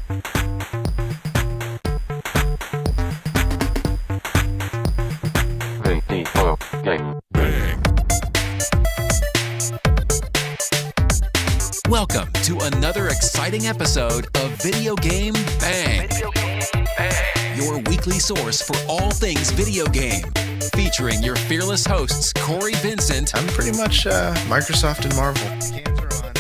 Video Game Bang. Welcome to another exciting episode of Video Game Bang. Video Game Bang. Your weekly source for all things video game. Featuring your fearless hosts, Corey Vincent. I'm pretty much Microsoft and Marvel. Cans are on.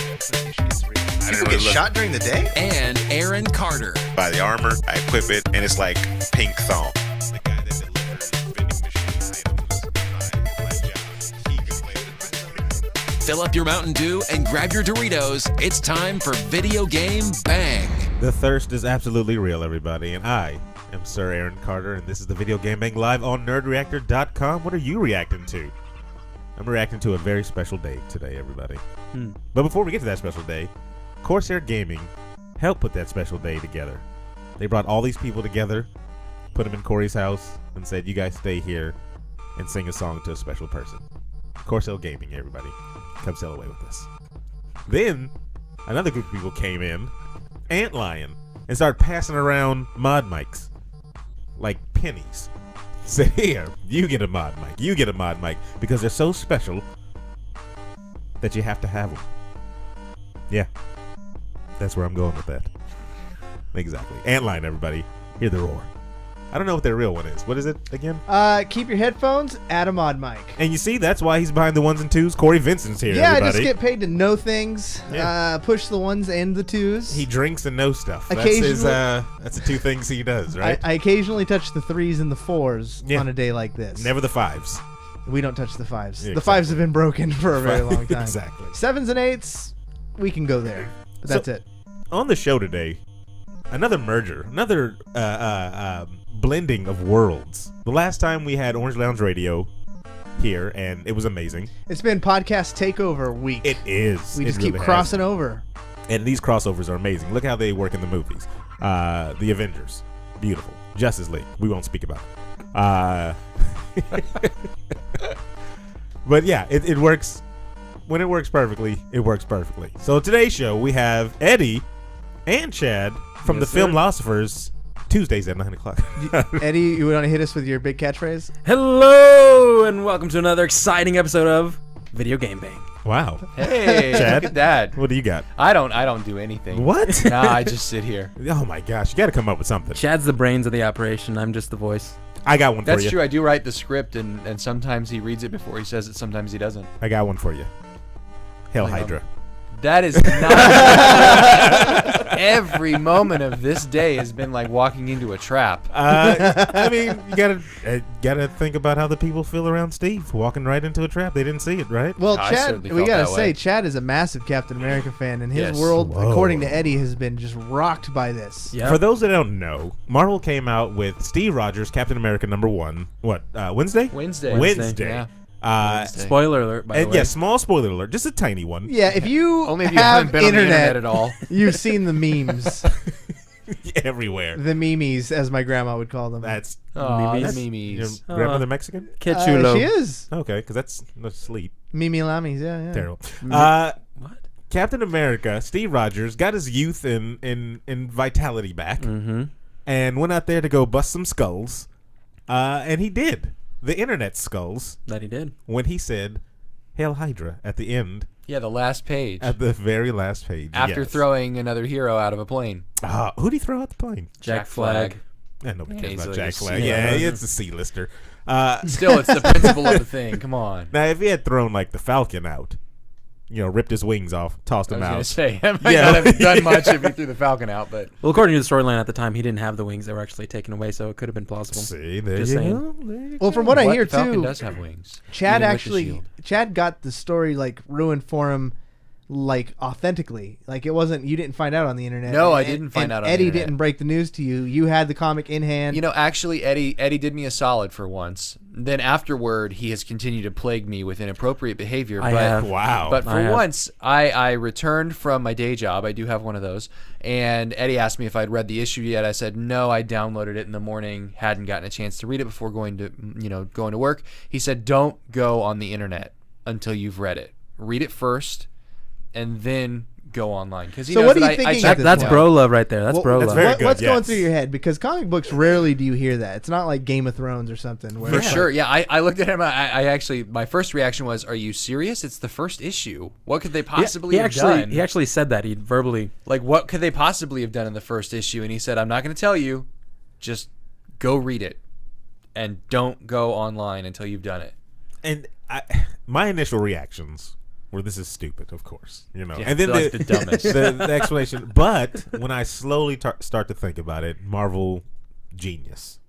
People get shot during the day? And Aaron Carter. Buy the armor, I equip it, and it's like pink thong. The guy that delivers vending machine items. My job. Fill up your Mountain Dew and grab your Doritos. It's time for Video Game Bang. The thirst is absolutely real, everybody, and I am Sir Aaron Carter, and this is the Video Game Bang live on nerdreactor.com. What are you reacting to? I'm reacting to a very special day today, everybody. But before we get to that special day, Corsair Gaming helped put that special day together. They brought all these people together, put them in Corey's house, and said, you guys stay here and sing a song to a special person. Corsair Gaming, everybody. Come sail away with us. Then, another group of people came in, Antlion, and started passing around mod mics. Like pennies. Say, here, you get a mod mic, you get a mod mic, because they're so special that you have to have them. Yeah. That's where I'm going with that. Exactly. Antlion, everybody. Hear the roar. I don't know what their real one is. What is it again? Keep your headphones, add a mod mic. And you see, that's why he's behind the ones and twos. Corey Vincent's here, Yeah, everybody. I just get paid to know things, push the ones and the twos. He drinks and knows stuff. That's his, that's the two things he does, right? I occasionally touch the threes and the fours on a day like this. Never the fives. We don't touch the fives. Yeah, the fives have been broken for a very long time. Exactly. Sevens and eights, we can go there. But that's it. On the show today, another merger, another blending of worlds. The last time we had Orange Lounge Radio here, and it was amazing. It's been podcast takeover week. It is. We just It keep really crossing has. over. And these crossovers are amazing. Look how they work in the movies. The Avengers, beautiful. Justice League, we won't speak about it. But yeah, it works. When it works perfectly, it works perfectly. So today's show, we have Eddie and Chad from the Filmlosophers, Tuesdays at 9 o'clock. Eddie, you want to hit us with your big catchphrase? Hello, and welcome to another exciting episode of Video Game Bang. Wow. Hey, Chad? look at that. What do you got? I don't do anything. What? Nah, I just sit here. Oh my gosh, you got to come up with something. Chad's the brains of the operation. I'm just the voice. I got one for That's you. true. I do write the script, and sometimes he reads it before he says it. Sometimes he doesn't. I got one for you. Hail Hydra. That is not. Every moment of this day has been like walking into a trap. I mean, you gotta think about how the people feel around Steve walking right into a trap. They didn't see it, right? Well, I Chad, certainly we felt gotta that say, way. Chad is a massive Captain America fan, and his Yes. world, Whoa. according to Eddie, has been just rocked by this. Yeah. For those that don't know, Marvel came out with Steve Rogers, Captain America #1. What? Wednesday? Wednesday. Wednesday. Yeah. Spoiler alert, by the And way. yeah, small spoiler alert, just a tiny one. Yeah, if you Only if you have haven't been on the internet at all. you've seen the memes, Everywhere. the memes, as my grandma would call them. That's Aw, Memes. the your memes. grandmother Mexican? Que chulo. She is Okay, because that's sleep. Mimi Lamis. Yeah. Terrible. What? Captain America, Steve Rogers, got his youth and vitality back, and went out there to go bust some skulls, and he did. The internet skulls, That he did. when he said Hail Hydra at the end, Yeah, the last page. at the very last page. After yes. throwing another hero out of a plane. Who'd he throw out the plane? Jack Flag. Nobody cares about Easily Jack a Flag. C. Yeah, it's a C-lister. Still, it's the principle of the thing. Come on. Now, if he had thrown, like, the Falcon out, ripped his wings off, tossed I him was going out. to say, I might Yeah. not have done much if he threw the Falcon out, but Well, according to the storyline at the time, he didn't have the wings that were actually taken away, so it could have been plausible. See, there Just you saying. go. There you Well, go. from what I hear the Falcon too, does have wings. Chad Even with the actually shield. got the story like ruined for him, like authentically. Like it wasn't. You didn't find out on the internet. No, I And- didn't find and out on the Eddie internet. didn't break the news to you. You had the comic in hand. You know, actually, Eddie did me a solid for once. Then afterward, he has continued to plague me with inappropriate behavior. I but have. Wow. But I for have. once, I returned from my day job. I do have one of those. And Eddie asked me if I'd read the issue yet. I said no. I downloaded it in the morning. Hadn't gotten a chance to read it before going to work. He said, "Don't go on the internet until you've read it. Read it first, and then go online. Because So what are you thinking at this That's point? bro love right there. That's bro that's love. very good, What's going yes. through your head? Because comic books, rarely do you hear that. It's not like Game of Thrones or something. Where For it's like- sure, yeah. I looked at him. I actually, my first reaction was, "Are you serious? It's the first issue. What could they possibly have done?" He actually said that. He verbally. Like, what could they possibly have done in the first issue? And he said, "I'm not going to tell you. Just go read it, and don't go online until you've done it." And my initial reactions were, "This is stupid," of course, you know. Yeah, and then like the dumbest. the explanation. But when I slowly start to think about it, Marvel genius,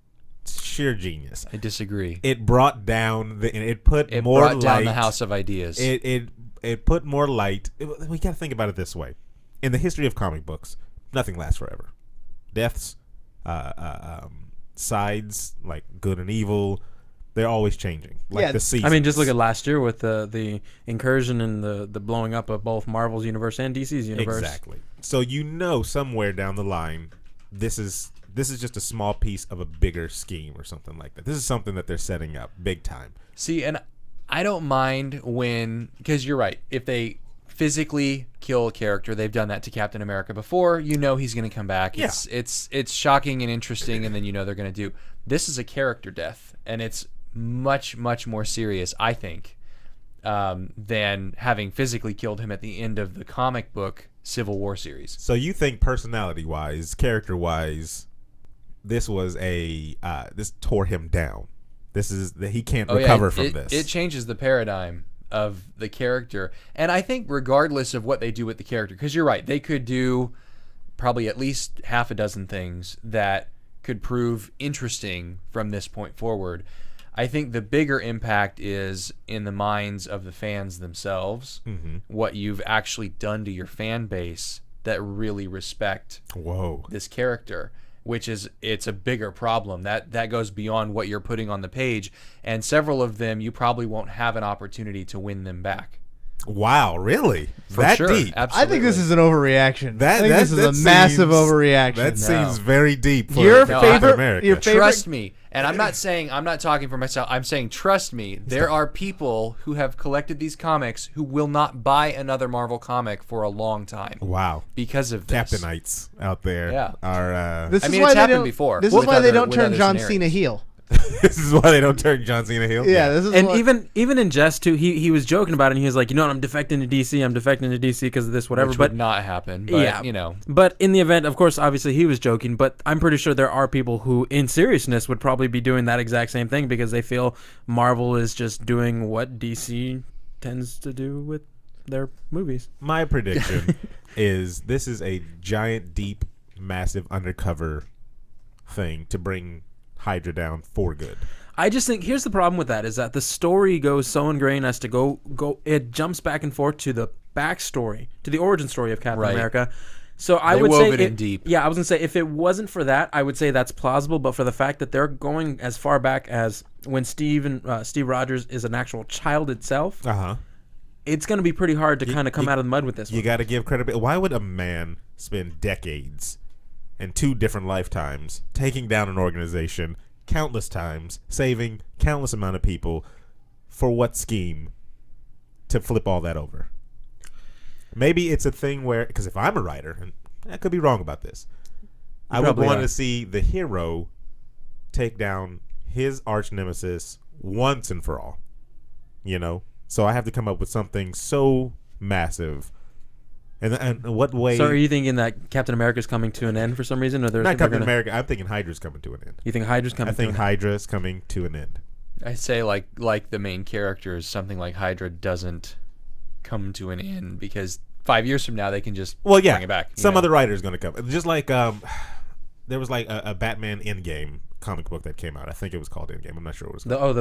sheer genius. I disagree. It brought down it put It more brought light. down the house of ideas. It put more light. We got to think about it this way: in the history of comic books, nothing lasts forever. Deaths, sides like good and evil, they're always changing. Like Yeah, the seasons. I mean, just look at last year with the incursion and the blowing up of both Marvel's universe and DC's universe. Exactly. So somewhere down the line, this is just a small piece of a bigger scheme or something like that. This is something that they're setting up big time. See, and I don't mind because you're right. If they physically kill a character, they've done that to Captain America before. You know he's going to come back. Yeah. It's shocking and interesting, and then you know they're going to do. This is a character death, and it's much more serious, I think, than having physically killed him at the end of the comic book Civil War series. So you think personality-wise, character-wise, this was this tore him down. He can't recover from this. It changes the paradigm of the character. And I think regardless of what they do with the character, because you're right, they could do probably at least half a dozen things that could prove interesting from this point forward. I think the bigger impact is in the minds of the fans themselves, what you've actually done to your fan base that really respect this character, which it's a bigger problem. That goes beyond what you're putting on the page, and several of them you probably won't have an opportunity to win them back. Wow, really? For that sure, deep? absolutely. I think this is an overreaction. I think this is a that massive seems- overreaction. That seems very deep for Your Captain favorite- America. your favorite- Trust me, and I'm not talking for myself. I'm saying trust me. There are people who have collected these comics who will not buy another Marvel comic for a long time Wow. because of this. Captainites out there Yeah. are This I is mean, why it's they happened don't- before This with is why they other- don't with turn other John scenarios. Cena heel. this is why they don't turn John Cena heel. Yeah, this is And what, even in jest too, he was joking about it. And he was like, you know what, I'm defecting to DC. I'm defecting to DC because of this, whatever. Which but would not happen. But, yeah, you know. But in the event, of course, obviously he was joking. But I'm pretty sure there are people who, in seriousness, would probably be doing that exact same thing because they feel Marvel is just doing what DC tends to do with their movies. My prediction is this is a giant, deep, massive undercover thing to bring Hydra down for good. I just think here's the problem with that is that the story goes so ingrained as to go it jumps back and forth to the backstory, to the origin story of Captain Right. America. So I They would wove say it in deep. Yeah, I was gonna say if it wasn't for that, I would say that's plausible. But for the fact that they're going as far back as when Steve Rogers is an actual child itself, it's gonna be pretty hard to kind of come out of the mud with this. You got to give credit. Why would a man spend decades and 2 different lifetimes taking down an organization countless times, saving countless amount of people, for what scheme to flip all that over? Maybe it's a thing where, because if I'm a writer, and I could be wrong about this, I would probably want are. to see the hero take down his arch nemesis once and for all. You know? So I have to come up with something so massive. And what way? So are you thinking that Captain America's coming to an end for some reason, or there's Not Captain America. I'm thinking Hydra's coming to an end. You think Hydra's coming? I think to an Hydra's coming to an end. I say like the main characters, something like Hydra doesn't come to an end because 5 years from now they can just bring it back. Some other writer is going to come. Just like there was like a Batman Endgame comic book that came out. I think it was called Endgame. I'm not sure what it was called.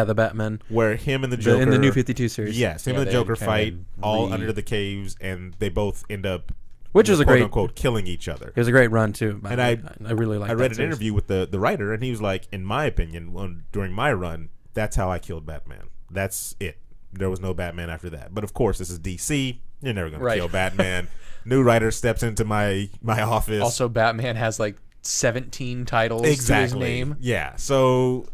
the Batman. Where him and the Joker in the New 52 series. Yes, him Yeah, and the they Joker kinda fight all under the caves, and they both end up, Which was a quote great unquote, killing each other. It was a great run too. And I really liked. I read that an series. interview with the writer, and he was like, in my opinion, during my run, that's how I killed Batman. That's it. There was no Batman after that. But of course, this is DC. You're never going to kill Batman. New writer steps into my office. Also, Batman has like 17 titles to his name. Yeah. So,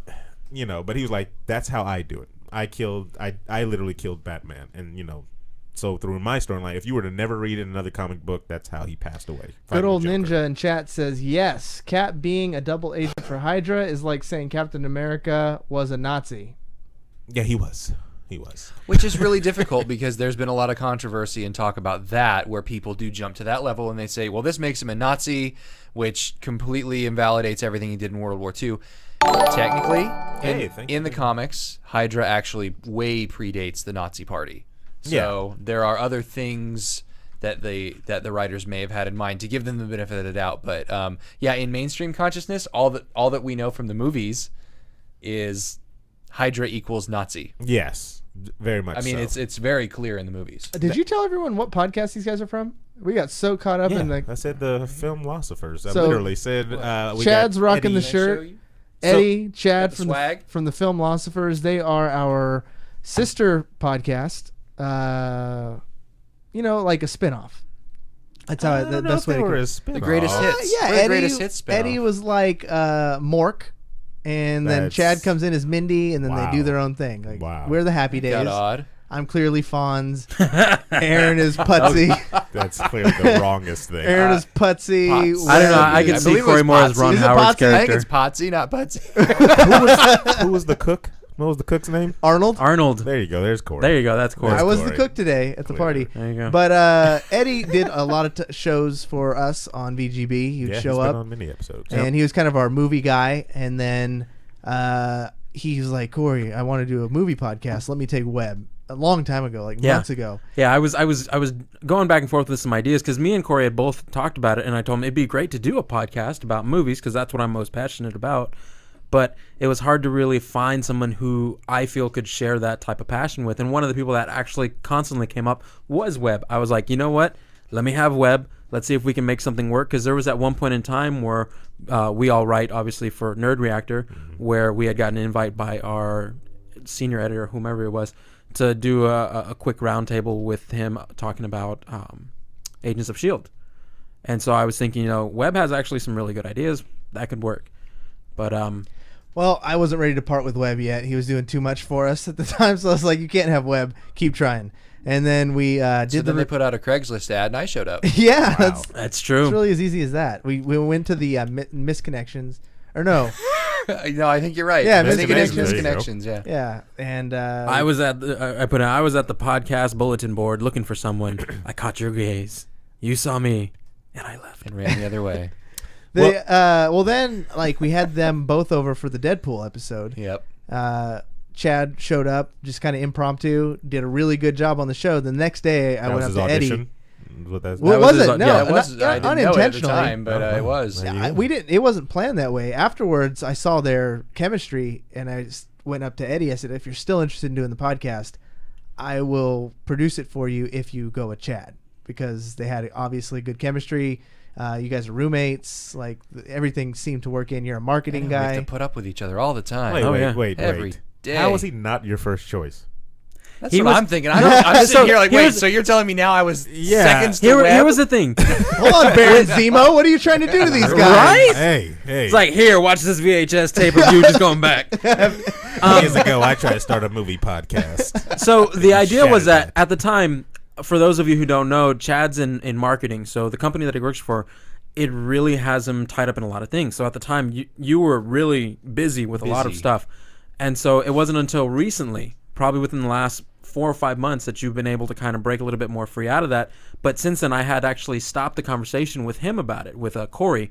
but he was like, that's how I do it. I literally killed Batman. And, So through my storyline, if you were to never read another comic book, that's how he passed away. Good fighting old the Joker. Ninja in chat says, yes, Cap being a double agent for Hydra is like saying Captain America was a Nazi. Yeah, he was. He was. Which is really difficult because there's been a lot of controversy and talk about that where people do jump to that level and they say, well, this makes him a Nazi, which completely invalidates everything he did in World War II. Technically, in the comics, Hydra actually way predates the Nazi Party. So there are other things that the writers may have had in mind to give them the benefit of the doubt. But in mainstream consciousness, all that we know from the movies is Hydra equals Nazi. Yes. Very much. I mean, so. it's very clear in the movies. Did you tell everyone what podcast these guys are from? We got so caught up in the. I said the Filmlosophers. I So- literally said we Chad's got rocking the Eddie- shirt. Eddie, Chad the from swag. from the Filmlosophers. They are our sister podcast. Like a spinoff. That's how I the don't know best if way they to were put a it. spin-off. The greatest hits. Yeah, We're the Eddie, greatest hits spin-off. Eddie was like Mork, and then That's- Chad comes in as Mindy, and then Wow. they do their own thing. Like, Wow. we're the Happy Days. Got odd. I'm clearly Fonz. Aaron is Putsy. That's clearly the wrongest thing. Aaron is Putsy. Potts. I don't know. I I could see believe it was Corey Moore as Potsy. Ron Is it Howard's Potsy? I think character. it's Potsy, not Putsy. Who was the cook? What was the cook's name? Arnold. Arnold. There you go. There's Corey. There you go. That's Corey. I was the Corey. cook today at the party. There you go. But Eddie did a lot of shows for us on VGB. He would Yeah, show he's been up, on many episodes. and he was kind of our movie guy. And then he was like, Corey, I want to do a movie podcast. Let me take Webb. A long time ago, like months ago. Yeah, I was going back and forth with some ideas because me and Corey had both talked about it, and I told him it'd be great to do a podcast about movies because that's what I'm most passionate about. But it was hard to really find someone who I feel could share that type of passion with. And one of the people that actually constantly came up was Webb. I was like, you know what? Let me have Webb. Let's see if we can make something work. Because there was at one point in time where we all write, obviously, for Nerd Reactor, where we had gotten an invite by our senior editor, whomever it was, to do a quick roundtable with him talking about Agents of S.H.I.E.L.D. And so I was thinking, Webb has actually some really good ideas. That could work. But Well, I wasn't ready to part with Webb yet. He was doing too much for us at the time, so I was like, "You can't have Webb. Keep trying." And then we did So then they put out a Craigslist ad, and I showed up. yeah, Wow. that's true. it's really as easy as that. We went to the misconnections, or no, No, I think you're right. Yeah, I think it is Misconnections. Misconnections, yeah. yeah, and I was at the, I was at the podcast bulletin board looking for someone. I caught your gaze. You saw me, and I left. And ran the other way. then like we had them both over for the Deadpool episode. Yep. Chad showed up, just kind of impromptu, did a really good job on the show. The next day, I That went was up his to Eddie. audition. What that's- Well, That it was his wasn't. au- No, yeah, it was. I didn't know it at the unintentionally. time, but it was. Yeah. We didn't. It wasn't planned that way. Afterwards, I saw their chemistry, and I went up to Eddie. I said, "If you're still interested in doing the podcast, I will produce it for you if you go with Chad, because they had obviously good chemistry. You guys are roommates. Like everything seemed to work in. You're a marketing We have guy. to put up with each other all the time. Wait, Every day. How was he not your first choice? That's He what was- I'm thinking. I'm sitting here like, wait, here's- so you're telling me now I was Yeah. seconds to Here Webb? was the thing. Hold on, Baron Zemo. What are you trying to do to these guys? Right? Hey. It's like, here, watch this VHS tape of you just going back. Years ago, I tried to start a movie podcast. So the idea was Shattered that at the time, for those of you who don't know, Chad's in marketing. So the company that he works for, it really has him tied up in a lot of things. So at the time, you were really busy with a lot of Busy. stuff. And so it wasn't until recently, probably within the last 4 or 5 months, that you've been able to kind of break a little bit more free out of that. But since then, I had actually stopped the conversation with him about it, with Corey.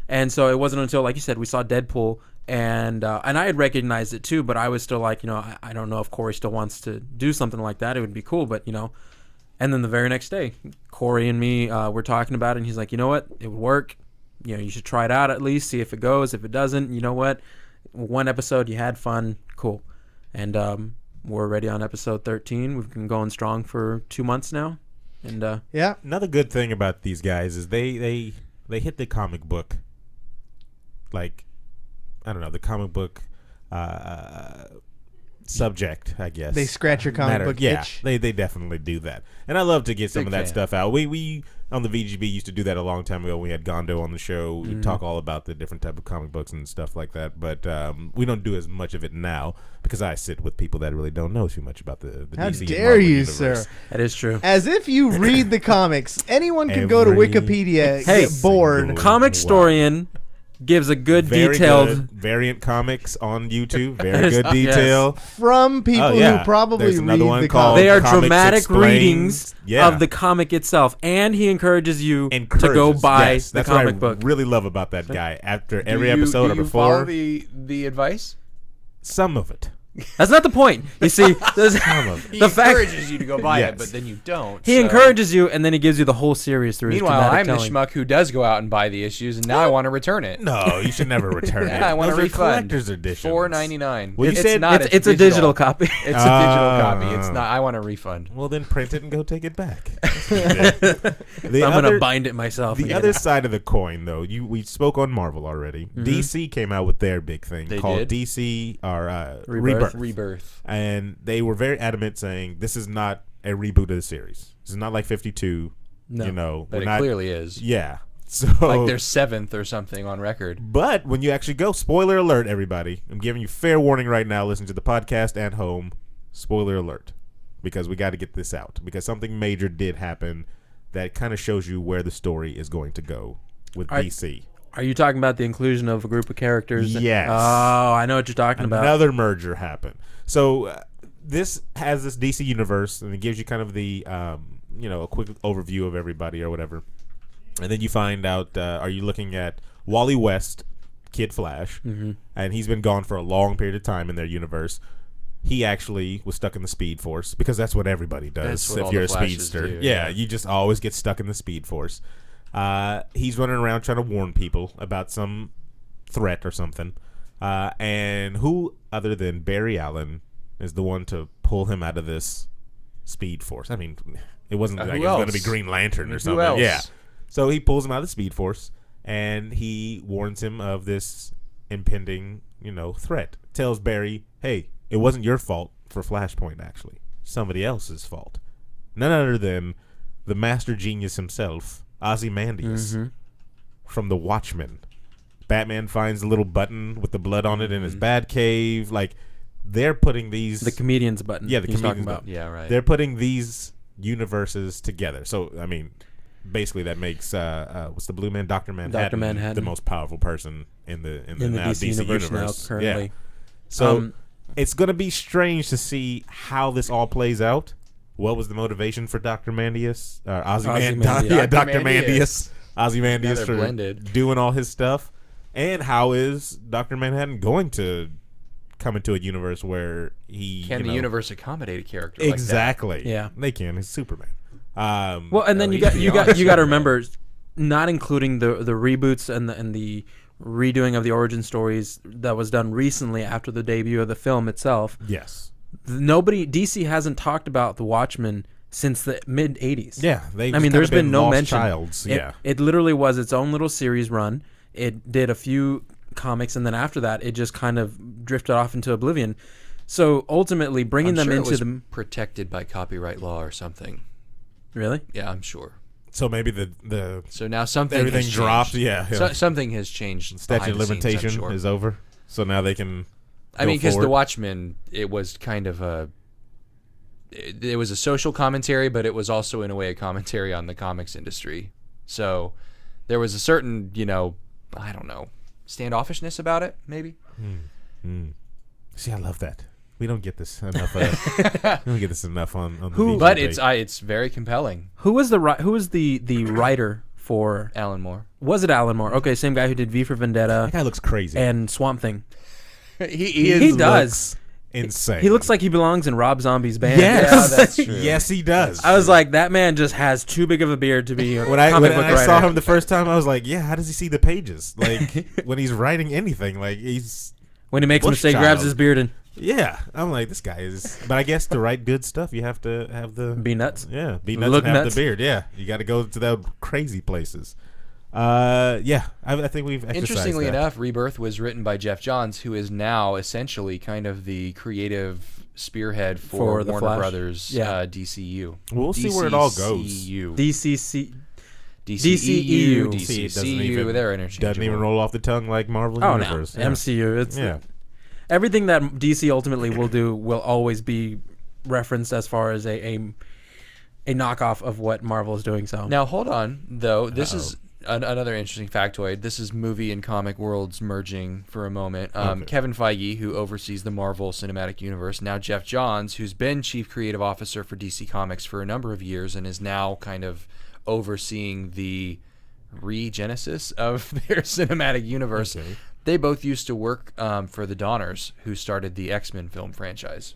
And so it wasn't until, like you said, we saw Deadpool, and I had recognized it too, but I was still like, I don't know if Corey still wants to do something like that. It would be cool, but And then the very next day, Corey and me were talking about it, and he's like, you know what? It would work. You should try it out at least, see if it goes. If it doesn't, you know what? One episode, you had fun. Cool. And we're already on episode 13. We've been going strong for 2 months now. And Yeah. Another good thing about these guys is they hit the comic book, like, I don't know, the comic book subject, I guess. They scratch your comic book yeah, itch. they definitely do that. And I love to get some Big of that fan. stuff out. We on the VGB used to do that a long time ago. We had Gondo on the show. We talk all about the different type of comic books and stuff like that. But we don't do as much of it now because I sit with people that really don't know too much about the How DC and dare Marvel you, universe. sir? That is true. As if you read the comics. Anyone can go to Every Wikipedia, Hey, get bored. single- Comic Wow. Storian gives a good Very detailed. good variant comics on YouTube. Very Yes. good detail. From people Oh, yeah. who probably There's another read one the called comics. They are Comics dramatic Explained. readings Yeah. of the comic itself, and he encourages you to Encourages. go buy Yes, the that's comic what I book. really love about that guy. After Do every you- episode do or you before, follow the advice? some of it. That's not the point. You see, Some of it. He the fact encourages you to go buy Yes. it, but then you don't. he so- encourages you, and then he gives you the whole series through. Meanwhile, his dramatic I'm the telling. schmuck who does go out and buy the issues, and now I want to return it. No, you should never return it. I want a Those are refund. collector's editions. $4.99. Well, you it's said not. It's a digital copy. It's a digital Ah. copy. It's not. I want a refund. Well, then print it and go take it back. The I'm other, gonna bind it myself. the and get other it. side of the coin, though, we spoke on Marvel already. DC came out with their big thing They called did? DC or Rebirth. Rebirth. and they were very adamant saying this is not a reboot of the series. This is not like 52. No. You know, But we're it not, clearly is. yeah. So Like their 7th or something on record. But when you actually go, spoiler alert, everybody. I'm giving you fair warning right now. Listen to the podcast at home. Spoiler alert. Because we got to get this out. Because something major did happen that kind of shows you where the story is going to go with DC. Are you talking about the inclusion of a group of characters? Yes. Oh, I know what you're talking about. Another merger happened. So this has this DC universe, and it gives you kind of the, a quick overview of everybody or whatever. And then you find out, are you looking at Wally West, Kid Flash, and he's been gone for a long period of time in their universe. He actually was stuck in the Speed Force because that's what everybody does That's what if all you're the a Flashes speedster. do, yeah, yeah. you just always get stuck in the Speed Force. He's running around trying to warn people about some threat or something. And who other than Barry Allen is the one to pull him out of this Speed Force? I mean, it wasn't like it who was going to be else? Green Lantern or Who something. else? Yeah. So he pulls him out of the Speed Force, and he warns him of this impending, threat. Tells Barry, hey, it wasn't your fault for Flashpoint, actually. Somebody else's fault. None other than the master genius himself, Ozymandias, from The Watchmen. Batman finds a little button with the blood on it in his Batcave. Like, they're putting these... the comedian's button. Yeah, the he's talking comedian's about. Yeah, right. They're putting these universes together. So, I mean, basically that makes what's the Blue Man? Dr. Manhattan, Manhattan. the most powerful person in the now DC universe now currently. Yeah. So it's going to be strange to see how this all plays out. What was the motivation for Dr. Mandius? Ozymandias. Yeah, Dr. Dr. Mandius. Ozymandias they're for blended. doing all his stuff. And how is Dr. Manhattan going to come into a universe where he Can the universe accommodate a character exactly? Yeah. They can. He's Superman. Well, and then No, you got he's you got beyond you got to Superman. remember, not including the reboots and the redoing of the origin stories that was done recently after the debut of the film itself. Yes. DC hasn't talked about the Watchmen since the mid '80s. Yeah. They. I mean, there's been no lost mention. Childs. Yeah. It literally was its own little series run. It did a few comics, and then after that, it just kind of drifted off into oblivion. So ultimately, bringing them into the protected by copyright law or something. really. Yeah, I'm sure. So maybe the So now something everything has dropped. changed. Yeah. So, something has changed. Statute of behind the scenes, I'm limitation sure. is over. So now they can. I mean, because The forward. Watchmen, it was kind of it was a social commentary, but it was also in a way a commentary on the comics industry. So there was a certain, I don't know, standoffishness about it, maybe. See, I love that. We don't get this enough. We don't get this enough on the VGB. But it's very compelling. Who was the writer for? Alan Moore. Was it Alan Moore? Okay, same guy who did V for Vendetta that guy looks crazy. and Swamp Thing. He does. Insane. He looks like he belongs in Rob Zombie's band. Yes, Yeah, that's true. yes, he does. I was like, that man just has too big of a beard to be a when I comic book writer. saw him the first time, I was like, yeah, how does he see the pages? Like when he's writing anything, like he's When he makes a Bush mistake, child. grabs his beard and yeah. I'm like, this guy is. But I guess to write good stuff, you have to have the be nuts. yeah, be nuts Look and have nuts. the beard. Yeah, you got to go to those crazy places. Yeah, I think we've exercised Interestingly that. enough, Rebirth was written by Jeff Johns, who is now essentially kind of the creative spearhead for the Warner Flash. Brothers Yeah. DCU. We'll see where it all goes. DCU. DCC. DCEU. See, it doesn't DCCU. even- They're interchangeable. Doesn't even roll off the tongue like Marvel Oh no, Universe. Yeah. MCU. It's Yeah. everything that DC ultimately will do will always be referenced as far as a knockoff of what Marvel is doing. So Now, hold on, though. This is another interesting factoid. This is movie and comic worlds merging for a moment. Kevin Feige, who oversees the Marvel Cinematic Universe, now Jeff Johns, who's been chief creative officer for DC Comics for a number of years and is now kind of overseeing the regenesis of their cinematic universe. Okay. They both used to work for the Donners, who started the X-Men film franchise.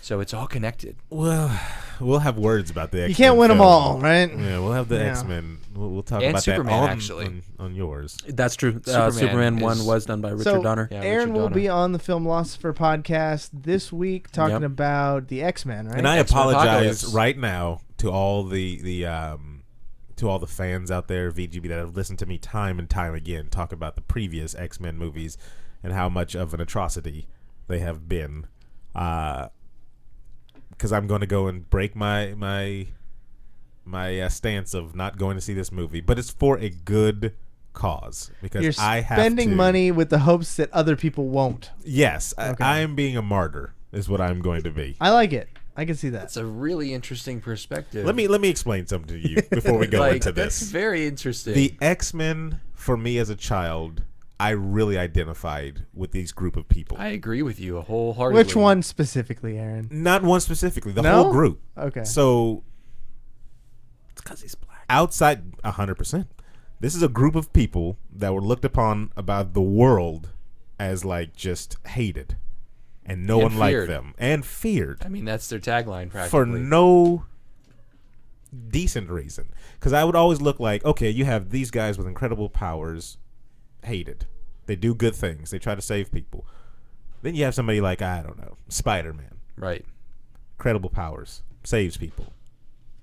So it's all connected. Well, we'll have words about the X-Men. You can't win them film. all, right? Yeah, we'll have the Yeah. X-Men. We'll talk And about Superman, that actually. on yours. that's true. Superman Superman 1 is- was done by Richard So Donner. Yeah, Aaron Richard will Donner. be on the Filmlosopher podcast this week talking Yep. about the X-Men, right? And I X-Men apologize Apocalypse. right now to all the to all the fans out there, VGB, that have listened to me time and time again talk about the previous X-Men movies and how much of an atrocity they have been. Because I'm going to go and break my stance of not going to see this movie, but it's for a good cause because You're I have spending to, money with the hopes that other people won't. Yes, Okay. I am being a martyr. Is what I'm going to be. I like it. I can see that. That's a really interesting perspective. Let me explain something to you before we go like, into that's this. very interesting. The X-Men, for me as a child, I really identified with these group of people. I agree with you wholeheartedly. Which one specifically, Aaron? Not one specifically, the No? whole group. Okay. So It's because he's black. outside, 100%. This is a group of people that were looked upon about the world as like just hated, and no And one liked feared. them and feared. I mean, that's their tagline practically. For no decent reason. Because I would always look like, okay, you have these guys with incredible powers, hated. They do good things. They try to save people. Then you have somebody like, I don't know, Spider-Man. Right. Incredible powers, saves people.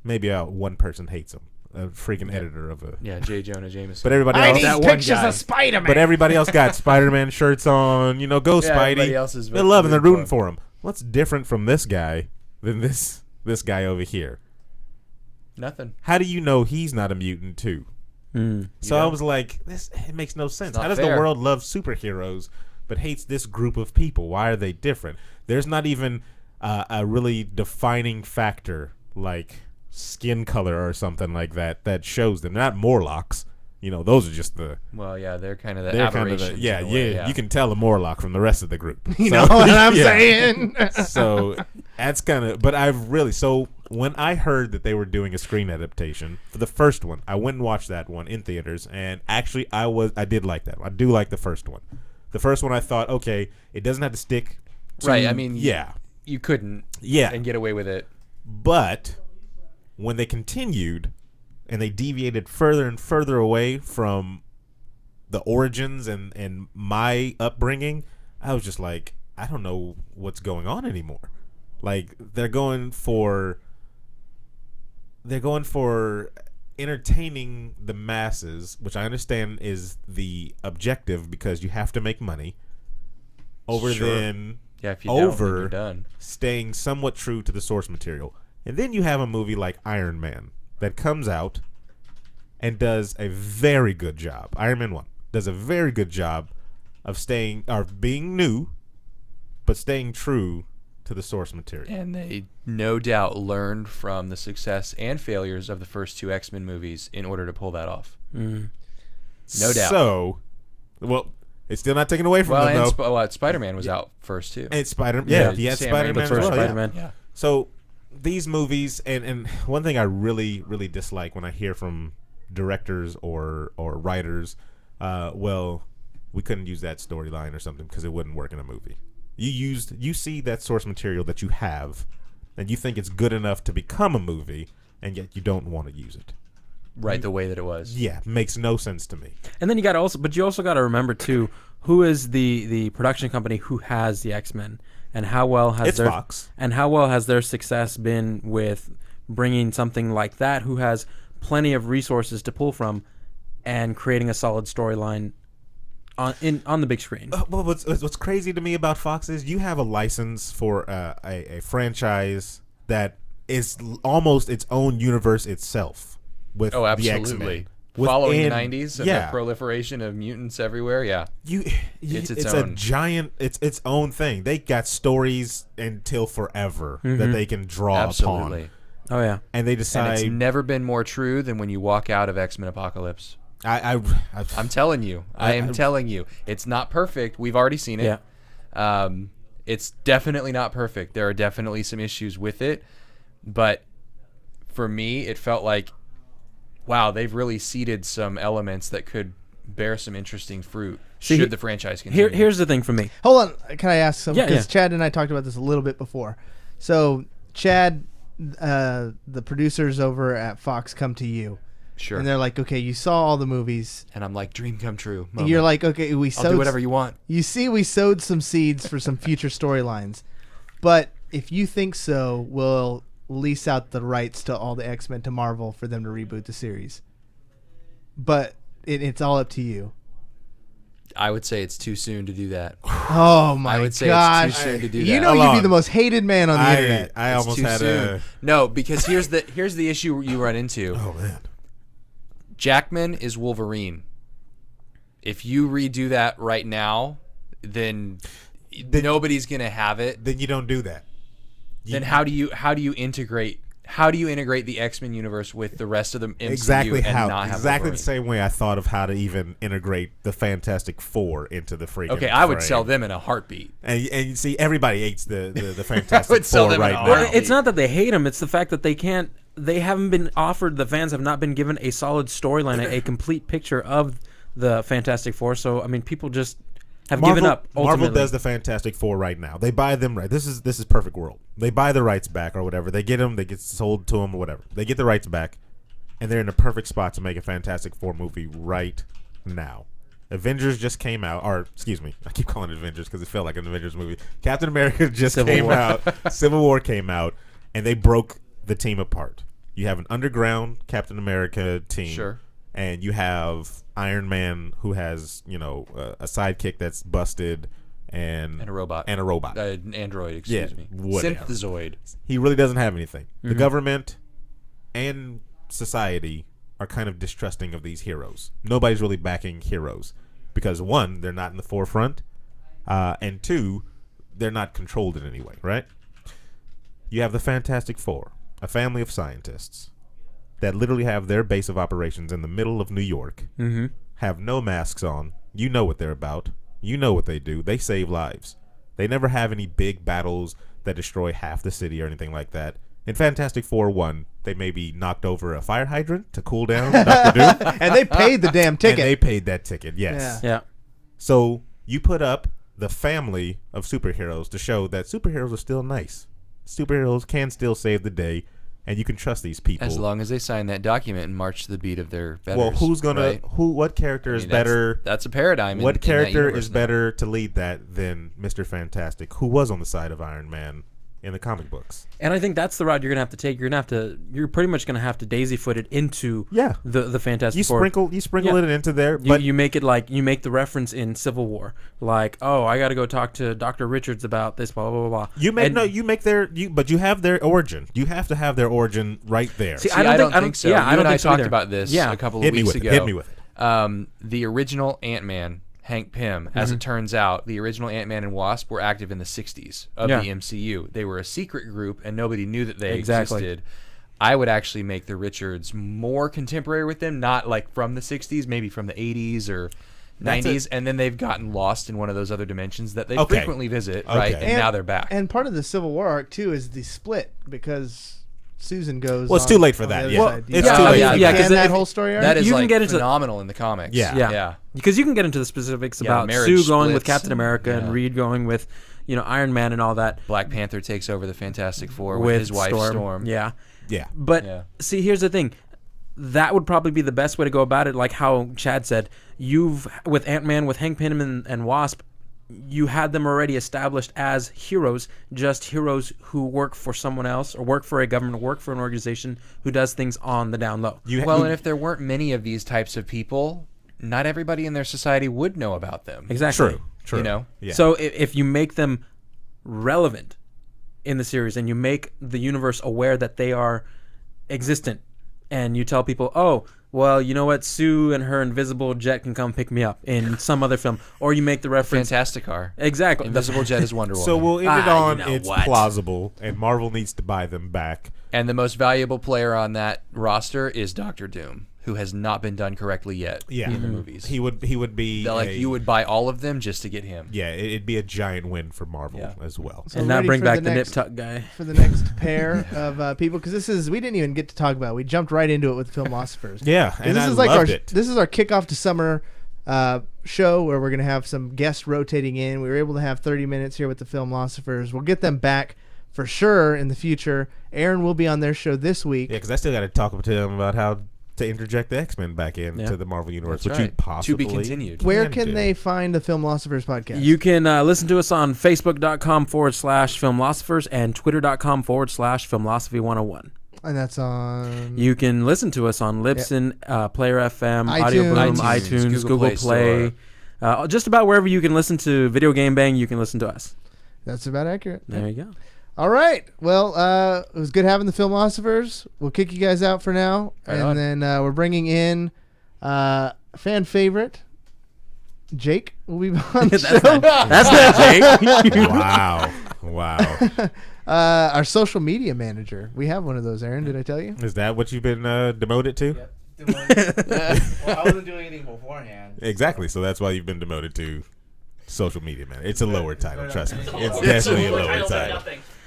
Maybe one person hates him, a freaking editor of a... Yeah, J. Jonah Jameson. But everybody I else... need that one pictures guy. of Spider-Man. But everybody else got Spider-Man shirts on. You know, go Yeah, everybody Spidey. else is They're loving, they're rooting rooting for him. What's different from this guy than this guy over here? Nothing. How do you know he's not a mutant too? So I was like, it makes no sense. not How does fair. the world love superheroes but hates this group of people? Why are they different? There's not even a really defining factor like skin color or something like that shows them. They're not Morlocks. You know, those are just the... Well, yeah, they're kind of the They're kind of aberrations. the, yeah, in a way, You can tell a Morlock from the rest of the group. You know what I'm yeah. saying? So that's kind of, but I've really, so when I heard that they were doing a screen adaptation for the first one, I went and watched that one in theaters, and actually I did like that one. I do like the first one. The first one I thought, okay, it doesn't have to stick to, Right, I mean, yeah, you couldn't yeah, and get away with it. but when they continued and they deviated further and further away from the origins and my upbringing, I was just like, I don't know what's going on anymore. Like they're going for entertaining the masses, which I understand is the objective because you have to make money, over Sure. then Yeah, if you don't, then over you're done. staying somewhat true to the source material. And then you have a movie like Iron Man that comes out and does a very good job. Iron Man 1 does a very good job of being new, but staying true to the source material. And they no doubt learned from the success and failures of the first two X-Men movies in order to pull that off. No doubt. So, well, it's still not taken away from Well, them, and though. Spider-Man was out first too. And Spider-Man, yeah, he had Sam Spider-Man Raimi's as first well, yeah. Spider-Man. Yeah. So these movies, and one thing I really, really dislike when I hear from directors or writers, well, we couldn't use that storyline or something because it wouldn't work in a movie. You see that source material that you have, and you think it's good enough to become a movie, and yet you don't want to use it. Right, the way that it was. Yeah, makes no sense to me. And then you got you also got to remember too, who is the production company who has the X-Men, and how well has It's Fox. and how well has their success been with bringing something like that, who has plenty of resources to pull from, and creating a solid storyline on the big screen. Well, what's crazy to me about Fox is you have a license for a franchise that is almost its own universe itself with Oh, the absolutely. X-Men. Following the Within- 90s and the proliferation of mutants everywhere, it's its a own. giant, it's its own thing. They got stories until forever that they can draw Absolutely. upon. Oh yeah. And they And decide, it's never been more true than when you walk out of X-Men Apocalypse. I'm telling you. I am telling you. It's not perfect. We've already seen it. Yeah. It's definitely not perfect. There are definitely some issues with it. But for me, it felt like, wow, they've really seeded some elements that could bear some interesting fruit should the franchise continue. Here's the thing for me. Hold on, can I ask something? Yeah, Because yeah. Chad and I talked about this a little bit before. So, Chad, the producers over at Fox come to you, Sure. and they're like, "Okay, you saw all the movies." And I'm like, dream come true. And you're like, "Okay, we I'll sowed do whatever you want. You see, we sowed some seeds for some future storylines, but if you think so, we'll lease out the rights to all the X-Men to Marvel for them to reboot the series. But it's all up to you." I would say it's too soon to do that. Oh my I would say God! it's too soon to do You that. know, Hold you'd be on. the most hated man on the internet. I It's almost too had soon. No, because here's the issue you run into. oh man, Jackman is Wolverine. If you redo that right now, then nobody's gonna have it. then you don't do that. Then how do you integrate the X-Men universe with the rest of the MCU Exactly and how? not have Exactly Wolverine? the same way I thought of how to even integrate the Fantastic Four into the freaking. Okay, I would frame. sell them in a heartbeat. And you see, everybody hates the Fantastic would sell Four them in right a now. heartbeat. It's not that they hate them. It's the fact that they haven't been offered, the fans have not been given a solid storyline, a complete picture of the Fantastic Four. So, I mean, people just have given up, Marvel ultimately. does the Fantastic Four right now. They buy them right. This is perfect world. They buy the rights back or whatever. They get them. They get sold to them or whatever. They get the rights back, and they're in a perfect spot to make a Fantastic Four movie right now. Avengers just came out, or excuse me, I keep calling it Avengers because it felt like an Avengers movie. Captain America just came out. Civil War came out, and they broke the team apart. You have an underground Captain America team. Sure. And you have Iron Man, who has, a sidekick that's busted, and a robot. An android, excuse me. whatever. Synthezoid. He really doesn't have anything. The government and society are kind of distrusting of these heroes. Nobody's really backing heroes because, one, they're not in the forefront, and two, they're not controlled in any way, right? You have the Fantastic Four, a family of scientists that literally have their base of operations in the middle of New York, have no masks on. You know what they're about. You know what they do. They save lives. They never have any big battles that destroy half the city or anything like that. In Fantastic Four 1, they maybe knocked over a fire hydrant to cool down Dr. Doom. And they paid the damn ticket. And they paid that ticket, yes. Yeah. Yeah. So you put up the family of superheroes to show that superheroes are still nice. Superheroes can still save the day, and you can trust these people. As long as they sign that document and march to the beat of their betters. Well, who's gonna? right? What character is better? That's a paradigm. What in that character universe is now. better to lead that than Mr. Fantastic, who was on the side of Iron Man in the comic books? And I think that's the route you're gonna have to take. You're pretty much gonna have to daisy-foot it into Yeah. the Fantastic You Four. sprinkle Yeah. it into there, You, but you make it like you make the reference in Civil War, like, oh, I got to go talk to Dr. Richards about this, blah blah blah blah. but you have their origin. You have to have their origin right there. See, I don't think so. Yeah, You I don't and I think so talked either. about this Yeah. a couple of Hit me weeks with it. ago. Hit me with it. The original Ant-Man, Hank Pym, as it turns out, the original Ant-Man and Wasp were active in the 60s of Yeah. the MCU. They were a secret group, and nobody knew that they Exactly. existed. I would actually make the Richards more contemporary with them, not like from the 60s, maybe from the 80s or 90s, and then they've gotten lost in one of those other dimensions that they Okay. frequently visit, right? Okay. And now they're back. And part of the Civil War arc too is the split because Susan goes. Well, it's on- too late for on the that, other yeah. side. It's Yeah, too late yeah, for yeah, that. because that if- whole story arc. that is you can like get into- phenomenal in the comics. Yeah. yeah. Because you can get into the specifics Yeah, about marriage Sue going with splits Captain America and yeah. Reed going with, Iron Man and all that. Black Panther takes over the Fantastic Four with his wife Storm. Yeah. Yeah. But Yeah. see, here's the thing. That would probably be the best way to go about it. Like how Chad said, with Ant-Man, with Hank Pym and Wasp, you had them already established as heroes, just heroes who work for someone else or work for a government, work for an organization who does things on the down low. And if there weren't many of these types of people, not everybody in their society would know about them. Exactly. True. You know? Yeah. So if you make them relevant in the series and you make the universe aware that they are existent, and you tell people, oh, well, you know what, Sue and her invisible jet can come pick me up in some other film, or you make the reference. Fantastic car. Exactly. Invisible Jet is Wonder Woman. So we'll end it on you know it's what? plausible, and Marvel needs to buy them back. And the most valuable player on that roster is Doctor Doom, who has not been done correctly yet in the movies. He would be you would buy all of them just to get him. Yeah, it'd be a giant win for Marvel as well. So And now ready bring for back the Nip next- Tuck guy. for the next pair of people, because we didn't even get to talk about it. We jumped right into it with Filmlosophers. Yeah, and this I is like loved it. This is our kickoff to summer show where we're going to have some guests rotating in. We were able to have 30 minutes here with the Filmlosophers. We'll get them back for sure in the future. Aaron will be on their show this week. Yeah, because I still got to talk to them about how to interject the X-Men back into the Marvel Universe, That's which you right. possibly To be continued. Where can can do. they find the Filmlosophers podcast? You can listen to us on Facebook.com/Filmlosophers and Twitter.com/Filmlosophy101. And that's on... You can listen to us on Libsyn, Player FM, Audio Boom, iTunes, iTunes, Google Google Play Play. Just about wherever you can listen to Video Game Bang, you can listen to us. That's about accurate. There you go. All right. Well, it was good having the Filmlosophers. We'll kick you guys out for now. Right on. Then we're bringing in fan favorite, Jake will be on the show. That's not Jake. Wow. Our social media manager. We have one of those, Aaron. Did I tell you? Is that what you've been demoted to? Well, I wasn't doing anything beforehand. Exactly. So that's why you've been demoted to social media man. It's a lower title, trust me. It's definitely a lower title.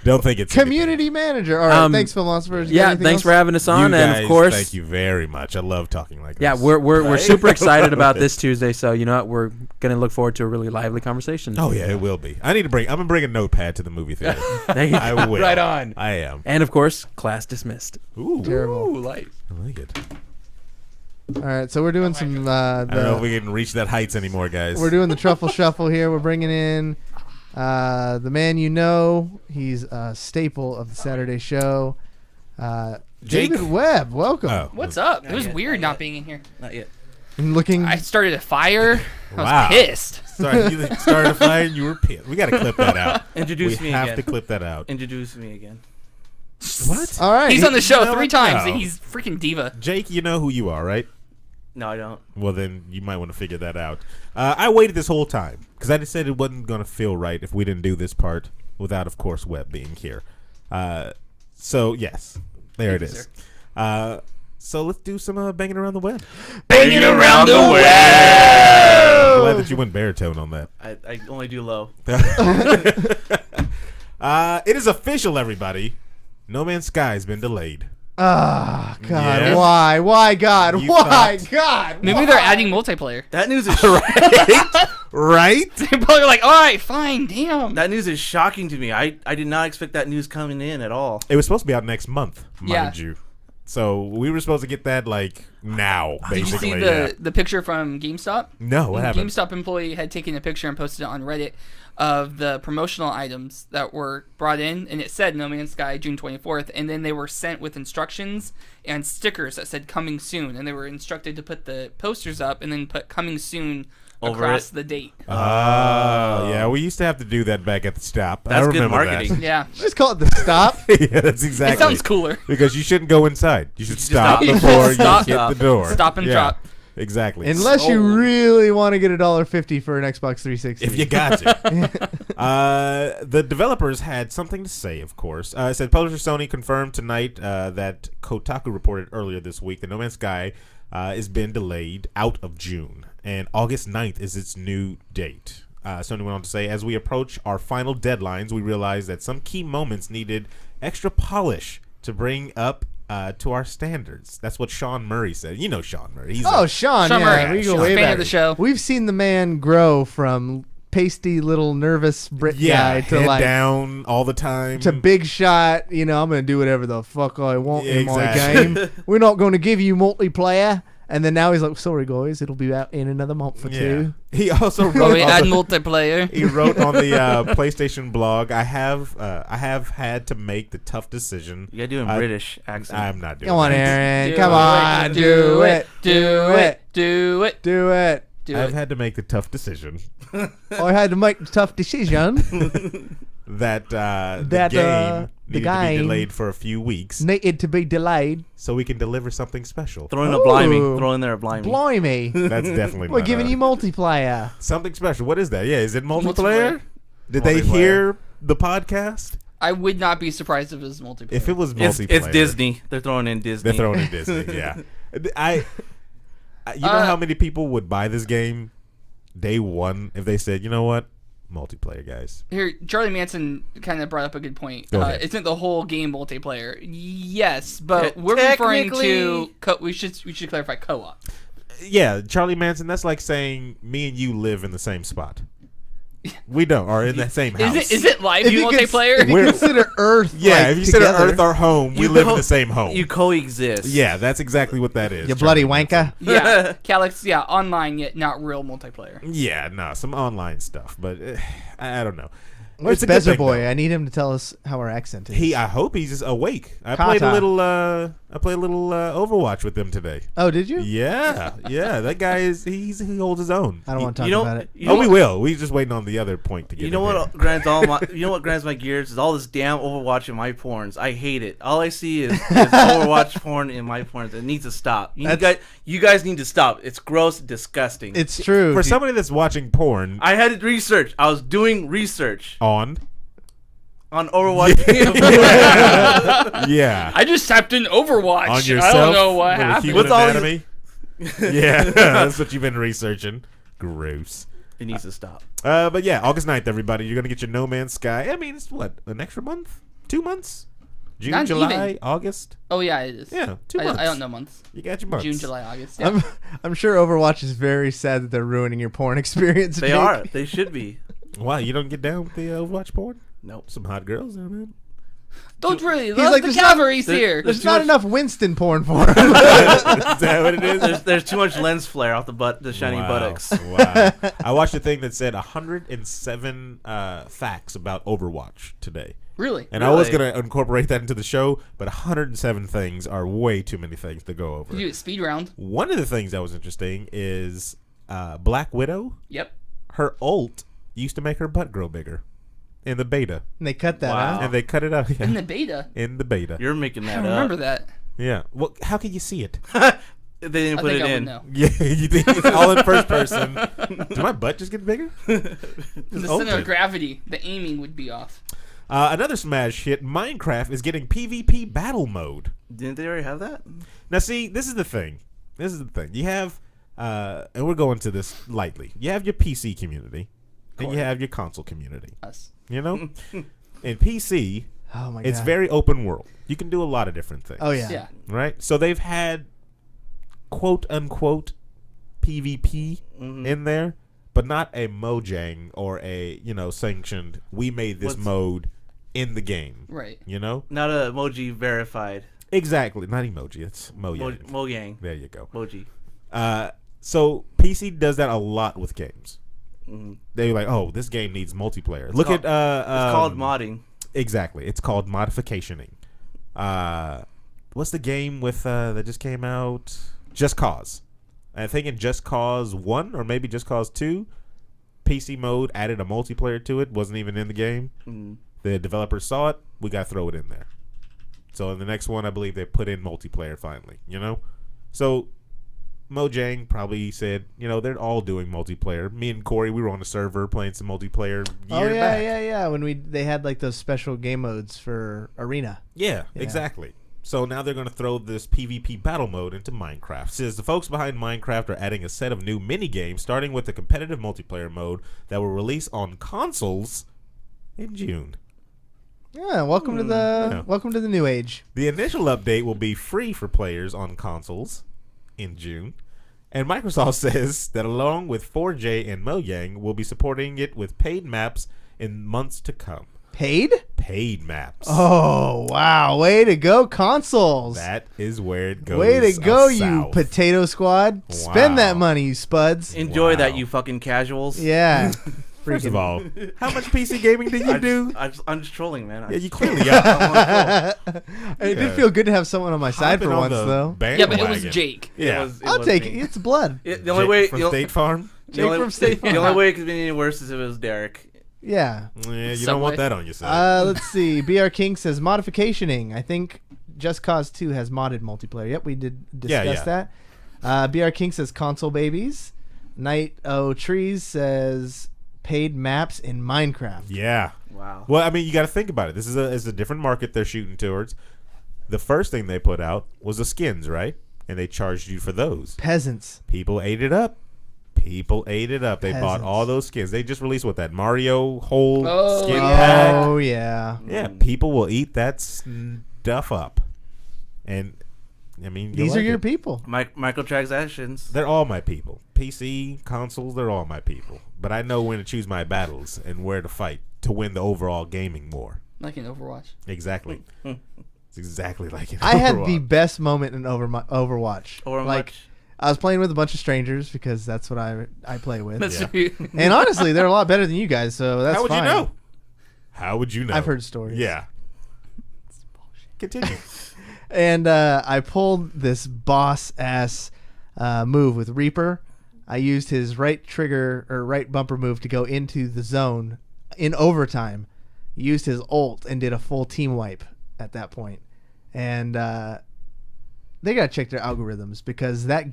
Don't think it's Community manager. All right. Thanks, Philosophers. Yeah, thanks for having us on, and of course, thank you very much. I love talking like this. Yeah, we're super excited about this Tuesday. So you know what, we're gonna look forward to a really lively conversation. Oh yeah, it will be. I'm gonna bring a notepad to the movie theater. There you go. I will. Right on. I am. And of course, class dismissed. Ooh, Terrible. Ooh, light. I like it. All right. So we're doing some. I don't know if we can reach that heights anymore, guys. We're doing the truffle shuffle here. We're bringing in the man you know. He's a staple of the Saturday show. David Webb, welcome. Oh. What's up? It was weird not being in here. Not yet. And looking. I started a fire. I Wow. was pissed. Sorry, you started a fire and you were pissed. We got to clip that out. Introduce we me have again. to clip that out. Introduce me again. What? All right. He's on the show No, 3 times. no. And he's freaking diva. Jake, you know who you are, right? No, I don't. Well, then you might want to figure that out. I waited this whole time because I just said it wasn't going to feel right if we didn't do this part without, of course, Webb being here. So, yes, there it is. So let's do some banging around the web. Banging around the web. I'm glad that you went baritone on that. I only do low. It is official, everybody. No Man's Sky has been delayed. Ah, God. Yeah. Why? Why, God? You Why, thought- God? Maybe they're adding multiplayer. That news is Right? People are like, all right, fine, damn. that news is shocking to me. I did not expect that news coming in at all. It was supposed to be out next month, mind Yeah. you. So we were supposed to get that like now, Did you basically. see yeah. the picture from GameStop? No, what The happened? GameStop employee had taken a picture and posted it on Reddit of the promotional items that were brought in, and it said No Man's Sky June 24th, and then they were sent with instructions and stickers that said coming soon, and they were instructed to put the posters up and then put coming soon Over across it. the date. Yeah, we used to have to do that back at the stop. I That's good remember marketing. Yeah. Just call it the stop. That. Yeah, that's exactly. It sounds cooler. Because you shouldn't go inside. You should stop stop. before Stop. you hit the door. Stop and Yeah, drop. Exactly. Unless you really want to get $1.50 for an Xbox 360. If you got to. The developers had something to say, of course. It said publisher Sony confirmed tonight that Kotaku reported earlier this week that No Man's Sky has been delayed out of June, and August 9th is its new date. Sony went on to say, as we approach our final deadlines, we realize that some key moments needed extra polish to bring up to our standards. That's what Sean Murray said. You know Sean Murray. He's Sean, Sean yeah, Murray, we go Sean. way Fan back. of the show. We've seen the man grow from pasty little nervous Brit guy to head like down all the time. to big shot. You know, I'm gonna do whatever the fuck I want in my Exactly. game. We're not gonna give you multiplayer. And then now he's like, sorry guys, it'll be out in another month or two. He also Oh, wrote. we on add the- multiplayer. He wrote on the PlayStation blog. I have had to make the tough decision. You gotta do a British accent. I'm not doing. Come on, that. Aaron. Do Come it, on. Do it. Do it. Do it. Do it. Do I've it. had to make the tough decision I had to make a tough decision. that the That, game the needed to be game delayed for a few weeks Needed to be delayed. so we can deliver something special. Throw in a blimey. Ooh. Throw in there a blimey. Blimey. That's definitely We're not giving a- you multiplayer. something special. What is that? Yeah, is it multiplayer? Multiplayer. Did they Multiplayer. hear the podcast? I would not be surprised if it was multiplayer. If it was It's multiplayer, Disney. They're throwing in Disney. They're throwing in Disney. Yeah, you know how many people would buy this game day one if they said, you know what, multiplayer, guys. Here, Charlie Manson kind of brought up a good point. Go ahead. Isn't the whole game multiplayer? Yes, but Te- we're referring technically- to. We should clarify co-op. Yeah, Charlie Manson. That's like saying me and you live in the same spot. We don't, or in the same house. Is it live If you multiplayer? If you We're- consider Earth, Yeah, like, if you consider together, Earth our home, we You live in co- the same home. You coexist. Yeah, that's exactly what that is. you bloody Charlie Manson. wanker. Yeah, Calyx. Yeah, online yet not real multiplayer. Yeah, no, some online stuff, but I don't know. Where's It's a good Bezer thing, Boy? though. I need him to tell us how our accent is. I hope he's just awake. I Kata. played a little. Overwatch with him today. Oh, did you? Yeah, yeah. That guy he holds his own. I don't want to talk You know, about it. you know We what- will. We just waiting on the other point to get. You know in what here. grinds my gears is all this damn Overwatch in my porns. I hate it. All I see is Overwatch porn in my porns. It needs to stop. You guys need to stop. It's gross, disgusting. It's true. For dude. somebody that's watching porn I had to research. I was doing research on, on Overwatch. yeah, I just tapped in Overwatch. on yourself. I don't know what with a happened. human What's all anatomy. Yeah, that's what you've been researching. Gross. It needs to stop. But yeah, August 9th, everybody. You're gonna get your No Man's Sky. I mean, it's what, an extra month, 2 months, June, Not July, even. August. Oh yeah, it is. Yeah, 2 I months. don't know months. You got your months. June, July, August. Yeah. I'm sure Overwatch is very sad that they're ruining your porn experience. They Jake. are. They should be. Why you don't get down with the Overwatch porn? Nope. Some hot girls down there. Don't really. He's Love like, the there's not- cavalry's here. There's too not much- enough Winston porn for him. Is that what it is? There's too much lens flare off the shiny Wow. buttocks. Wow. I watched a thing that said 107 facts about Overwatch today. Really? And I was Really? going to incorporate that into the show, but 107 things are way too many things to go over. You do it speed round. One of the things that was interesting is Black Widow. Yep. Her ult used to make her butt grow bigger in the beta. And they cut that Wow. out. And they cut it out. In the beta. In the beta. You're making I that don't up. remember that. Yeah. Well, how can you see it? They didn't I put think it I would in. know. Yeah, you think it's all in first person. Did my butt just get bigger? The center Open. of gravity, the aiming would be off. Another smash hit, Minecraft is getting PvP battle mode. Didn't they already have that? Now, see, this is the thing. You have, and we're going to this lightly. You have your PC community, and you have your console community. Us. You know? In PC, Oh my god. it's very open world. You can do a lot of different things. Oh yeah. Yeah. Right? So they've had quote unquote PvP in there, but not a Mojang or a, sanctioned, we made this What's- mode in the game. Right. You know? Not a emoji verified. Exactly. Not emoji, it's Mojang. Mojang. There you go. Moji. So PC does that a lot with games. Mm-hmm. They're like, oh, this game needs multiplayer. Look called- at It's called modding. Exactly. It's called modificationing. What's the game with that just came out? Just Cause. I think in Just Cause 1 or maybe Just Cause 2, PC mode added a multiplayer to it. Wasn't even in the game. Mm-hmm. The developers saw it. We got to throw it in there. So in the next one, I believe they put in multiplayer finally. So Mojang probably said, they're all doing multiplayer. Me and Corey, we were on a server playing some multiplayer. Oh year yeah, back. yeah. When they had like those special game modes for Arena. Yeah, exactly. So now they're going to throw this PvP battle mode into Minecraft. Says the folks behind Minecraft are adding a set of new mini games, starting with the competitive multiplayer mode that will release on consoles in June. Yeah, welcome to the new age. The initial update will be free for players on consoles in June. And Microsoft says that along with 4J and Mojang, will be supporting it with paid maps in months to come. Paid? Paid maps. Oh, wow. Way to go, consoles. That is where it goes. Way to go, you south. Potato Squad. Spend that money, you spuds. Enjoy Wow. that, you fucking casuals. Yeah. First of all, how much PC gaming do you do? I'm just trolling, man. Yeah, you clearly are. It did feel good to have someone on my side for once, though. Yeah, but it was Jake. Yeah. I'll take it. It's blood. The only way from State Farm. Jake from State Farm. The only way it could be any worse is if it was Derek. Yeah. Yeah, you don't want Subway. that on your side. Let's see. BR King says modificationing. I think Just Cause 2 has modded multiplayer. Yep, we did discuss that. BR King says console babies. Night O Trees says paid maps in Minecraft. Yeah. Wow. Well, I mean, you got to think about it. This is a different market they're shooting towards. The first thing they put out was the skins, right? And they charged you for those. Peasants. People ate it up. They bought Peasants. all those skins. They just released that Mario whole skin yeah. pack. Oh, yeah. Yeah, people will eat that stuff up. And I mean, These are your people. Microtransactions. They're all my people. PC, consoles, they're all my people. But I know when to choose my battles and where to fight to win the overall gaming war. Like in Overwatch. Exactly. It's exactly like it. I had the best moment in Overwatch. Overwatch. Like, I was playing with a bunch of strangers because that's what I play with. That's Yeah. true. And honestly, they're a lot better than you guys, so that's How would fine. you know? How would you know? I've heard stories. Yeah. Continue. And I pulled this boss ass move with Reaper. I used his right trigger or right bumper move to go into the zone in overtime. Used his ult and did a full team wipe at that point. And they gotta check their algorithms because that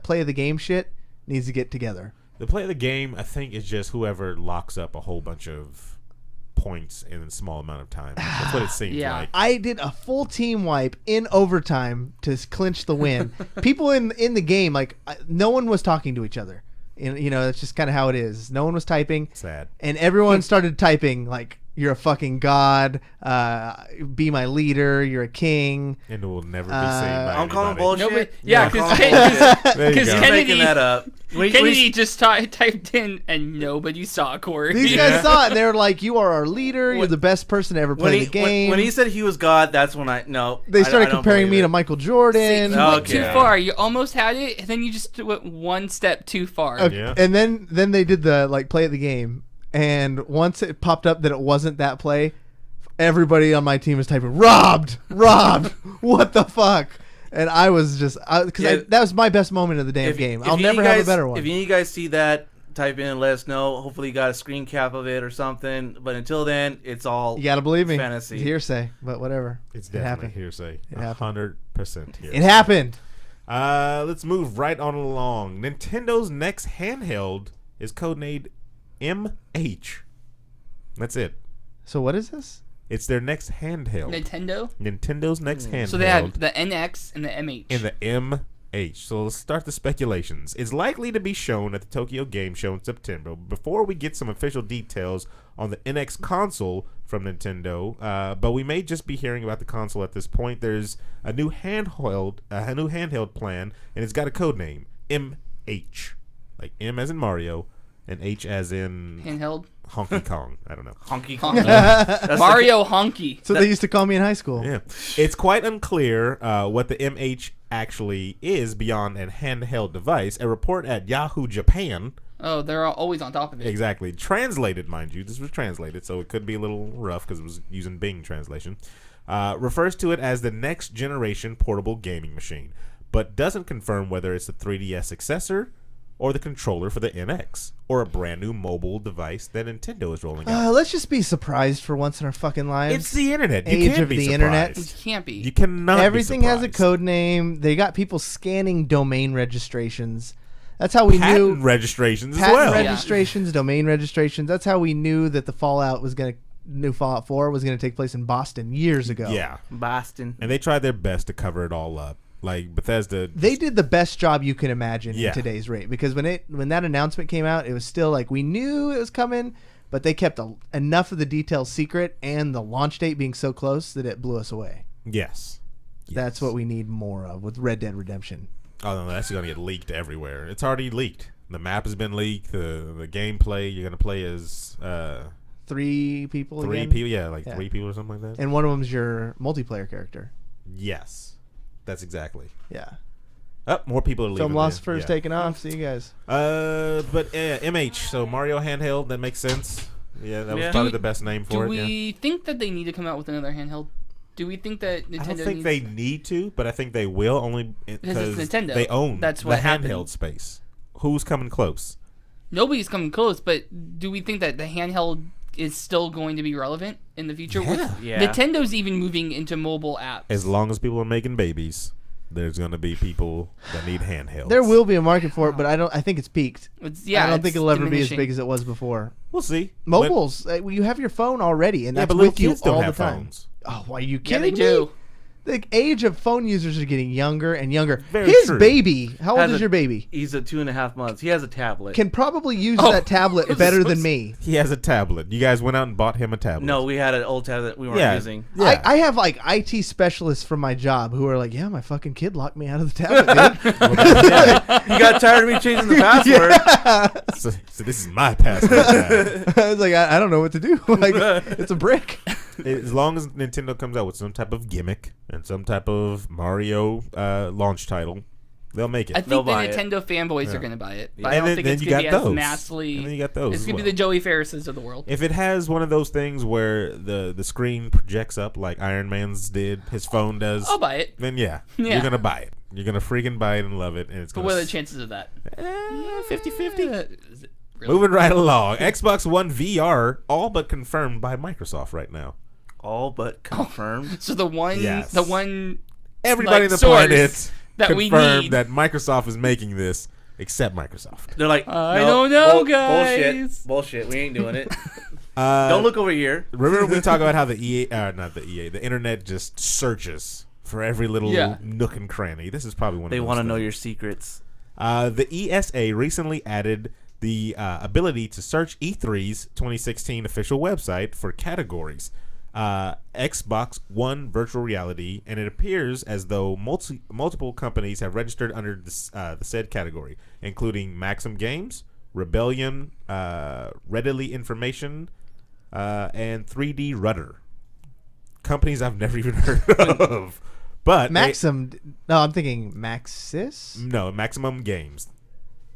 play of the game shit needs to get together. The play of the game, I think, is just whoever locks up a whole bunch of points in a small amount of time. That's what it seems Yeah. like. I did a full team wipe in overtime to clinch the win. People in the game, like no one was talking to each other. And, that's just kind of how it is. No one was typing. Sad. And everyone started typing like, "You're a fucking god. Be my leader. You're a king." And it will never be seen by I'm calling anybody. bullshit. Nobody, yeah, I'm calling because bullshit. There you go. Kennedy, Making that up. Kennedy just typed in and nobody saw Corey. These guys saw it. And they were like, "You are our leader. You're the best person to ever play the game." When he said he was God, that's when they started comparing me to my. Michael Jordan. You went Okay. too far. You almost had it, and then you just went one step too far. Okay, Yeah. And then they did the play of the game, and once it popped up that it wasn't that play, everybody on my team was typing robbed. What the fuck? And I was just because that was my best moment of the damn game. I'll never have a better one. If you guys see that, type in and let us know. Hopefully you got a screen cap of it or something. But until then, it's all You gotta believe me. fantasy. It's hearsay, but whatever. It's It definitely happened. hearsay. It happened. 100% hearsay. It happened. Let's move right on along. Nintendo's next handheld is codenamed MH. That's it. So what is this? It's their next handheld. Nintendo's next handheld. So they have the NX and the MH. And the MH. So let's start the speculations. It's likely to be shown at the Tokyo Game Show in September. Before we get some official details on the NX console from Nintendo, but we may just be hearing about the console at this point. There's a new handheld plan, and it's got a code name, MH, like M as in Mario, and H as in Handheld. Honky Kong. I don't know. Honky Kong. Mario Honky. So they used to call me in high school. Yeah, it's quite unclear what the MH actually is beyond a handheld device. A report at Yahoo Japan. Oh, they're always on top of it. Exactly. Translated, mind you. This was translated, so it could be a little rough because it was using Bing translation. Refers to it as the next generation portable gaming machine, but doesn't confirm whether it's the 3DS successor or the controller for the NX, or a brand new mobile device that Nintendo is rolling out. Let's just be surprised for once in our fucking lives. It's the internet. You Age can't of be the surprised. internet. You can't be. You cannot Everything be has a surprised. code name. They got people scanning domain registrations. That's how we Patent knew registrations as patent well. registrations, domain registrations. That's how we knew that the new Fallout 4 was going to take place in Boston years ago. Yeah. Boston. And they tried their best to cover it all up. Like Bethesda, They did the best job you can imagine Yeah. in today's rate, because when that announcement came out, it was still like we knew it was coming, but they kept enough of the details secret, and the launch date being so close that it blew us away. yes. That's what we need more of with Red Dead Redemption. Oh no, that's going to get leaked everywhere. It's already leaked. The map has been leaked. The gameplay you're going to play as 3 people. Three again? people, yeah, like Yeah. 3 people or something like that. And one of them's your multiplayer character. Yes, that's exactly. Yeah. Oh, more people are leaving. Filmlosophers yeah. taking off. See you guys. But MH, so Mario handheld, that makes sense. Yeah, that was Yeah. probably the best name for Do it. Yeah. we think that they need to come out with another handheld? Do we think that Nintendo I don't think needs... they need to, but I think they will only Because it's Nintendo. they own That's what the happened. handheld space. Who's coming close? Nobody's coming close, but do we think that the handheld is still going to be relevant in the future? Yeah. Yeah. Nintendo's even moving into mobile apps. As long as people are making babies, there's going to be people that need handhelds. There will be a market for it, but I think it's peaked. I don't think it's it'll ever be as diminishing. big as it was before. We'll see. Mobiles, you have your phone already, and Yeah, that's but little with you kids don't all have the time. phones. Oh, why are you Yeah, they kidding do. me? The age of phone users are getting younger and younger. Very His true. baby, how old Has is a- your baby? He's a 2.5 months. He has a tablet. Can probably use Oh, that tablet it's better so than me. He has a tablet. You guys went out and bought him a tablet. No, we had an old tablet we weren't Yeah. using. Yeah. I have like IT specialists from my job who are like, yeah, my fucking kid locked me out of the tablet, dude. You got tired of me changing the password. So this is my password. I was like, I don't know what to do. Like, it's a brick. As long as Nintendo comes out with some type of gimmick and some type of Mario launch title, they'll make it. I They'll think the buy it. Nintendo fanboys Yeah. are going to buy it. Yeah. But I And don't then- think it's then you going to be got as those. massively... And then you got those It's as going to well. be the Joey Ferrises of the world. If it has one of those things where the screen projects up like Iron Man's did, his phone does, I'll buy it. then yeah, Yeah. you're gonna buy it. You're gonna freaking buy it and love it, and it's But gonna. what are the chances of that? 50-50. Is it really? Moving right along, Xbox One VR all but confirmed by Microsoft right now. All but confirmed. So the one... Yes. The one... Everybody like, on the source planet that we confirmed need. that Microsoft is making this, except Microsoft. They're like, I no, don't know, Bullshit. guys. Bullshit. We ain't doing it. Uh, Don't look over here. Remember we talk about how the the internet just searches for every little Yeah. nook and cranny. This is probably one They of those want to know things. your secrets. The ESA recently added the ability to search E3's 2016 official website for categories. Xbox One virtual reality, and it appears as though multiple companies have registered under the said category, including Maxim Games, Rebellion, Readily Information, and 3D Rudder. Companies I've never even heard of. But Maxim. No, I'm thinking Maxis. no, Maximum Games.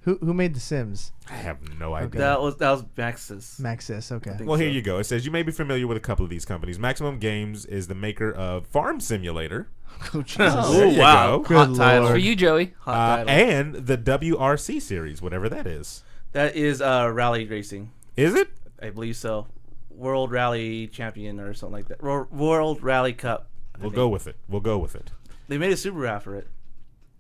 Who made The Sims? I have no idea. That was Maxis. Maxis. Okay. think Well, here so. you go. It says you may be familiar with a couple of these companies. Maximum Games is the maker of Farm Simulator. Oh Jesus. There you wow. go. Good Hot title. lord. For you, Joey. Hot title. And the WRC series, whatever that is. That is rally racing. Is it? I believe so. World Rally Champion or something like that. World Rally Cup. I We'll think. go with it. We'll go with it. They made a Subaru after it.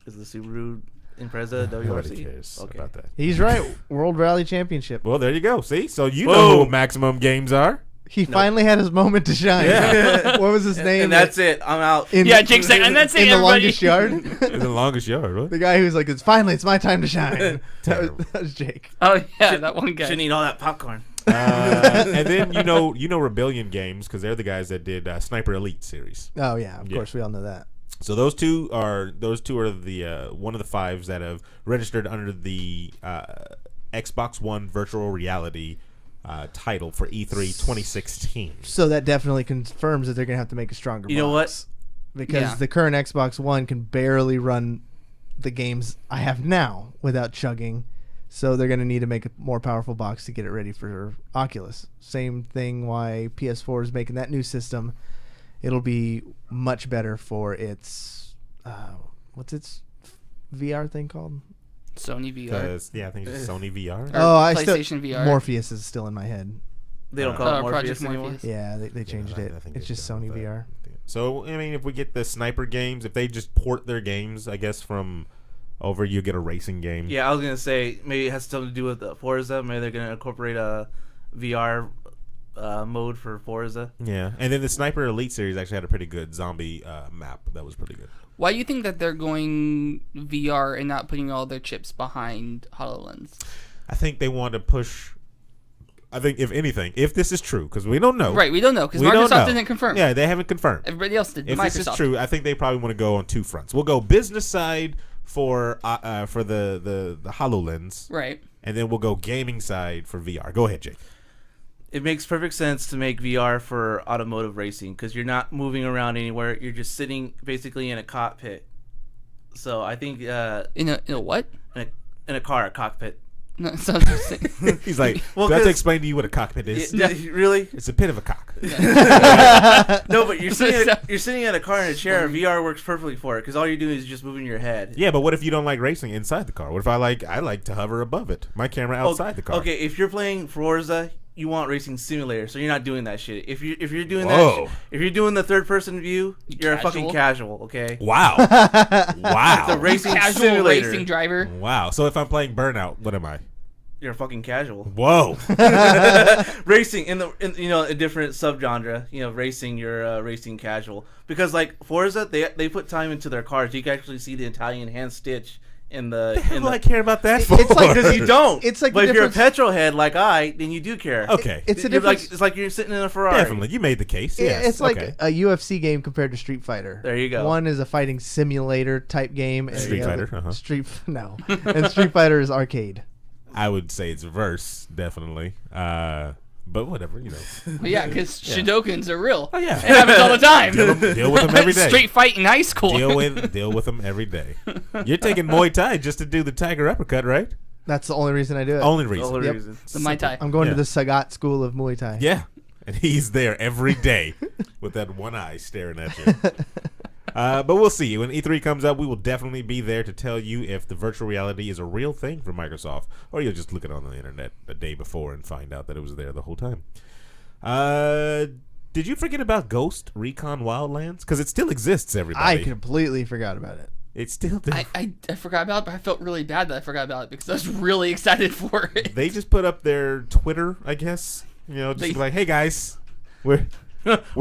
Is the Subaru Impreza Nobody WRC? cares Okay. about that. He's right. World Rally Championship. Well, there you go. See? So you know Boom. who Maximum Games are. He finally had his moment to shine. Yeah. What was his name? And that's it. I'm out. In, Yeah, Jake's like, and that's it, in the everybody. longest yard. In the longest yard, right? The guy who's like, it's my time to shine. that was Jake. Oh, yeah, that one guy. Shouldn't eat all that popcorn. And then you know Rebellion Games because they're the guys that did Sniper Elite series. Oh yeah, of Yeah. course we all know that. So those two are the one of the fives that have registered under the Xbox One virtual reality title for E3 2016. So that definitely confirms that they're gonna have to make a stronger. You know what? box. Because Yeah. the current Xbox One can barely run the games I have now without chugging. So they're gonna need to make a more powerful box to get it ready for Oculus. Same thing why PS4 is making that new system. It'll be much better for its what's its VR thing called? Sony VR. 'Cause, yeah, I think it's Sony VR. Or I PlayStation VR. Morpheus is still in my head. They don't call it Project Morpheus anymore. Morpheus. Yeah, they changed I it. think It's they just got Sony that. VR. So I mean, if we get the sniper games, if they just port their games, I guess from over, you get a racing game. Yeah, I was gonna say maybe it has something to do with Forza. Maybe they're gonna incorporate a VR mode for Forza. Yeah, and then the Sniper Elite series actually had a pretty good zombie map. That was pretty good. Why do you think that they're going VR and not putting all their chips behind HoloLens? I think they want to push. I think if anything, if this is true, because we don't know. Right, we don't know because We don't Microsoft know. didn't confirm. Yeah, they haven't confirmed. Everybody else did. If Microsoft. this is true, I think they probably want to go on two fronts. We'll go business side for the HoloLens, Right. and then we'll go gaming side for VR. Go ahead, Jake. it makes perfect sense to make VR for automotive racing because you're not moving around anywhere. You're just sitting basically in a cockpit. So I think In a what? in a car, a cockpit. No, it sounds interesting. He's like, Well, do I have to 'cause- explain to you what a cockpit is? Really? It's a pit of a cock. No, but you're sitting in a car in a chair. VR works perfectly for it because all you're doing is just moving your head. Yeah, but what if you don't like racing inside the car? What if I like to hover above it? My camera outside the car. Okay, if you're playing Forza, you want racing simulator, so you're not doing that shit. If you're doing Whoa. that, if you're doing the third person view, you're a Casual? fucking casual. Okay. Wow. Wow. The racing Casual simulator. racing driver. Wow. So if I'm playing Burnout, what am I? You're a fucking casual. Whoa. Racing in a different subgenre. Racing, you're a racing casual because like Forza, they put time into their cars. You can actually see the Italian hand stitch in the. What do I care about that for? It's like- Because you don't. It's like but the if you're a difference- petrol head like I, then you do care. Okay. It's a You're like difference. it's like you're sitting in a Ferrari. Definitely. You made the case. Yes. It's like okay. a UFC game compared to Street Fighter. There you go. One is a fighting simulator type game. And Street the other- Fighter, uh-huh. No. And Street Fighter is arcade. I would say it's verse, definitely. But whatever, But yeah, because Shidokins are real. Oh, yeah. It happens all the time. Deal with them every day. Street fight in high school. Deal with them every day. You're taking Muay Thai just to do the tiger uppercut, right? That's the only reason I do it. Only The reason. only Yep. reason. The Mai Tai. I'm going Yeah. to the Sagat School of Muay Thai. Yeah. And he's there every day with that one eye staring at you. But we'll see. When E3 comes up, we will definitely be there to tell you if the virtual reality is a real thing for Microsoft, or you'll just look it on the internet the day before and find out that it was there the whole time. Did you forget about Ghost Recon Wildlands? Because it still exists, everybody. I completely forgot about it. It's still there. I forgot about it, but I felt really bad that I forgot about it because I was really excited for it. They just put up their Twitter, I guess. Just like, hey guys, we're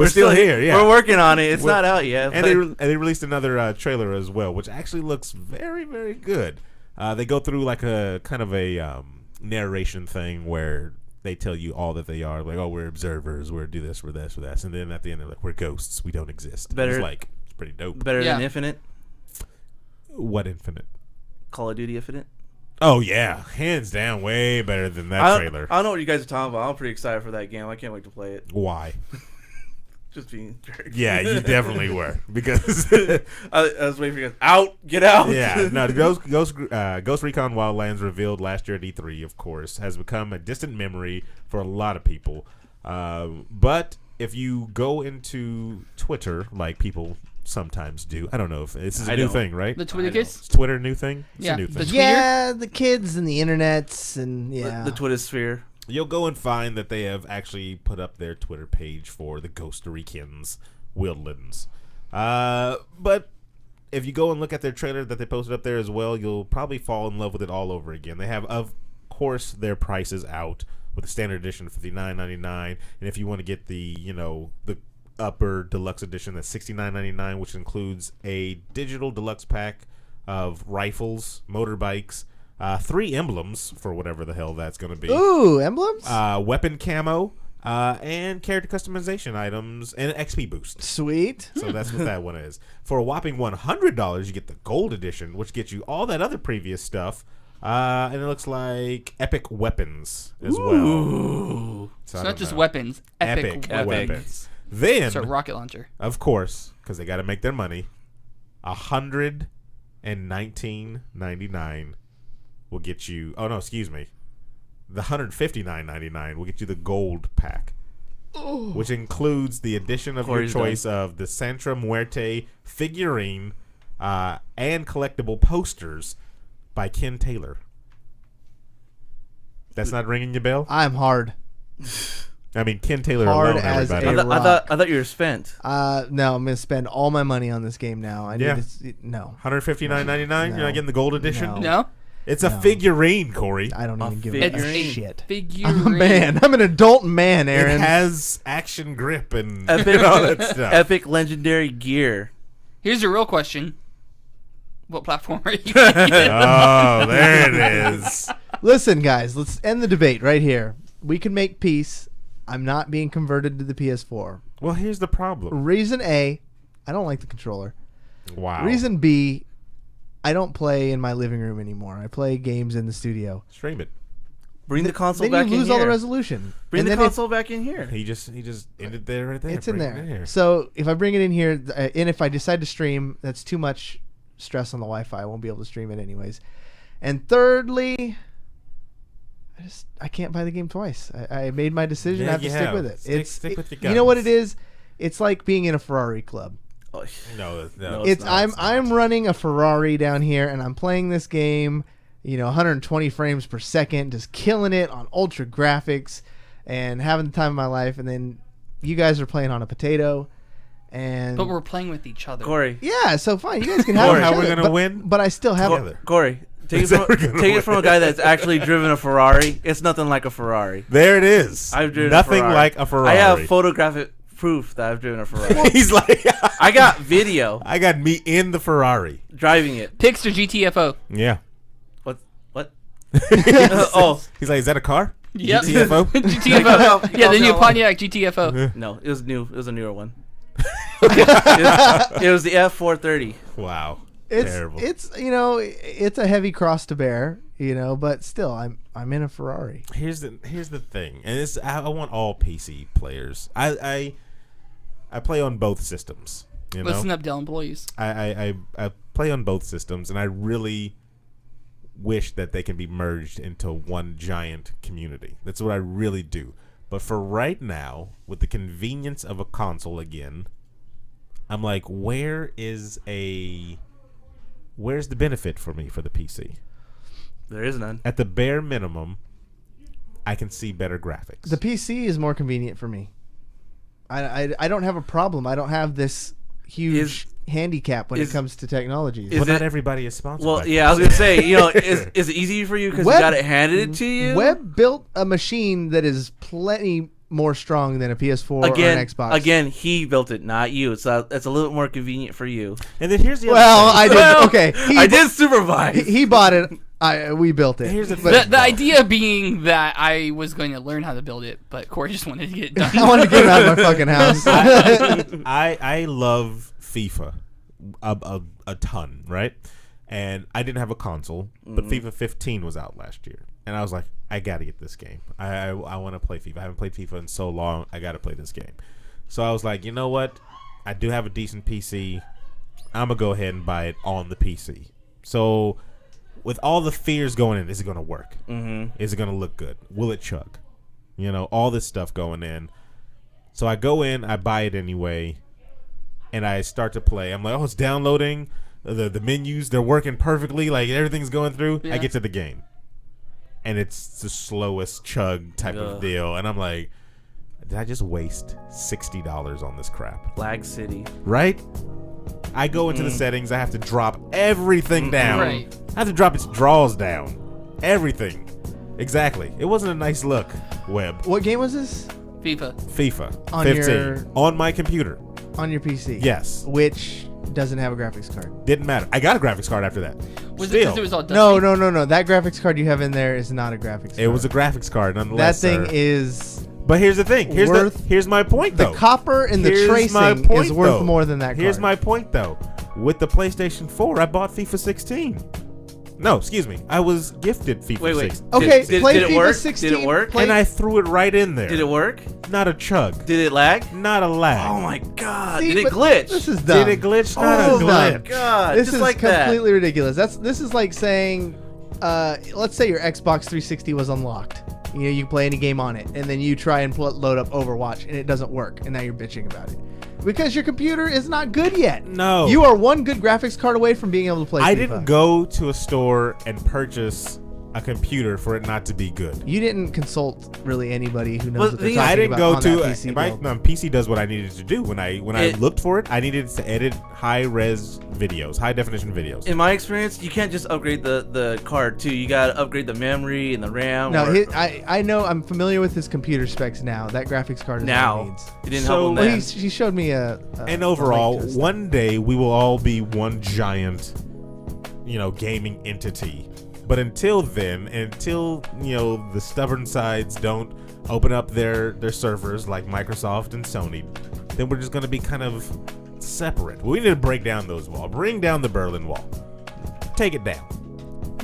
still here. Yeah, We're working on it. It's We're- not out yet. and but- they released another trailer as well, which actually looks very, very good. They go through like a kind of a narration thing where they tell you all that they are, like, oh, we're observers, we're do this, we're this, we're that, and then at the end they're like, we're ghosts, we don't exist. Better- It's like it's pretty dope. better Yeah. than Infinite. What Infinite? Call of Duty Infinite. Oh yeah, hands down, way better than that trailer. I don't know what you guys are talking about. I'm pretty excited for that game. I can't wait to play it. Why? Just being jerk. Yeah, you definitely were because. I was waiting for you guys. Out! Get out! Yeah, no, Ghost Recon Wildlands, revealed last year at E3, of course, has become a distant memory for a lot of people. But if you go into Twitter, like people sometimes do, I don't know if this is a I new don't. thing, right? The Twitter kids? Is Twitter a new thing? It's Yeah, a new the thing. Yeah, the kids and the internets and yeah. The Twitter sphere. You'll go and find that they have actually put up their Twitter page for the Costa Ricans Wildlands. But if you go and look at their trailer that they posted up there as well, you'll probably fall in love with it all over again. They have, of course, their prices out with the standard edition $59.99, and if you want to get the the upper deluxe edition, that's $69.99, which includes a digital deluxe pack of rifles, motorbikes, 3 emblems for whatever the hell that's going to be. Ooh, emblems? Weapon camo, and character customization items, and an XP boost. Sweet. So that's what that one is. For a whopping $100, you get the gold edition, which gets you all that other previous stuff. And it looks like epic weapons as well. So It's I not don't just know. weapons. Epic Epic. weapons. Then, It's a rocket launcher. of course, because they got to make their money, $119.99 will get you. Oh no, excuse me. The $159.99 will get you the gold pack, which includes the addition of Corey's your choice of the Santra Muerte figurine and collectible posters by Ken Taylor. That's not ringing your bell? I'm hard. I mean, Ken Taylor Hard alone, as everybody. a I thought you were spent. No, I'm gonna spend all my money on this game now. I need Yeah. to, no. $159.99. You're not getting the gold edition. No. No? It's a figurine, Corey. I don't even give a figurine. shit. Figurine. I'm a man. I'm an adult man, Aaron. It has action grip and Epic, all that stuff. epic legendary gear. Here's a real question. What platform are you Oh, there it is. Listen, guys, let's end the debate right here. We can make peace. I'm not being converted to the PS4. Well, here's the problem. Reason A, I don't like the controller. Wow. Reason B, I don't play in my living room anymore. I play games in the studio. Stream it. Bring the console then back in you lose all the here. resolution. Bring And the then console back in here. He just ended there right there. It's in Bring there. it here. So if I bring it in here, and if I decide to stream, that's too much stress on the Wi-Fi. I won't be able to stream it anyways. And thirdly, I can't buy the game twice. I made my decision. Yeah, I have to you stick have. with it. Stick with your You know what guns. it is? It's like being in a Ferrari club. Oh, No. It's not. I'm running a Ferrari down here, and I'm playing this game, 120 frames per second, just killing it on ultra graphics, and having the time of my life. And then you guys are playing on a potato, and But we're playing with each other. Corey. yeah, so fine, you guys can have Corey, each how other, we're gonna but- win? But I still have Together. Corey, take Is that we're gonna it from a guy that's actually driven a Ferrari. It's nothing like a Ferrari. There it is. I've driven Nothing a Ferrari. like a Ferrari. I have photographic proof that I've driven a Ferrari. He's like, I got video I got me in the Ferrari. driving it. Pixar GTFO. Yeah. What? Oh He's like, is that a car? Yep. GTFO? GTFO. Yeah, the new Pontiac GTFO. no, it was new. It was a newer one. it was the F430. Wow. It's Terrible. it's a heavy cross to bear, but still I'm in a Ferrari. Here's the thing, and it's I want all PC players. I play on both systems. Listen up, Dell employees. I play on both systems, and I really wish that they can be merged into one giant community. That's what I really do. But for right now, with the convenience of a console again, I'm like, where's the benefit for me for the PC? There is none. At the bare minimum, I can see better graphics. The PC is more convenient for me. I don't have a problem. I don't have this huge handicap when it comes to technologies. Well, not everybody is sponsored. Well, by yeah, I was gonna say, is it easy for you because you Web- got it handed to you? Webb built a machine that is plenty more strong than a PS4 or an Xbox. Again, he built it, not you. So it's a little bit more convenient for you. And then here's the Well, other I thing. did. Okay, I did supervise. He bought it. We built it. Here's the But thing. The idea being that I was going to learn how to build it, but Corey just wanted to get it done. I wanted to get it out of my fucking house. I love FIFA a ton, right? And I didn't have a console, but FIFA 15 was out last year, and I was like, I gotta get this game. I want to play FIFA. I haven't played FIFA in so long. I gotta play this game. So I was like, you know what? I do have a decent PC. I'm gonna go ahead and buy it on the PC. So with all the fears going in, is it gonna work? Mm-hmm. Is it gonna look good? Will it chug? All this stuff going in. So I go in, I buy it anyway, and I start to play. I'm like, oh, it's downloading. The menus, they're working perfectly. Like, everything's going through. Yeah. I get to the game, and it's the slowest chug type of deal. And I'm like, did I just waste $60 on this crap? Flag City. Right? I go into the settings. I have to drop everything down. Right. I have to drop its draws down. Everything. Exactly. It wasn't a nice look, Webb. What game was this? FIFA On 15 your- on my computer. On your PC? Yes. Which doesn't have a graphics card. Didn't matter. I got a graphics card after that. Was it Still, because it was all dusty? No. That graphics card you have in there is not a graphics card. it was a graphics card That nonetheless. thing sir. is... But here's the thing. worth- Here's my point, The though. copper and the Here's my tracing point, is worth though. more than that card. Here's my point, though. With the PlayStation 4, I bought FIFA 16. No, excuse me. I was gifted FIFA Wait. 16. Okay, Did play it FIFA work? 16. Did it work? play- And I threw it right in there. Did it work? Not a chug. Did it lag? Not a lag. Oh my god! See, Did it but glitch? This is dumb. Did it glitch? Not Oh a my glitch. God! This just is like that. completely ridiculous. This is like saying, let's say your Xbox 360 was unlocked. You can play any game on it, and then you try and load up Overwatch, and it doesn't work, and now you're bitching about it because your computer is not good yet. No. You are one good graphics card away from being able to play. I FIFA. didn't go to a store and purchase a computer for it not to be good. You didn't consult really anybody who knows Well, what they're the- talking I didn't about go on to that PC my build. PC does what I needed to do when I looked for it. I needed to edit high res videos, high definition videos. In my experience, you can't just upgrade the card too. You gotta upgrade the memory and the RAM. No, or- I know. I'm familiar with his computer specs now. That graphics card is all now he needs. it didn't So- help him Well, then. he showed me a And a overall, link to his stuff. one day we will all be one giant, gaming entity. But until then, until the stubborn sides don't open up their servers like Microsoft and Sony, then we're just going to be kind of separate. We need to break down those walls. Bring down the Berlin Wall. Take it down.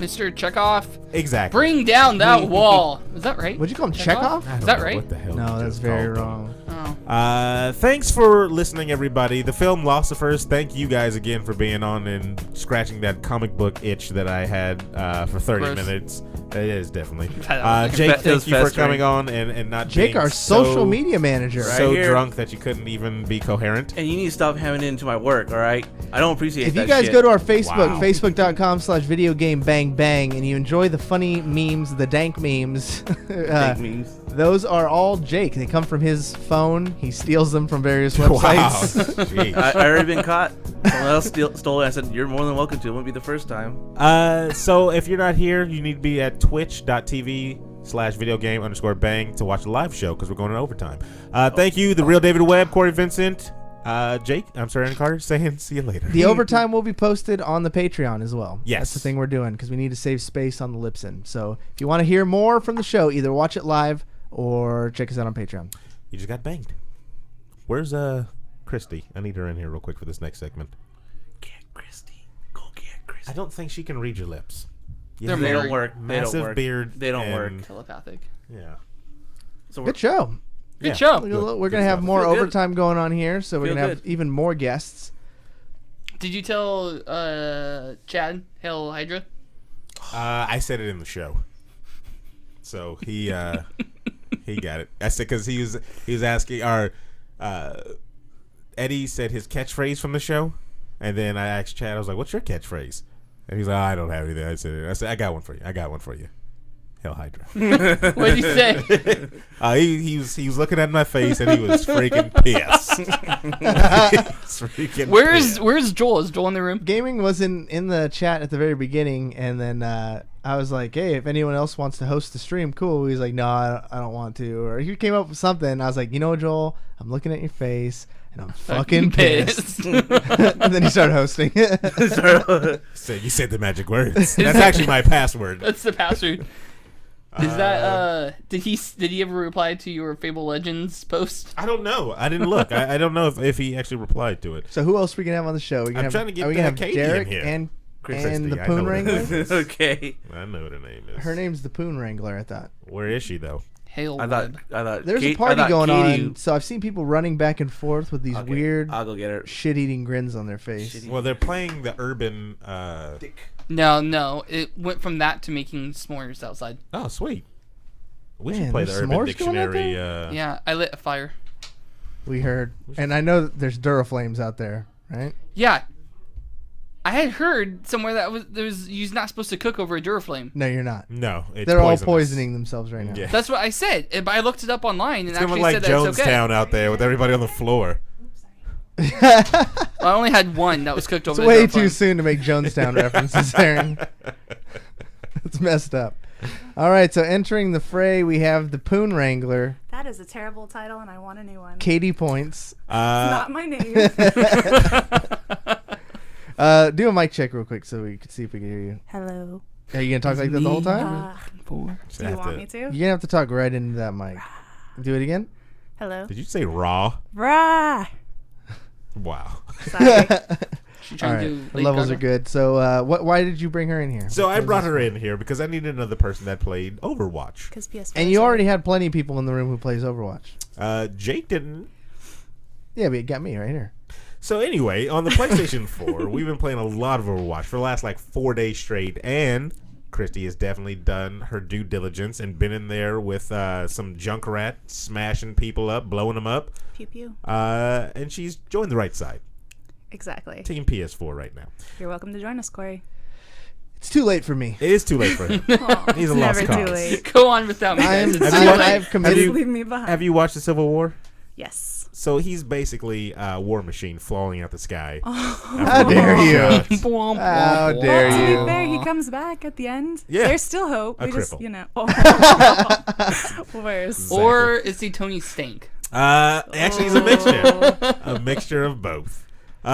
Mr. Chekhov. Exactly. Bring down that wall. Is that right? What'd you call him, Chekhov? I Is don't that know right? What the hell No, you that's just very called them. wrong. Oh. Thanks for listening, everybody. The Filmlosophers, thank you guys again for being on and scratching that comic book itch that I had for 30 Gross. minutes. It is definitely. That was- Jake, It was thank you for festering. coming on and not Jake, being our so, social media manager. so Right here. drunk that you couldn't even be coherent. And you need to stop having it into my work, all right? I don't appreciate If that you guys shit. go to our Facebook, Wow. facebook.com/videogamebang, and you enjoy the funny memes, the dank memes, Fake memes. those are all Jake. They come from his phone. He steals them from various Wow. websites. Jeez. I already been caught. Someone else stole it. I said, you're more than welcome to. It won't be the first time. So if you're not here, you need to be at twitch.tv/videogame_bang to watch the live show because we're going in overtime. Thank you, the real David Webb, Corey Vincent, Jake. I'm sorry, Aaron Carter, saying see you later. The overtime will be posted on the Patreon as well. Yes. That's the thing we're doing because we need to save space on the Libsyn. So if you want to hear more from the show, either watch it live or check us out on Patreon. You just got banged. Where's Christy? I need her in here real quick for this next segment. Get Christy. Go get Christy. I don't think she can read your lips. You They're have They a don't work. They Massive don't work. beard. They don't and- work. Telepathic. Yeah. So Good show. Good Yeah. show. We're Good going to have stuff. more Feel good. overtime going on here, so we're Feel going to have good. even more guests. Did you tell Chad Hail Hydra? I said it in the show, so he he got it. I said because he was asking our Eddie said his catchphrase from the show, and then I asked Chad. I was like, "What's your catchphrase?" And he's like, "I don't have anything." I said, "I got one for you. I got one for you." Hell Hydra. What did you say? He was looking at my face and he was freaking pissed. Where's Joel? Is Joel in the room? Gaming was in the chat at the very beginning, and then I was like, "Hey, if anyone else wants to host the stream, cool." He's like, "No, I don't want to." Or he came up with something. I was like, "You know, Joel, I'm looking at your face, and I'm fucking pissed." And then he started hosting. So you said the magic words. That's actually my password. That's the password. Is that did he ever reply to your Fable Legends post? I don't know. I didn't look. I don't know if he actually replied to it. So who else we gonna have on the show? We I'm trying to get are we gonna have Katie in Derek here. and Christy, the I Poon know what her Wrangler? name is. Okay. I know what her name is. Her name's the Poon Wrangler, I thought. Where is she though? Hail I thought. Web. There's Kate- a party I thought going Katie- on, so I've seen people running back and forth with these Okay, weird I'll go get her. shit-eating grins on their face. Shit-eating- Well, they're playing the urban. No. It went from that to making s'mores outside. Oh, sweet. We Man, should play the there's Urban s'mores going out Dictionary. Yeah, I lit a fire. We heard, and I know that there's Duraflames out there, right? Yeah. I had heard somewhere that you're not supposed to cook over a Duraflame. No, you're not. No, it's They're all poisonous. poisoning themselves right now. Yeah. That's what I said. But I looked it up online and It's gonna actually look like said that it's okay. Jonestown out there with everybody on the floor. Well, I only had one that was cooked It's over way the too Duraflame. soon to make Jonestown references, Aaron. It's messed up. All right, so entering the fray, we have the Poon Wrangler, That is a terrible title, and I want a new one. Katie Points. Not my name. Do a mic check real quick so we can see if we can hear you. Hello. Are you gonna talk like that the whole time? Do you want me to? You're gonna have to talk right into that mic. Do it again. Hello. Did you say raw? Rah. Wow. Sorry. She's All trying right, to do the Lady levels Gaga. are good. So, why did you bring her in here? So I brought her in here because I needed another person that played Overwatch. Because PS4. And you already had plenty of people in the room who plays Overwatch. Jake didn't. Yeah, but it got me right here. So anyway, on the PlayStation 4, we've been playing a lot of Overwatch for the last 4 days straight, and Christy has definitely done her due diligence and been in there with some Junkrat, smashing people up, blowing them up. Pew pew. And she's joined the right side. Exactly. Team PS4 right now. You're welcome to join us, Corey. It's too late for me. It is too late for him. Aw, He's a it's lost never cause. too late. Go on without me. I'm, guys. Have you watched- I've committed. Just leave me behind. Have you watched the Civil War? Yes. So he's basically a war machine falling out the sky. How dare you? Bwomp, How bwomp, dare Well, to you? be fair, he comes back at the end. Yeah. There's still hope. A We just, cripple. you know. Worse. Or is he Tony Stank? Actually, he's a mixture. A mixture of both.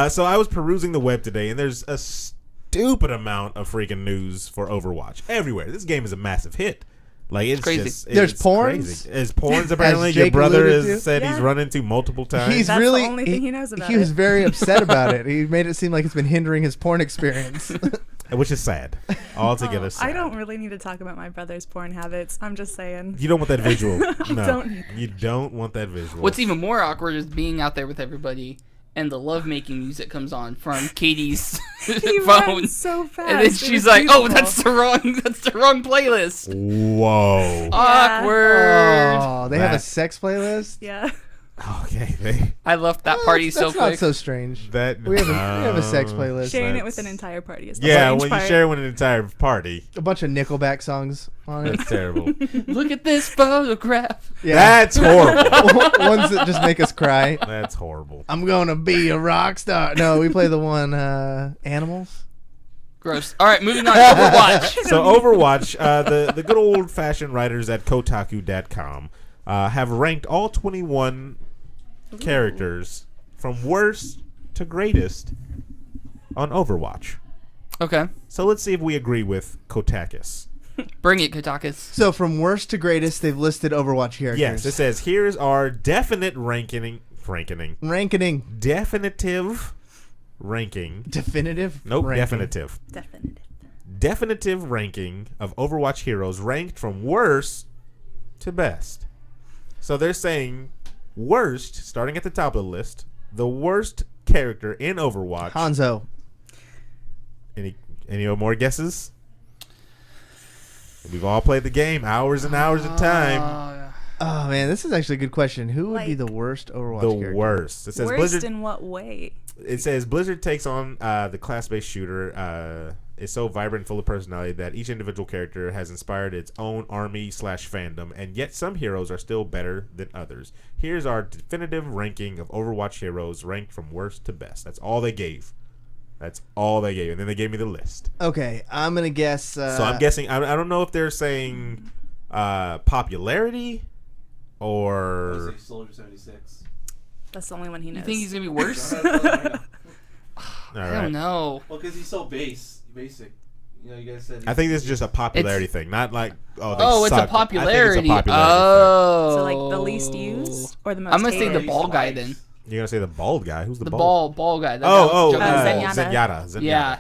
So I was perusing the web today, and there's a stupid amount of freaking news for Overwatch everywhere. This game is a massive hit. It's crazy. just There's it's porns? crazy. There's porns apparently. Your Jake brother alluded has to? said he's Yeah. run into multiple times. He's That's the really only thing he knows about He was it. very upset about it. He made it seem like it's been hindering his porn experience. which is sad. Altogether sad. I don't really need to talk about my brother's porn habits. I'm just saying. You don't want that visual. I No, don't need you don't want that visual. What's even more awkward is being out there with everybody and the lovemaking music comes on from Katie's He phone. ran so fast. And then It she's was like, "Oh, beautiful." that's the wrong playlist." Whoa. Awkward. Oh, they have a That- sex playlist. Yeah. Okay. I left that party so That's quick. not so strange. That We have a sex playlist. Sharing it that's- with an entire party is the Yeah, strange when part. you share it with an entire party, A bunch of Nickelback songs on it. that's terrible. Look at this photograph. Yeah. That's horrible. Ones that just make us cry. That's horrible. I'm gonna be a rock star. No, we play the one Animals. Gross. All right, moving on. Overwatch. So Overwatch, the good old fashioned writers at Kotaku.com have ranked all 21 characters from worst to greatest on Overwatch. Okay. So let's see if we agree with Kotakis. Bring it, Kotakis. So from worst to greatest, they've listed Overwatch characters. Yes, it says here's our definite ranking. Definitive ranking. Definitive. Nope, ranking. definitive. Definitive. Definitive ranking of Overwatch heroes ranked from worst to best. So they're saying worst, starting at the top of the list, the worst character in Overwatch. Hanzo. Any more guesses? We've all played the game, hours and hours of time. Oh man, this is actually a good question. Who would be Like- the worst Overwatch The character? worst. It says Worst Blizzard. in what way? It says Blizzard takes on the class-based shooter. Is so vibrant and full of personality that each individual character has inspired its own army/fandom, and yet some heroes are still better than others. Here's our definitive ranking of Overwatch heroes ranked from worst to best. That's all they gave. That's all they gave. And then they gave me the list. Okay, I'm gonna guess. So I'm guessing, I don't know if they're saying popularity or... Soldier 76. That's the only one he You knows. think he's gonna be worse? All I right. don't know. Well, because he's so basic. You know, you guys said. I think this is just a popularity thing, not like they Oh, it's a suck. popularity. I think it's a popularity Oh. So like the least used or the most I'm gonna say the hated? ball guy then. thing. You're gonna say the bald guy? Who's the The bald? ball guy. Oh, Zenyatta. Zenyatta.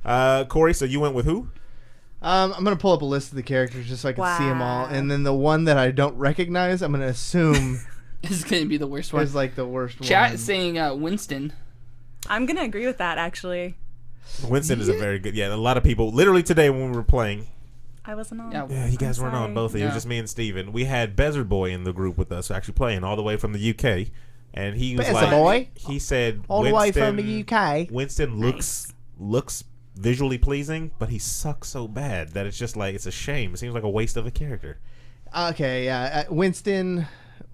Yeah. Corey, so you went with who? I'm gonna pull up a list of the characters just so I can see them all, Wow. and then the one that I don't recognize, I'm gonna assume This is gonna be the worst one. is like the worst Chat one. is saying Winston. I'm gonna agree with that actually. Winston is a very good. Yeah, a lot of people. Literally today when we were playing. I wasn't on. Yeah. You guys I'm weren't on sorry. both of you. It was No. just me and Steven. We had Bezer Boy in the group with us, actually playing all the way from the UK, and he was Bezer like, Boy? he said, all the way from the Winston- UK. Winston looks visually pleasing, but he sucks so bad that it's just like it's a shame. It seems like a waste of a character. Okay, yeah, Winston.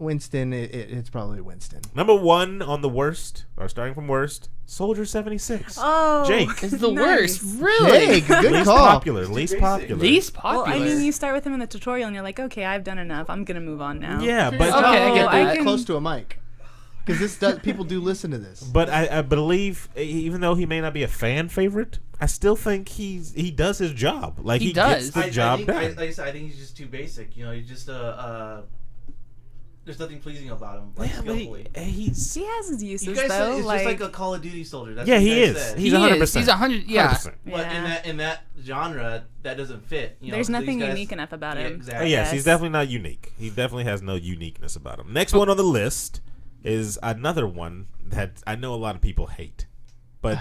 It's probably Winston. Number one on the worst, or starting from worst, Soldier 76. Oh, Jake. It's the nice. worst. Really? Jake, good least call. popular. Least popular. Least Well, popular. I mean, you start with him in the tutorial, and you're like, okay, I've done enough. I'm gonna move on now. Yeah, but Okay, I get I that. can- Close to a mic, because this does people do listen to this. But I believe, even though he may not be a fan favorite, I still think he does his job. Like He he does. gets the job think, done. like I said, I think he's just too basic. You know, he's just there's nothing pleasing about him. Like, Yeah, but skillfully. he's He has his uses You guys said though. it's like, just like a Call of Duty soldier. That's yeah, what you he guys is. said. He's He 100%. is. He's 100. Yeah. 100%. But yeah. in that genre, that doesn't fit. You know, There's these nothing guys- unique enough about Yeah, him. Oh, exactly. yes, Yes. he's definitely not unique. He definitely has no uniqueness about him. Next one on the list is another one that I know a lot of people hate, but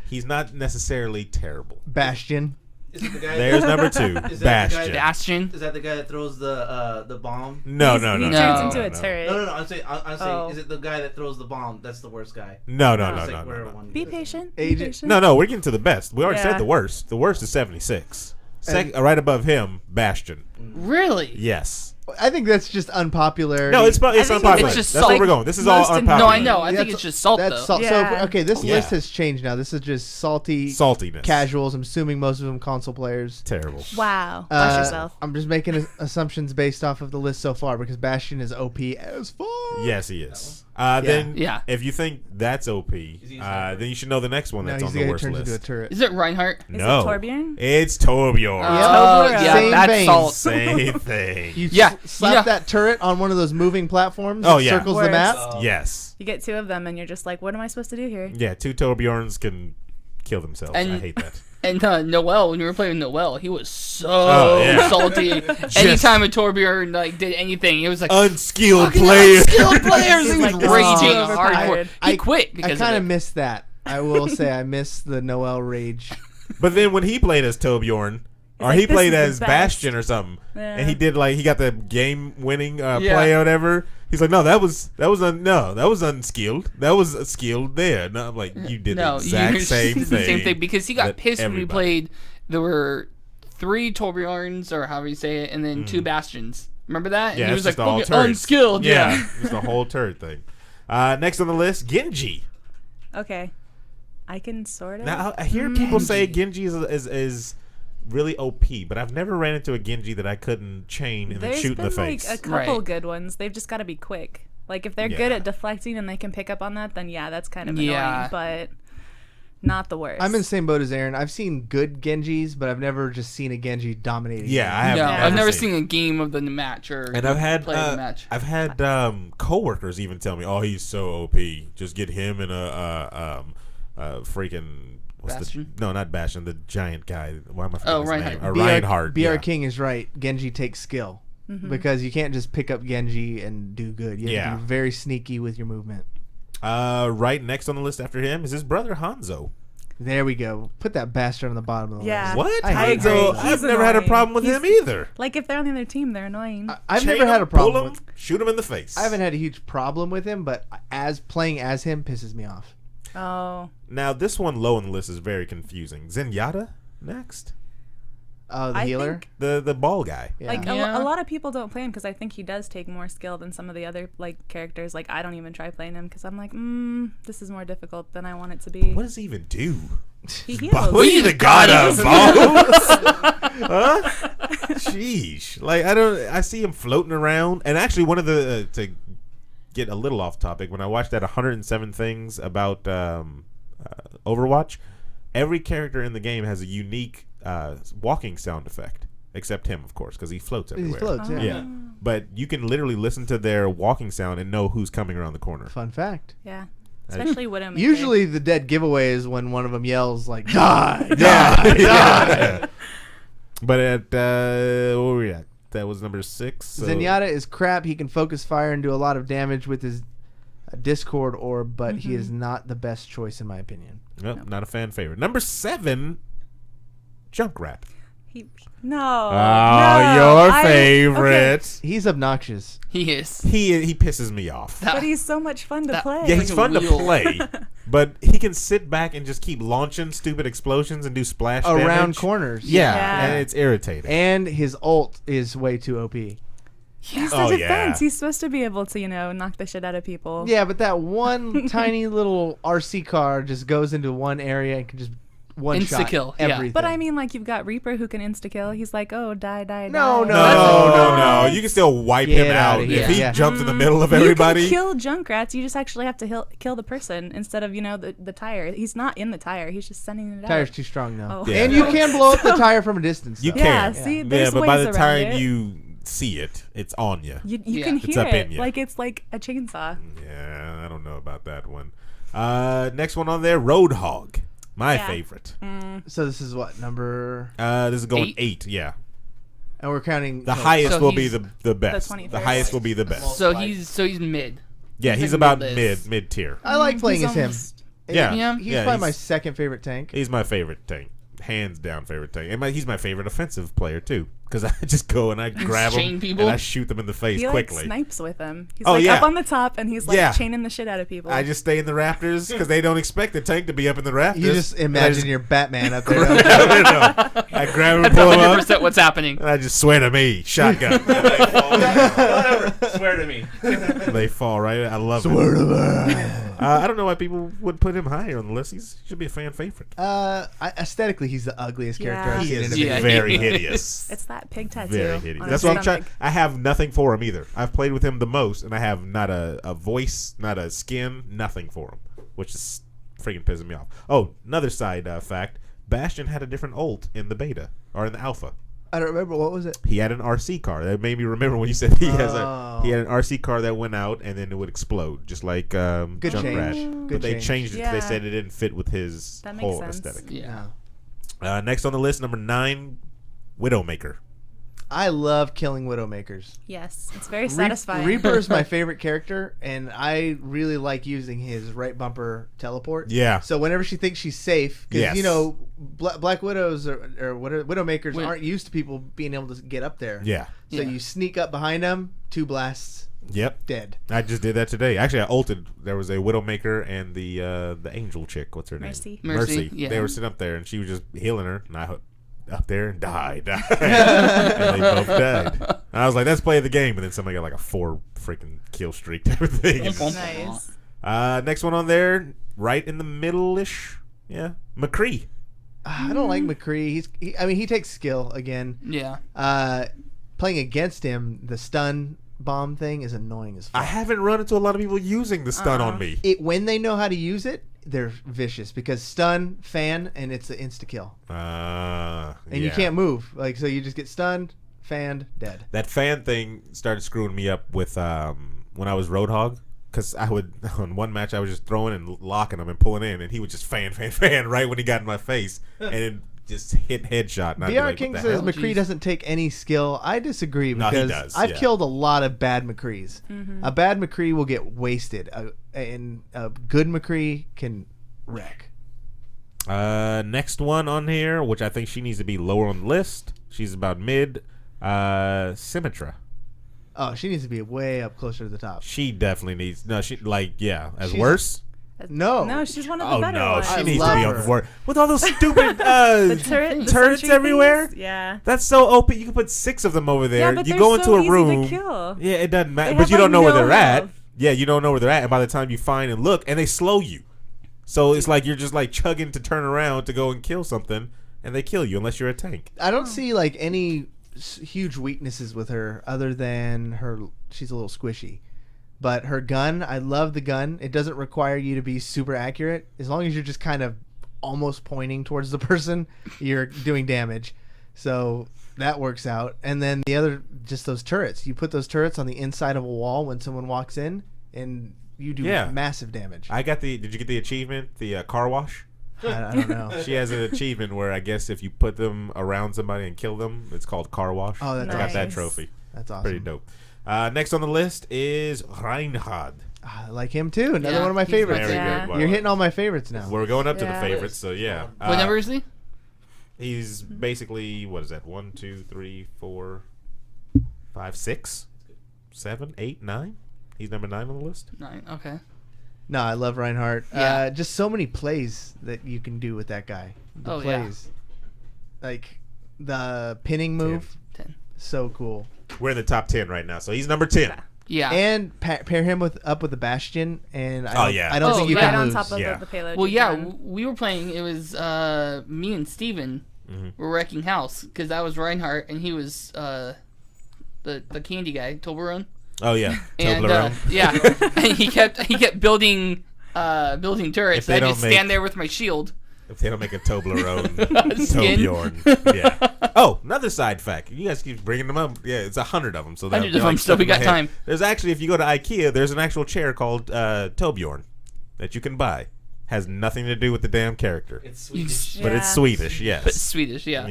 he's not necessarily terrible. Bastion. Is it the guy? There's number two, Is that the guy Bastion. Bastion. Is that the guy that throws the bomb? No, He's- no, he no, turns no, into no, a no. turret. No. I'm saying. Oh. Is it the guy that throws the bomb? That's the worst guy. No, no, No. no, It's no, like no, where no. one Be does. patient. Be Agent- patient. No, we're getting to the best. We already Yeah. said the worst. The worst is 76. Right above him, Bastion. Really? Yes. I think that's just unpopular. No, it's I think unpopular. it's just That's where salt. we're going. This is all Most unpopular. No, I know. I think That's- it's just salt that's though. salt. Yeah. So okay, this Yeah. list has changed now. This is just salty Saltiness. casuals. I'm assuming most of them console players. Terrible. Wow. Bless Uh, yourself. I'm just making assumptions based off of the list so far because Bastion is OP as fuck. Yes, he is. Then, Yeah. if you think that's OP, he a sniper? then you should know the next one No, that's he's on the the guy who worst turns into a list. turret. Is it Reinhardt? Is No, it Torbjorn? it's Torbjorn. Oh, Yep. yeah, Same that's vein. salt. Same thing. You Yeah, slap yeah. that turret on one of those moving platforms. Oh, that yeah. circles the Worst. map. Yes. You get two of them, and you're just like, what am I supposed to do here? Yeah, two Torbjorns can kill themselves. And- I hate that. And Noel, when you were playing Noel, he was so salty. Anytime a Torbjorn did anything, he was like unskilled players. Unskilled players. He was like, raging oh, hardcore. He quit I because kind of of it. missed that. I will say I missed the Noel rage. But then when he played as Torbjorn, or like, he this played is the as Bastion or something, and he did he got the game-winning play or whatever. He's like, no, that was unskilled. That was skilled there. No, I'm like, you did the exact same thing. The same thing because he got pissed when we played. There were 3 Torbjorns, or however you say it, and then 2 Bastions. Remember that? And Yeah, he it's was just all like, turds. unskilled. Yeah. It's the whole turd thing. Next on the list, Genji. Okay. I can sort of. Now I hear people say Genji is really OP, but I've never ran into a Genji that I couldn't chain and then shoot in the face. There's been like a couple good ones. They've just got to be quick. Like if they're good at deflecting and they can pick up on that, then that's kind of annoying. But not the worst. I'm in the same boat as Aaron. I've seen good Genjis, but I've never just seen a Genji dominating. Yeah, I have. I've never seen a game of the match or and I've had the match. I've had coworkers even tell me, "Oh, he's so OP. Just get him in a freaking." Bastion? No, not Bastion. The giant guy. Why am I forgetting his Reinhardt. name? Reinhardt. BR King is right. Genji takes skill because you can't just pick up Genji and do good. You have to be very sneaky with your movement. Right next on the list after him is his brother Hanzo. There we go. Put that bastard on the bottom of the list. What? I hate Hanzo? Hanzo. I've never had a problem with him either. Like if they're on the other team, they're annoying. I've Chain never had him, a problem pull him, with. shoot him in the face. I haven't had a huge problem with him, but playing as him pisses me off. Oh. Now this one low on the list is very confusing. Zenyatta next. Oh, the healer, the ball guy. Yeah. Like a lot of people don't play him because I think he does take more skill than some of the other characters. Like I don't even try playing him because I'm like, this is more difficult than I want it to be. What does he even do? He heals. He's the god of balls. Huh? Sheesh. Like I see him floating around, and actually one of the to get a little off topic, when I watched that 107 things about Overwatch, every character in the game has a unique walking sound effect, except him, of course, because he floats everywhere. He floats, yeah. But you can literally listen to their walking sound and know who's coming around the corner. Fun fact. Yeah. Especially Widowmaker. Usually the dead giveaway is when one of them yells like die, die, die. But at where were we at? That was number 6. So. Zenyatta is crap. He can focus fire and do a lot of damage with his Discord orb, but he is not the best choice in my opinion. Nope, not a fan favorite. Number 7, Junkrat. Your favorite. Okay. He's obnoxious. He is. He pisses me off. But he's so much fun to play. Yeah, he's fun to play, but he can sit back and just keep launching stupid explosions and do splash around damage. corners. Yeah, and it's irritating. And his ult is way too OP. He's the defense. He's supposed to be able to, knock the shit out of people. Yeah, but that one tiny little RC car just goes into one area and can just one shot insta-kill everything. But I mean, you've got Reaper who can insta-kill. He's like, oh, die. No. You can still wipe him out. If he jumps in the middle of everybody. You can kill Junkrats. You just actually have to kill the person instead of, the tire. He's not in the tire. He's just sending it out. Tire's too strong now. Oh. Yeah. And you can blow up the tire from a distance. You though. can. Yeah, see, there's but by the ways around time it. you see it, it's on you. You can hear up in it you. like it's like a chainsaw. Yeah, I don't know about that one. Next one on there, Roadhog. My favorite. So this is what, number... This is going 8, yeah. And we're counting... The highest will be the best. The 21st. The highest will be the best. So he's mid. Yeah, he's about mid tier. I like playing as him. almost- Yeah. He's probably my second favorite tank. He's my favorite tank. Hands down favorite tank. And he's my favorite offensive player, too. Because I just go and I grab chain him people? and I shoot them in the face He quickly. snipes with him. He's Oh, yeah. up on the top and he's chaining the shit out of people. I just stay in the rafters because they don't expect the tank to be up in the rafters. You just imagine your Batman up there. I grab him and That's pull him up. 100% what's happening. And I just swear to me, shotgun. Swear to me. They fall right. I love it. Swear to God. I don't know why people would put him higher on the list. He should be a fan favorite. Aesthetically, he's the ugliest character I've He seen in is a video. very hideous. It's that pig tattoo. Very hideous. on That's his what I'm trying. stomach. I have nothing for him either. I've played with him the most, and I have not a voice, not a skin, nothing for him, which is freaking pissing me off. Oh, another side fact: Bastion had a different ult in the beta or in the alpha. I don't remember. What was it? He had an RC car. That made me remember when you said he had an RC car that went out and then it would explode, just like Good Junkrat. change. But Good they change. changed it because Yeah. they said it didn't fit with his That makes whole sense. aesthetic. Yeah. Next on the list, number 9, Widowmaker. I love killing Widowmakers. Yes, it's very satisfying. Reaper is my favorite character, and I really like using his right bumper teleport. Yeah. So whenever she thinks she's safe, because Yes. you know, Black Widows or Widowmakers aren't used to people being able to get up there. Yeah. So you sneak up behind them, 2 blasts. Yep. Dead. I just did that today. Actually, I ulted. There was a Widowmaker and the angel chick. What's her Mercy. name? Mercy, yeah. They were sitting up there, and she was just healing her, and I up there and died. And they both died. And I was like, let's play the game. And then somebody got like a 4 freaking kill streak type of thing. Nice. Next one on there, right in the middle-ish. Yeah. McCree. I don't like McCree. He takes skill again. Yeah. Playing against him, the stun bomb thing is annoying as fuck. I haven't run into a lot of people using the stun on me. When they know how to use it, they're vicious because stun, fan, and it's an insta kill. And you can't move. So you just get stunned, fanned, dead. That fan thing started screwing me up with when I was Roadhog. Because I would, on one match, I was just throwing and locking him and pulling in, and he would just fan right when he got in my face. And it just hit headshot. And I'd be BR like, King what the says hell? McCree doesn't take any skill. I disagree No, he because does, I've yeah. killed a lot of bad McCrees. A bad McCree will get wasted, and a good McCree can wreck. Next one on here, which I think she needs to be lower on the list. She's about mid. Symmetra. Oh, she needs to be way up closer to the top. She definitely needs. No, she as She's- worse. No, she's one of the Oh better no, ones. she I needs to love be her. up for with all those stupid the turrets sentry everywhere. things? Yeah. That's so OP. You can put 6 of them over there. Yeah, but you they're go into so a easy to room. kill. Yeah, it doesn't matter. They But have, you don't know where no they're at. health. Yeah, you don't know where they're at, and by the time you find and look, and they slow you. So it's like you're just like chugging to turn around to go and kill something, and they kill you unless you're a tank. I don't see like any huge weaknesses with her other than she's a little squishy. But her gun, I love the gun. It doesn't require you to be super accurate. As long as you're just kind of almost pointing towards the person, you're doing damage. So that works out. And then the other, just those turrets. You put those turrets on the inside of a wall when someone walks in, and you do massive damage. Did you get the achievement? The car wash? I don't know. She has an achievement where I guess if you put them around somebody and kill them, it's called car wash. Oh, that's I got that nice. trophy. That's awesome. Pretty dope. Next on the list is Reinhard. I like him too. Another Yeah, one of my he's favorites. Very Yeah. good. Wow. You're hitting all my favorites now. We're going up to the Yeah. favorites, so yeah. What number is he? He's basically, what is that? 1, 2, 3, 4, 5, 6, 7, 8, 9. He's number 9 on the list. 9. Okay. No, I love Reinhardt. Yeah. Just so many plays that you can do with that guy. The Oh, yeah. plays. Like the pinning move. 10. So cool. We're in the top 10 right now, so he's number 10. Yeah. And pair him up with the Bastion, and I Oh, don't, yeah. I don't Oh, think you yeah. Right can on lose. top of Yeah. the payload. Well, you've yeah, done. we were playing. It was me and Steven Mm-hmm. were wrecking house because that was Reinhardt and he was the candy guy, Toblerone. Oh, yeah. And Toblerone. yeah, and he kept building turrets. If they I don't just make- stand there with my shield. If they don't make a Toblerone, Skin. Tobjorn. Yeah. Oh, another side fact. You guys keep bringing them up. Yeah, it's 100 of them. So 100 of they're them, so stuck we in my got head. time. There's actually, if you go to IKEA, there's an actual chair called Tobjorn that you can buy. Has nothing to do with the damn character. It's Swedish. But it's Yeah. Swedish, yes. But Swedish, yeah.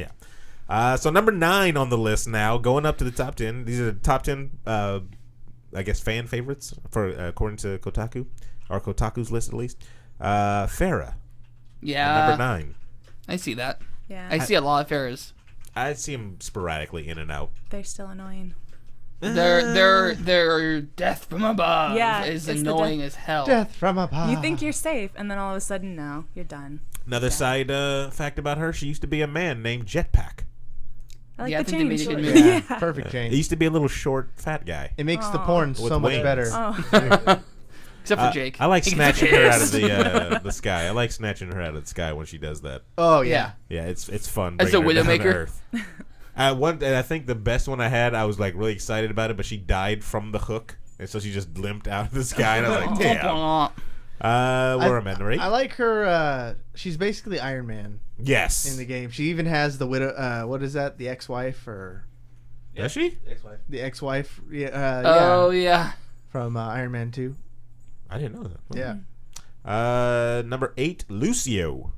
Yeah. So number 9 on the list now, going up to the top 10. These are the top 10, I guess, fan favorites for according to Kotaku, or Kotaku's list at least. Farah, Yeah. number 9. I see that. Yeah. I see a lot of Farahs. I see him sporadically in and out. They're still annoying. Their death from above Yeah, is it's the annoying as hell. Death from above. You think you're safe, and then all of a sudden, no, you're done. Another side fact about her: she used to be a man named Jetpack. I like Yeah, I the think they made change. a good move. Yeah, perfect He change. used to be a little short, fat guy. It makes the Aw. porn With so much wings. better. Oh. Except for Jake. I like He gets snatching her out of pissed. the sky. I like snatching her out of the sky when she does that. Oh yeah. Yeah, it's fun. As a bringing her down to Widowmaker? Earth. And I think the best one I had, I was like really excited about it, but she died from the hook, and so she just limped out of the sky, and I was like, damn. Where am I? Number 8? I like her. She's basically Iron Man Yes. in the game. She even has the widow. What is that? The ex-wife or Does she? Ex-wife. the ex-wife? Yeah. Oh, yeah. From Iron Man 2. I didn't know that. Yeah. Number 8, Lucio.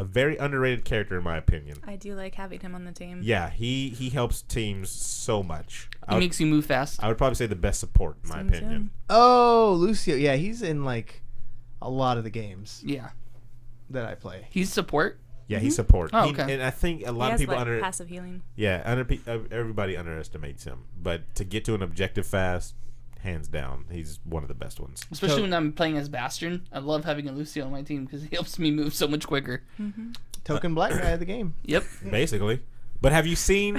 A very underrated character, in my opinion. I do like having him on the team. Yeah, he helps teams so much. He makes you move fast. I would probably say the best support, in my opinion. Oh, Lucio. Yeah, he's in like a lot of the games. Yeah. That I play. He's support. Yeah, he's support. Oh, okay. And I think a lot He of has, people like, passive healing. Yeah, everybody underestimates him, but to get to an objective fast, hands down, he's one of the best ones. Especially when I'm playing as Bastion. I love having a Lucio on my team because he helps me move so much quicker. Mm-hmm. Token black guy of the game. Yep. Basically. But have you seen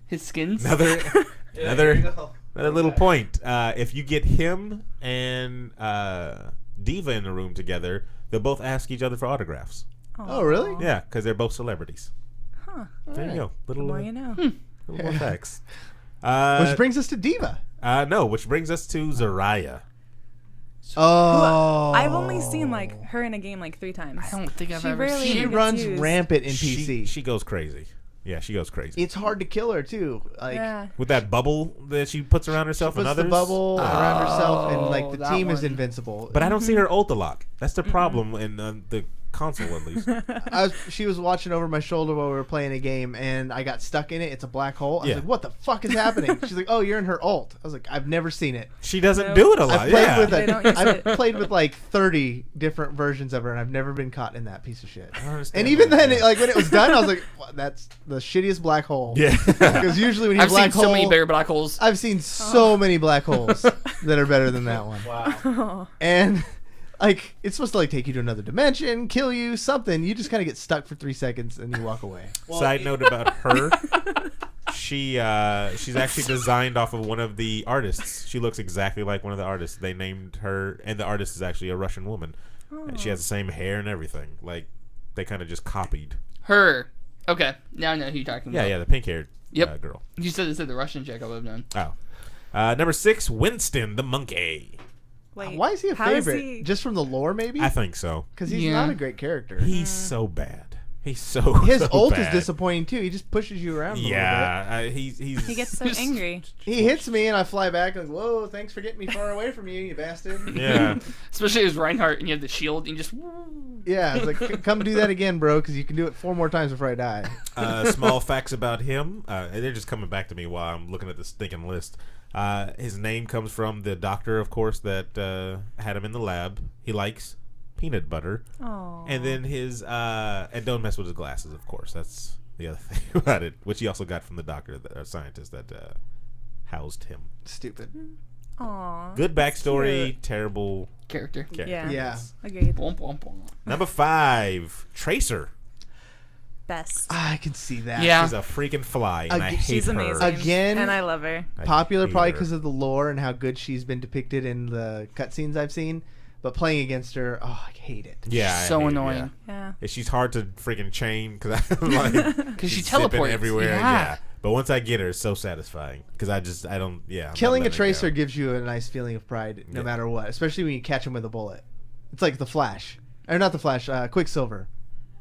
his skins? Another little point. If you get him and Diva in a room together, they'll both ask each other for autographs. Oh, really? Yeah, because they're both celebrities. Huh. There you go. Little The more you know. little more facts. Which brings us to Diva. No, which brings us to Zarya. Oh. I've only seen like her in a game like 3 times. I don't think I've She ever rarely seen She even gets runs used. rampant in PC. She goes crazy. Yeah, she goes crazy. It's hard to kill her too. Like Yeah. With that bubble that she puts around herself and puts others. the bubble around herself, and like the that team is one. invincible. But I don't see her ult a lot. That's the problem in the console, at least. She was watching over my shoulder while we were playing a game, and I got stuck in it. It's a black hole. I was Yeah. like, "What the fuck is happening?" She's like, "Oh, you're in her ult." I was like, "I've never seen it." She doesn't do it a lot. I've played Yeah. with They don't use I've it. played with like 30 different versions of her, and I've never been caught in that piece of shit. I don't understand And even that. then, like when it was done, I was like, well, "That's the shittiest black hole." Yeah. Because usually when you I've seen black hole, so many bigger black holes. I've seen so many black holes that are better than that one. Oh. And like it's supposed to like take you to another dimension, kill you, something. You just kind of get stuck for 3 seconds and you walk away. Side note about her. She's actually designed off of one of the artists. She looks exactly like one of the artists. They named her, and the artist is actually a Russian woman. And she has the same hair and everything. Like they kind of just copied. Her. Okay. Now I know who you're talking about. Yeah, the pink-haired Yep. girl. You said the Russian chick I would have known. Oh. Number 6, Winston the monkey. Wait, Why is he a how is favorite? he- Just from the lore, maybe? I think so. Because he's Yeah. not a great character. He's so bad. He's so His so ult bad. is disappointing too. He just pushes you around. A little Yeah, he's He gets so angry. bit. He hits me and I fly back like, "Whoa! Thanks for getting me far away from you, you bastard." yeah. Especially as Reinhardt and you have the shield and you just. Yeah, it's like, come do that again, bro, because you can do it 4 more times before I die. Small facts about him. They're just coming back to me while I'm looking at this stinking list. His name comes from the doctor, of course, that had him in the lab. He likes peanut butter. Oh. And then his and don't mess with his glasses, of course. That's the other thing about it, which he also got from the doctor, the scientist that housed him. Stupid. Aw. Good backstory, Cute. terrible Character. character. Yeah. Yeah. Agreed. Bwomp, womp, womp. Number 5, Tracer. Best. I can see that. Yeah. She's a freaking fly, and I hate She's her. amazing. Again, And I love her. I Popular hate probably her. because of the lore and how good she's been depicted in the cutscenes I've seen. But playing against her, oh, I hate it. Yeah, I So hate it, annoying. Yeah. Yeah, she's hard to freaking chain because I'm like, Because she she's zipping teleports. everywhere. Yeah. But once I get her, it's so satisfying because I don't. Yeah, I'm not Killing a letting it tracer go. gives you a nice feeling of pride no Yeah. matter what, especially when you catch him with a bullet. It's like the Flash. Or not the Flash, Quicksilver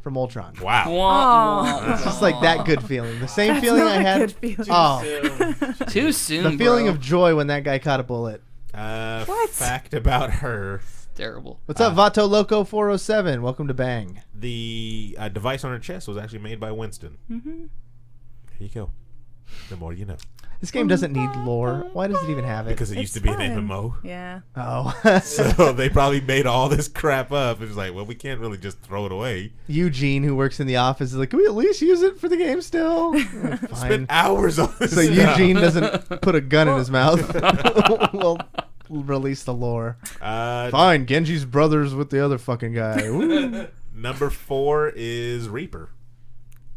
from Ultron. Wow. Womp, It's just like that good feeling. The same That's feeling not I a had. good feeling. Oh, Too soon, the feeling bro. of joy when that guy caught a bullet. What? Fact about her: Terrible. What's up, Vato Loco 407? Welcome to Bang. the device on her chest was actually made by Winston. Mm-hmm. There you go. The more you know. This game doesn't need lore. Why does it even have it? Because it used to be an MMO. Yeah. Oh. So they probably made all this crap up. It was like, well, we can't really just throw it away. Eugene, who works in the office, is like, can we at least use it for the game still? Fine. Spent hours on this. So stuff. Eugene doesn't put a gun in his mouth. We'll release the lore. Fine, Genji's brothers with the other fucking guy. Woo. Number 4 is Reaper.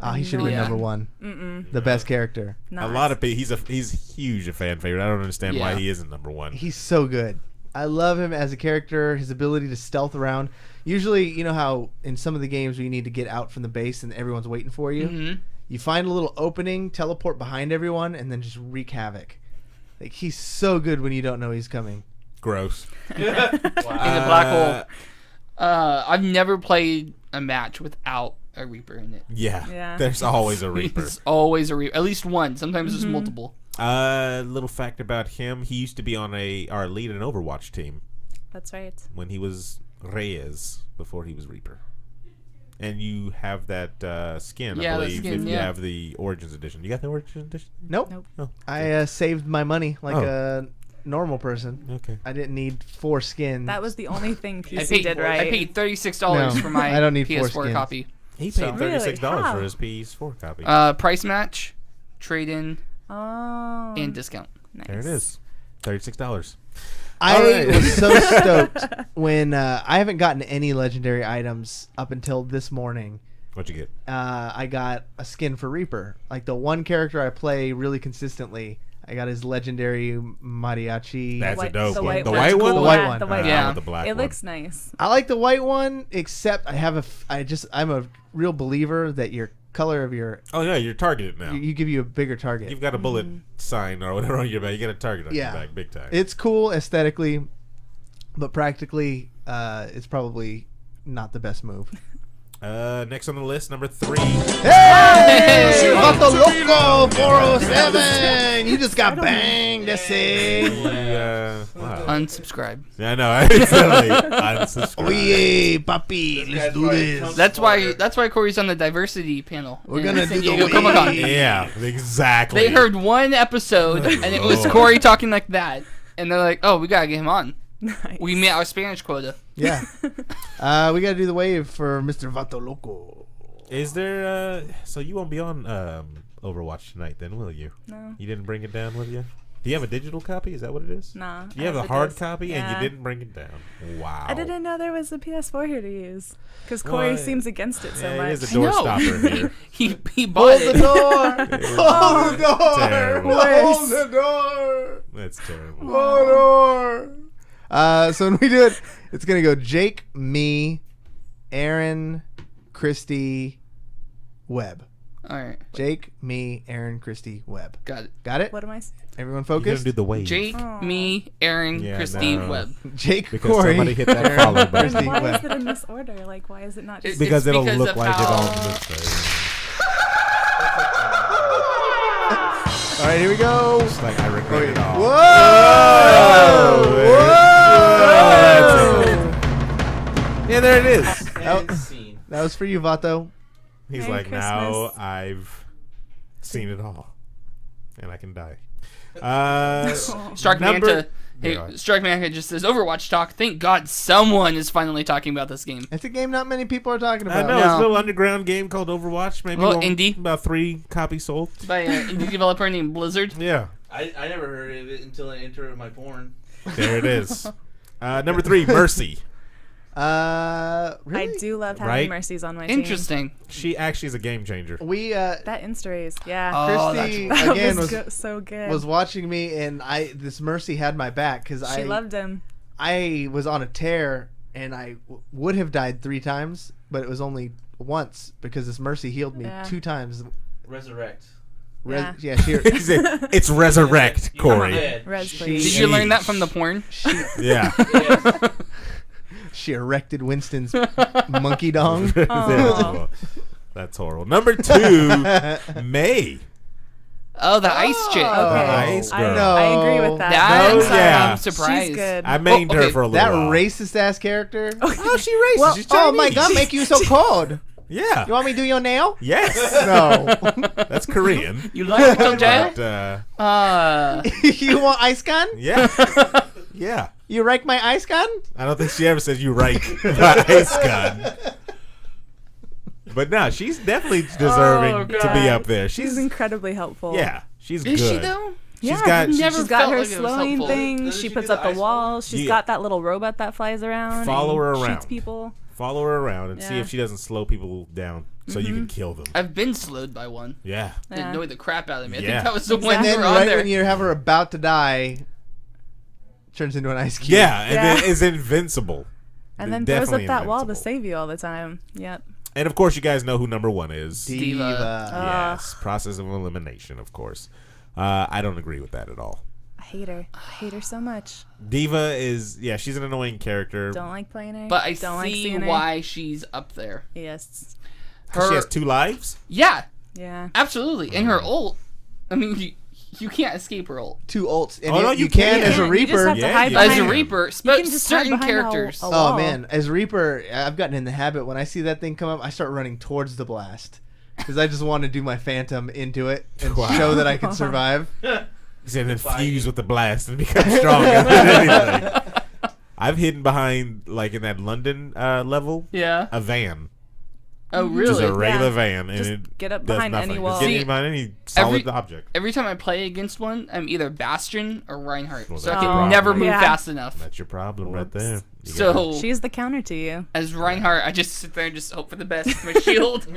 Oh, he should have been Yeah. number 1. Mm-mm. The best character. Not. A lot of people. He's huge a fan favorite. I don't understand why Yeah. he isn't number 1. He's so good. I love him as a character, his ability to stealth around. Usually, you know how in some of the games where you need to get out from the base and everyone's waiting for you? Mm-hmm. You find a little opening, teleport behind everyone, and then just wreak havoc. Like, he's so good when you don't know he's coming. Gross. In the black hole. I've never played a match without a Reaper in it. Yeah. Yeah. There's always a Reaper. It's always a Reaper. At least one. Sometimes there's multiple. Little fact about him: he used to be on our lead and Overwatch team That's right. when he was Reyes before he was Reaper. And you have that skin, Yeah, I the believe, skin, if you yeah. have the Origins Edition. You got the Origins Edition? Nope. Oh, I saved my money like Oh. a normal person. okay. I didn't need 4 skins. That was the only thing I PC paid, did right. I paid $36 No, for my I don't need 4 PS4 skins. copy. He paid So- $36 Really? for How? his PS4 copy. Price match, trade-in, Oh. and discount. Nice. There it is. $36. I Alright. was so stoked when I haven't gotten any legendary items up until this morning. What'd you get? I got a skin for Reaper. Like the one character I play really consistently, I got his legendary mariachi. That's a white- dope the one. white The one. white one? The white Yeah, one. the white Yeah. I want the black It one. looks nice. I like the white one, except I'm a real believer that your color of your Oh, yeah, you're targeted now. you give you a bigger target. You've got a bullet sign or whatever on your back. You got a target on Yeah. your back big time. It's cool aesthetically, but practically, it's probably not the best move. Next on the list, number 3. Hey, Vato Loco 407! You just got banged, that's it. Wow. Unsubscribe. Yeah, I know. I accidentally unsubscribed. Oye, papi, let's do this. That's why Corey's on the diversity panel. We're in gonna San do Diego the Comic-Con. way. Yeah, exactly. They heard one episode, and it was Lord. Corey talking like that, and they're like, "Oh, we gotta get him on. Nice. We met our Spanish quota." Yeah. We gotta do the wave for Mr. Vato Loco. Is there, so you won't be on Overwatch tonight then, will you? No. You didn't bring it down with you? Do you have a digital copy? Is that what it is? Nah. You have I a the hard disc. copy and Yeah. you didn't bring it down. Wow. I didn't know there was a PS4 here to use. Because Corey Well, seems against it so yeah, much. it is a door stopper here. he bought Hold the it. door! Hold the door! Terrible. Hold the door! That's terrible. Hold the door! So when we do it, it's gonna go Jake, me, Aaron, Christy, Webb. All right, Jake, me, Aaron, Christy, Webb. got it. Got it? What am I? Everyone You're going focused? to do the wave. Jake, Aw. me, Aaron, Yeah, Christine, no. Webb. Jake, Because Corey, somebody hit that Aaron, follow button. Christy, Why Webb. is it in this order? Like, why is it not just... Because it'll because look of like it how- on this thing. All right, here we go. It's like I regret it all. Whoa! Whoa! Yeah, there it is. That was for you, Vato. He's Merry like, now Christmas. I've seen it all. And I can die. Strike number- Manta. Yeah. Hey, Strike Manta just says Overwatch talk. Thank God someone is finally talking about this game. It's a game not many people are talking I about. know, it's a No. little underground game called Overwatch. Maybe Well, one- indie. about 3 copies sold. By an indie developer named Blizzard. Yeah, I never heard of it until I entered my porn. there it is. Number 3, Mercy. Really? I do love having Right? Mercies on my team. Interesting. She actually is a game changer. We That Insta-race, yeah. Oh, Christy that again was was so good. was watching me, and this Mercy had my back because she loved him. I was on a tear, and I would have died 3 times, but it was only once because this Mercy healed me Yeah. 2 times. Resurrect. Yeah. Yeah, she, It's Resurrect, You come Corey. dead. Res, She- please. Did you learn that from the porn? Yeah. Yes. she erected Winston's monkey dong. Aw. That's horrible. Number 2, May. Oh, the ice chick. Okay. Ice I, girl. I agree with that. That's yeah. I'm surprised. She's good. I mained Oh, her okay. for a That little while. racist ass character. Oh, she racist. Well, She's oh my Chinese. god, make you so cold. Yeah. You want me to do your nail? Yes. No. That's Korean. You like Little Jail? But, You want ice gun? yeah. Yeah. You like my ice gun? I don't think she ever says you right the ice gun. But no, she's definitely deserving to be up there. She's She's incredibly helpful. yeah, she's Is good. she though? Yeah, got- she's Never got felt her like it was slowing helpful. thing. Doesn't She she puts do up the the ice walls. She's Yeah. got that little robot that flies around. Follow and her around. Shoots people. Follow her around and see Yeah. if she doesn't slow people down so you can kill them. I've been slowed by one. Yeah. It Yeah. annoyed the crap out of me. I Yeah. think that was the one And you then were on right there. when you have her about to die, turns into an ice cube. Yeah, and Yeah. then is invincible. And then throws Definitely up that wall to invincible. save you all the time. Yep. And of course, you guys know who number 1 is. Diva. Yes, process of elimination, of course. I don't agree with that at all. I hate her. I hate her so much. Diva is, yeah, she's an annoying character. Don't like playing her. But I don't like see seeing her. why she's up there. Yes. Her, She has 2 lives? yeah, Yeah. absolutely. And her ult, I mean, You can't escape her ult. 2 ults. And Oh, no, you you can can. as a You just Reaper. have to Yeah, hide you As behind a can. Reaper, You but can just certain hide behind characters. a Oh wall. man, as Reaper, I've gotten in the habit when I see that thing come up, I start running towards the blast because I just want to do my Phantom into it and Wow. show that I can survive. He said then fuse with the blast and become stronger than anything. I've hidden behind, like in that London level, Yeah. a van. Oh, Just a really? regular Yeah. van. And Just it get up does behind any nothing. wall. Just get See, behind any solid object. Every time I play against one, I'm either Bastion or Reinhardt, Well, so I that's can your never problem. move Yeah. fast enough. That's your problem right there. You So She's the counter to you. as Reinhardt, I just sit there and just hope for the best with my shield.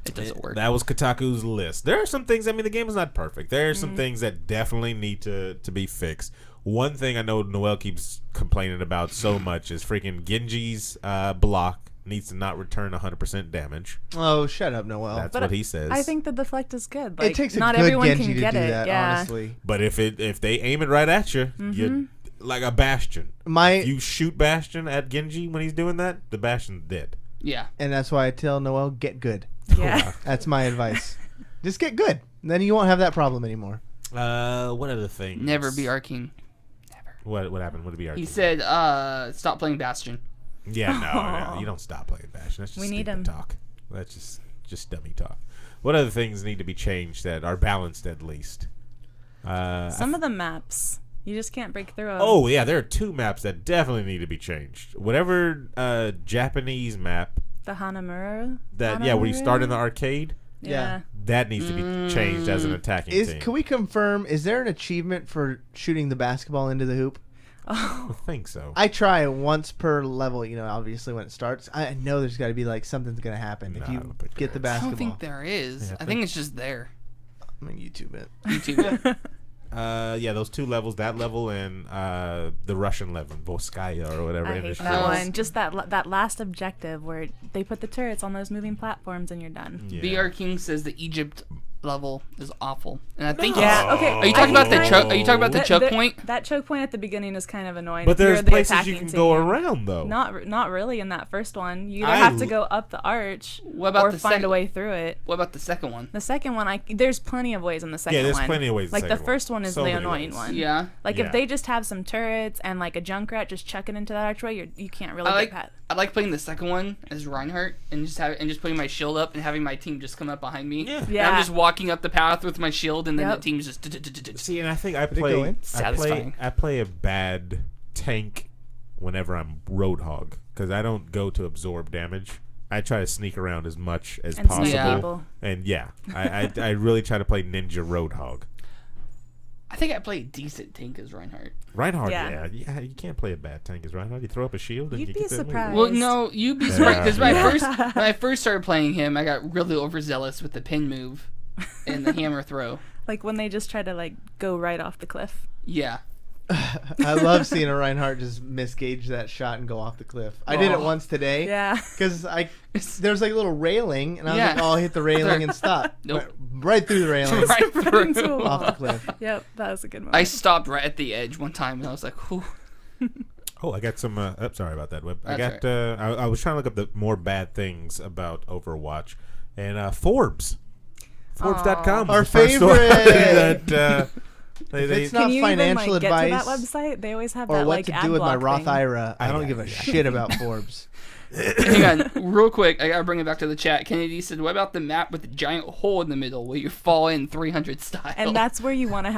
It doesn't work. That was Kotaku's list. There are some things. I mean, the game is not perfect. There are some things that definitely need to be fixed. One thing I know Noel keeps complaining about so much is freaking Genji's block needs to not return 100% damage. Oh, shut up, Noel. That's But what he says. I think the deflect is good. Like, it takes a not good everyone Genji can to get do it. that, Yeah. honestly. But if they aim it right at you, you're like a Bastion. If you shoot Bastion at Genji when he's doing that, the Bastion's dead. Yeah. And that's why I tell Noel, get good. Yeah. That's my advice. Just get good. Then you won't have that problem anymore. What other things? Never be our king. What happened? What did be our He king? said, stop playing Bastion. Yeah, no, you don't stop playing Bastion. That's just We need stupid him. talk. That's just dummy talk. What other things need to be changed that are balanced at least? Some of the maps, you just can't break through them. Oh yeah, there are 2 maps that definitely need to be changed. Whatever Japanese map The Hanamura. where you start in the arcade, Yeah. that needs to be changed as an attacking team. Can we confirm, is there an achievement for shooting the basketball into the hoop? I think so. I try once per level, obviously when it starts. I know there's got to be like something's going to happen if I you don't think get the there is. I basketball. don't think there is. I think it's just there. I'm going to YouTube it. YouTube it. Yeah, those 2 levels, that level and the Russian level, Voskaya or whatever. I hate industry that was. one. Just that last objective where they put the turrets on those moving platforms and you're done. Yeah. VR King says the Egypt level is awful, and I think Yeah. Okay. Are you talking about the choke? Are you talking about the choke point? That choke point at the beginning is kind of annoying. But if you're there's the places you attacking can go team. around though. Not really in that first one. You either I have to l- go up the arch What about or the find second? a way through it. What about the second one? The second one, there's plenty of ways in the second one. Yeah, there's plenty of ways in the Like the second one. first one is So the many annoying ways. one. Yeah. Like Yeah. if they just have some turrets and like a Junkrat just chucking into that archway, you can't really I get past. like playing the second one as Reinhardt and just putting my shield up and having my team just come up behind me. Yeah. And Yeah. I'm just walking up the path with my shield, and then Yep. the team's just. See, and I think I it go play, in? Satisfying. I play a bad tank whenever I'm Roadhog because I don't go to absorb damage. I try to sneak around as much as And possible, sneak people. and I really try to play Ninja Roadhog. I think I play a decent tank as Reinhardt. Reinhardt, Yeah. yeah, you can't play a bad tank as Reinhardt. You throw up a shield and You'd you be get that lead. surprised. Well, no, you'd be Yeah. surprised because Yeah. when I first started playing him, I got really overzealous with the pin move and the hammer throw. Like when they just try to like go right off the cliff. Yeah. I love seeing a Reinhardt just misgauge that shot and go off the cliff. I did it once today. Yeah. Because there's like a little railing, and I was Yeah. like, oh, I'll hit the railing and stop. Nope. Right through the railing. Right Into a through. wall. Off the cliff. Yep, that was a good one. I stopped right at the edge one time, and I was like, "Whew." Oh, I got some. Sorry about that, Web. I That's got. I was trying to look up the more bad things about Overwatch, and Forbes. Forbes.com. Our was the first one favorite. that, If it's Can not you financial even, like, advice get to that website? They always have or that what like to ad do with my block Roth thing. IRA, I don't give a shit about Forbes. Hang on, real quick. I gotta bring it back to the chat. Kennedy said, "What about the map with the giant hole in the middle where you fall in 300 style?" And that's where you want to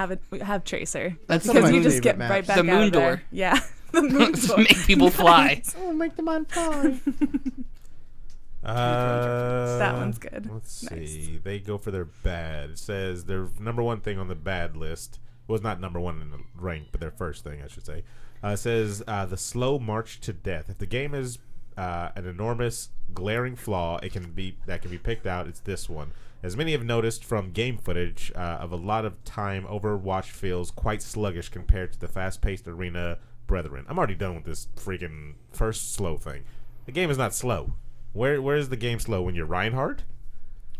have Tracer. That's one of because my you just get favorite right maps. back The out moon of there. door. Yeah, the moon to door. make people fly. Oh, make them on fire. That one's good. Let's Nice. see. They go for their bad. It says their number one thing on the bad list was not number one in the rank, but their first thing, I should say. It says the slow march to death. If the game is an enormous, glaring flaw, that can be picked out. It's this one. As many have noticed from game footage of a lot of time, Overwatch feels quite sluggish compared to the fast-paced arena brethren. I'm already done with this freaking first slow thing. The game is not slow. Where is the game slow when you're Reinhardt?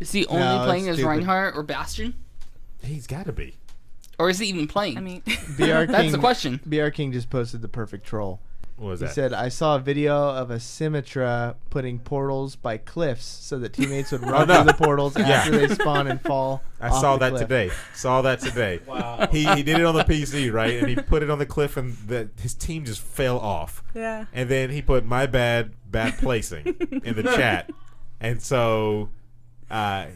Is he only No, playing it's as stupid. Reinhardt or Bastion, He's got to be. or is he even playing? I mean, BR That's King, the question. BR King just posted the perfect troll. What was He that? said, I saw a video of a Symmetra putting portals by cliffs so that teammates would run through the portals after they spawn and fall. I off saw the that cliff. today. Saw that today. Wow. He did it on the PC, right? And he put it on the cliff, and his team just fell off. Yeah. And then he put my bad placing in the chat. And so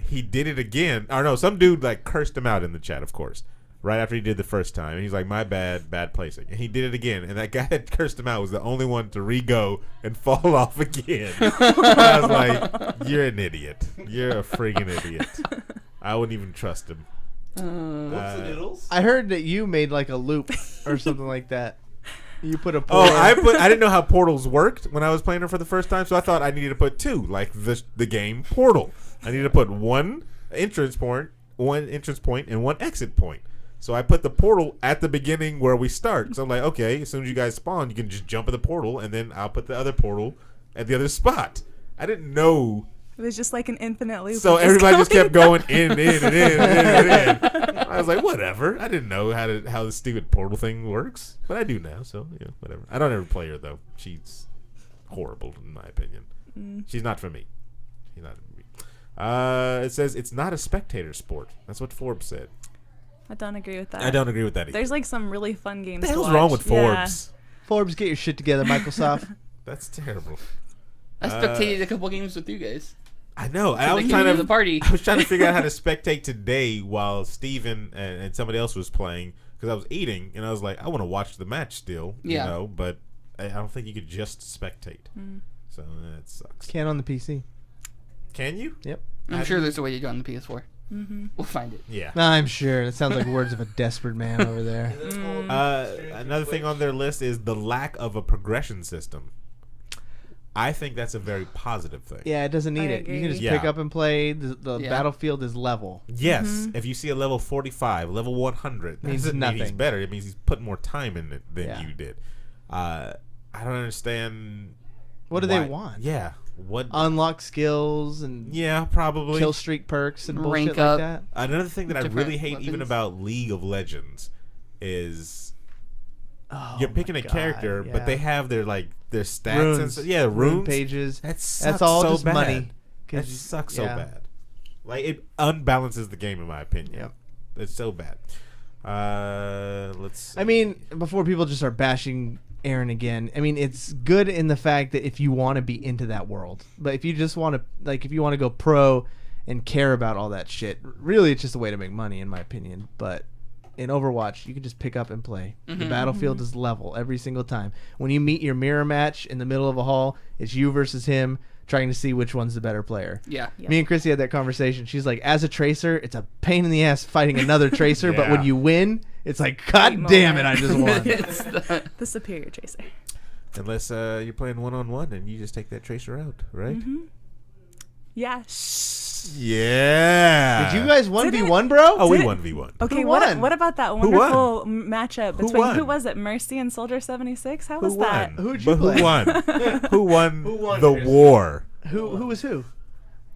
he did it again. Or no, some dude like cursed him out in the chat, of course. Right after he did the first time. And he's like, my bad placing. And he did it again. And that guy that cursed him out was the only one to re-go and fall off again. I was like, you're an idiot. You're a friggin' idiot. I wouldn't even trust him. I heard that you made like a loop or something like that. You put a portal. I didn't know how portals worked when I was playing it for the first time, so I thought I needed to put two, like the game Portal. I needed to put one entrance point, and one exit point. So I put the portal at the beginning where we start. So I'm like, okay, as soon as you guys spawn, you can just jump in the portal, and then I'll put the other portal at the other spot. I didn't know. It was just like an infinite loop. So everybody just kept going in. I was like, whatever. I didn't know how the stupid portal thing works, but I do now. So yeah, whatever. I don't ever play her though. She's horrible in my opinion. She's not for me. She's not for me. It says it's not a spectator sport. That's what Forbes said. I don't agree with that. I don't agree with that either. There's like some really fun games. What the to hell's watch. wrong with Forbes? Forbes, get your shit together, Microsoft. That's terrible. I spectated a couple games with you guys. I know. So I was they trying came to to the party. I was trying to figure out how to spectate today while Steven and somebody else was playing because I was eating and I was like, I want to watch the match still, you know, but I don't think you could just spectate. So that sucks. Can on the PC. Can you? Yep. I'm sure there's a way to do it on the PS4. We'll find it. Yeah. I'm sure. It sounds like words of a desperate man over there. Another thing on their list is the lack of a progression system. I think that's a very positive thing. Yeah, it doesn't need it. You can just pick up and play. The battlefield is level. Yes. If you see a level 45, level 100, that doesn't mean he's better. It means he's put more time in it than you did. I don't understand. What do they want? Yeah. What unlock skills and probably kill streak perks and bullshit rank up. like that. Another thing that I really hate weapons. even about League of Legends is you're picking a character, but they have their stats runes. and rune pages. That's all so just bad. money. That sucks so bad. Like it unbalances the game in my opinion. Yep. It's so bad. Let's see. I mean, before people just start bashing Aaron again, I mean, it's good in the fact that if you want to be into that world, but if you just want to, if you want to go pro and care about all that shit, really it's just a way to make money in my opinion. But in Overwatch, you can just pick up and play. The battlefield is level every single time. When you meet your mirror match in the middle of a hall, it's you versus him, trying to see which one's the better player. Yeah. Me and Chrissy had that conversation. She's like, as a tracer, it's a pain in the ass fighting another tracer, but when you win, it's like, God damn it, I just won. It's The superior tracer. Unless you're playing one-on-one and you just take that tracer out, right? Yeah. Yeah. Did you guys 1v1, bro? Oh, we 1v1. Okay, Who what won? what about that Who wonderful matchup Who between won? who was it, Mercy and Soldier 76? How was Who that? won? Who'd you But play? who won? Who won won, the Chris? war? Who was who?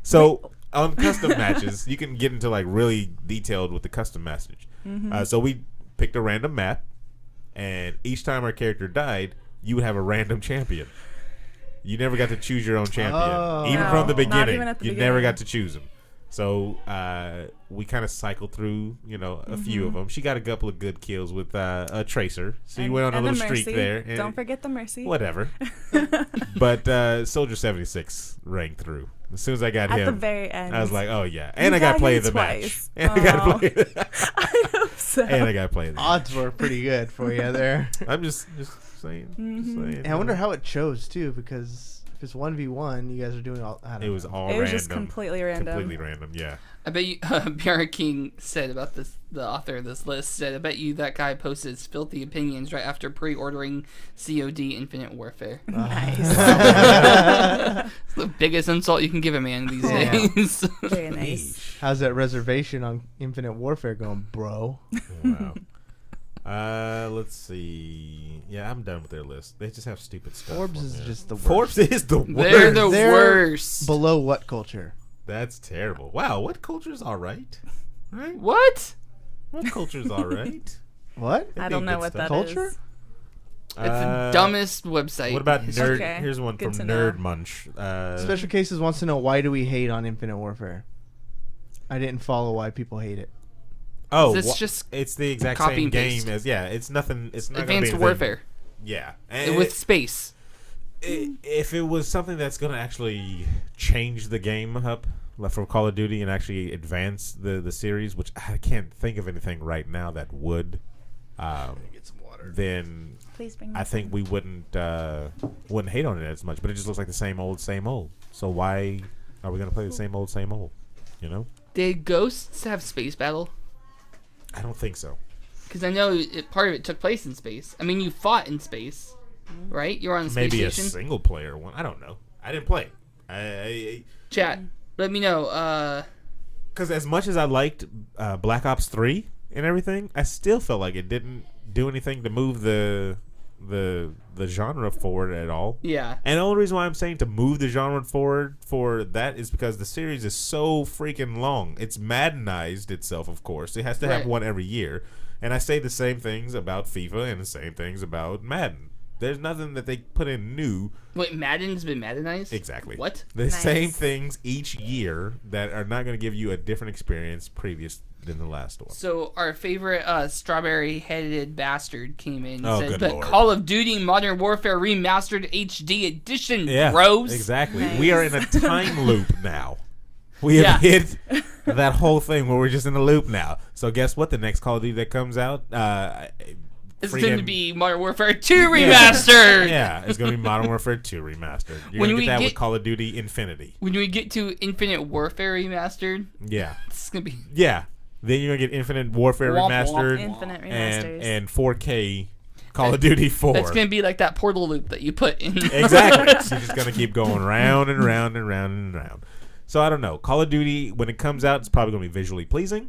So on custom matches, you can get into really detailed with the custom message. So we picked a random map, and each time our character died, you would have a random champion. You never got to choose your own champion, even from the No, not beginning. even at the You never beginning. got to choose them. So we kind of cycled through, a few of them. She got a couple of good kills with a tracer, so you went on a And little the streak Mercy. there. And Don't forget the Mercy. whatever. But Soldier 76 rang through. As soon as I got At him, the very end. I was like, oh yeah, and You I got to got play him the twice. match, and I got to Aw. play, I hope so. and I got to play the match. Odds were pretty good for you there. I'm just saying. Just saying. And I wonder how it chose too, because if it's 1v1, you guys are doing all. I don't It was know. all It was random. just completely random. Completely random. Yeah. I bet you, Bjorn King said about this, the author of this list said, I bet you that guy posted his filthy opinions right after pre-ordering COD Infinite Warfare. Nice. It's the biggest insult you can give a man these days. Very nice. How's that reservation on Infinite Warfare going, bro? Wow. Let's see. Yeah, I'm done with their list. They just have stupid stuff. Forbes on is there. just the worst. Forbes is the worst. They're the They're worst. Below what culture? That's terrible. Wow, what culture's all right? Right? What? What culture's all right? What? I They don't do know good what stuff. that is. Culture? It's the dumbest website. What about Nerd? Okay, Here's one good from to Nerd know. Munch. Special Cases wants to know, why do we hate on Infinite Warfare? I didn't follow why people hate it. Oh, It's just it's the exact copy same and game paste. as It's nothing. It's not gonna be Advanced anything- Warfare Yeah, with space. if it was something that's going to actually change the game up like for Call of Duty and actually advance the series, which I can't think of anything right now that would, Get some water. then Please bring me I think some. we wouldn't hate on it as much. But it just looks like the same old, same old. So why are we going to play the same old, same old? You know? Did Ghosts have space battle? I don't think so. Because I know part of it took place in space. I mean, you fought in space, right? You were on the space Maybe a station. single player one. I don't know. I didn't play. Chat, let me know. Because as much as I liked Black Ops 3 and everything, I still felt like it didn't do anything to move the genre forward at all. Yeah. And the only reason why I'm saying to move the genre forward for that is because the series is so freaking long. It's Maddenized itself, of course. It has to have Right. one every year. And I say the same things about FIFA and the same things about Madden. There's nothing that they put in new. Wait, Madden's been Maddenized? Exactly. What? The Nice. same things each year that are not going to give you a different experience previous than the last one. So our favorite strawberry-headed bastard came in and Oh, said, good "But Lord. Call of Duty Modern Warfare Remastered HD Edition, Yeah, bros." exactly. Nice. We are in a time loop now. We have Yeah. hit that whole thing where we're just in a loop now. So guess what? The next Call of Duty that comes out, It's freaking- going to be Modern Warfare 2 Remastered. Yeah, it's going to be Modern Warfare 2 remastered. You're When going to we get that get- with Call of Duty Infinity. When we get to Infinite Warfare Remastered, Yeah, it's going to be... yeah. Then you're going to get Infinite Warfare Womp womp. remastered Infinite and remasters. and 4K Call of Duty 4. That's going to be like that portal loop that you put in. Exactly. You're just gonna keep going round and round and round and round. So I don't know. Call of Duty, when it comes out, it's probably gonna be visually pleasing,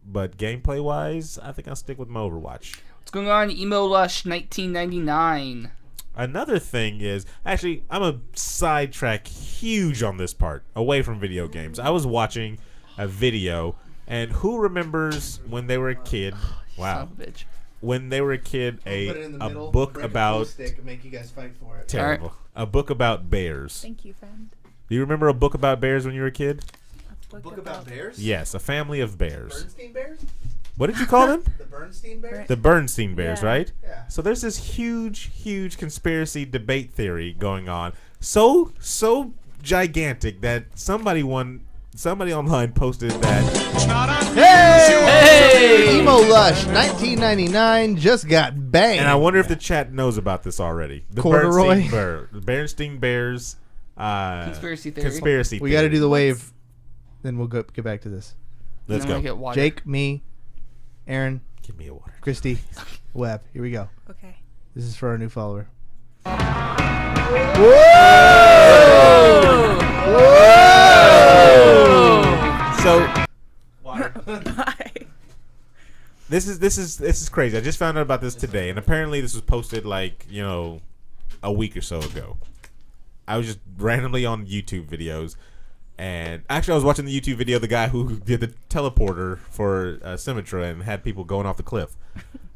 but gameplay wise, I think I'll stick with my Overwatch. What's going on? Emo Lush 1999. Another thing is, actually, I'm a sidetrack huge on this part, away from video games. I was watching a video, and who remembers when they were a kid? Wow. Son of a bitch. When they were a kid, Put it in the a middle, book break a about glow stick and make you guys fight for it. terrible. A book about bears. Thank you, friend. Do you remember a book about bears when you were a kid? Book about bears? Yes, a family of bears. Bernstein bears? What did you call them? The Bernstein bears? The Bernstein Bears, Yeah. right? Yeah. So there's this huge conspiracy debate theory going on. So gigantic that somebody online posted that, Hey! Emo Lush 1999 just got banged. and I wonder if the chat knows about this already. The Corduroy? Bernstein Bears Conspiracy theory. Conspiracy We got to theory. do the wave. Then we'll get back to this. Let's And then we go. get water. Jake, me, Aaron, Give me a water. Christy, Webb. Here we go. Okay. This is for our new follower. So Bye. this is crazy. I just found out about this today, and apparently this was posted like a week or so ago. I was just randomly on YouTube videos, and actually I was watching the YouTube video of the guy who did the teleporter for Symmetra and had people going off the cliff.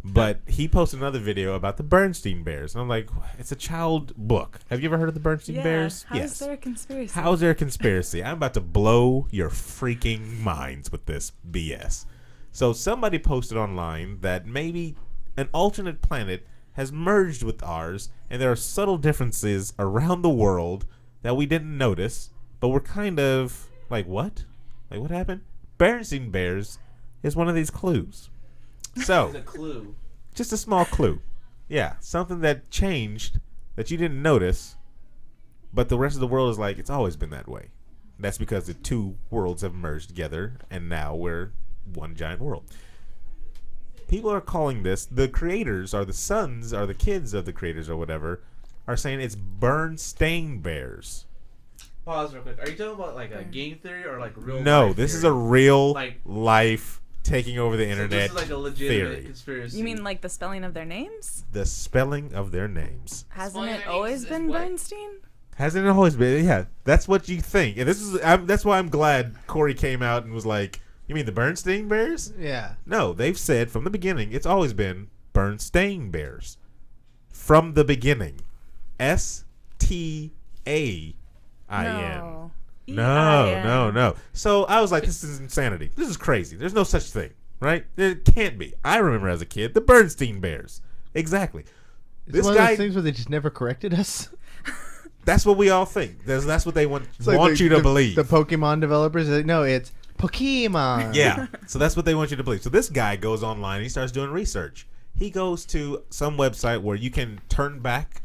But he posted another video about the Bernstein Bears, and I'm like, it's a child book. Have you ever heard of the Bernstein Yeah. Bears? How is there a conspiracy? How is there a conspiracy? I'm about to blow your freaking minds with this BS. So somebody posted online that maybe an alternate planet has merged with ours, and there are subtle differences around the world that we didn't notice, but we're kind of like, what? Like, what happened? Bernstein Bears is one of these clues. So, The clue. just a small clue. Yeah, something that changed that you didn't notice, but the rest of the world is like, it's always been that way. That's because the two worlds have merged together, and now we're one giant world. People are calling this, the creators, or the sons, or the kids of the creators, or whatever, are saying it's Bernstein Bears. Pause real quick. Are you talking about like a game theory or like real? No, life this is theory? a real Like- life taking over the So internet this is like a legitimate theory. conspiracy. You mean like the spelling of their names? The spelling of their names. Hasn't Spelling it their always names is been what? Bernstein? Hasn't it always been? Yeah, that's what you think. And that's why I'm glad Corey came out and was like, "You mean the Bernstein Bears?" Yeah. No, they've said from the beginning it's always been Bernstein Bears. from the beginning. STAIN. No. No. So I was like, this is insanity. This is crazy. There's no such thing, right? There can't be. I remember as a kid, the Bernstein Bears. Exactly. It's one of those things where they just never corrected us. That's what we all think. That's what they want Like you to believe. The Pokemon developers, are like, no, it's Pokemon. Yeah. So that's what they want you to believe. So this guy goes online and he starts doing research. He goes to some website where you can turn back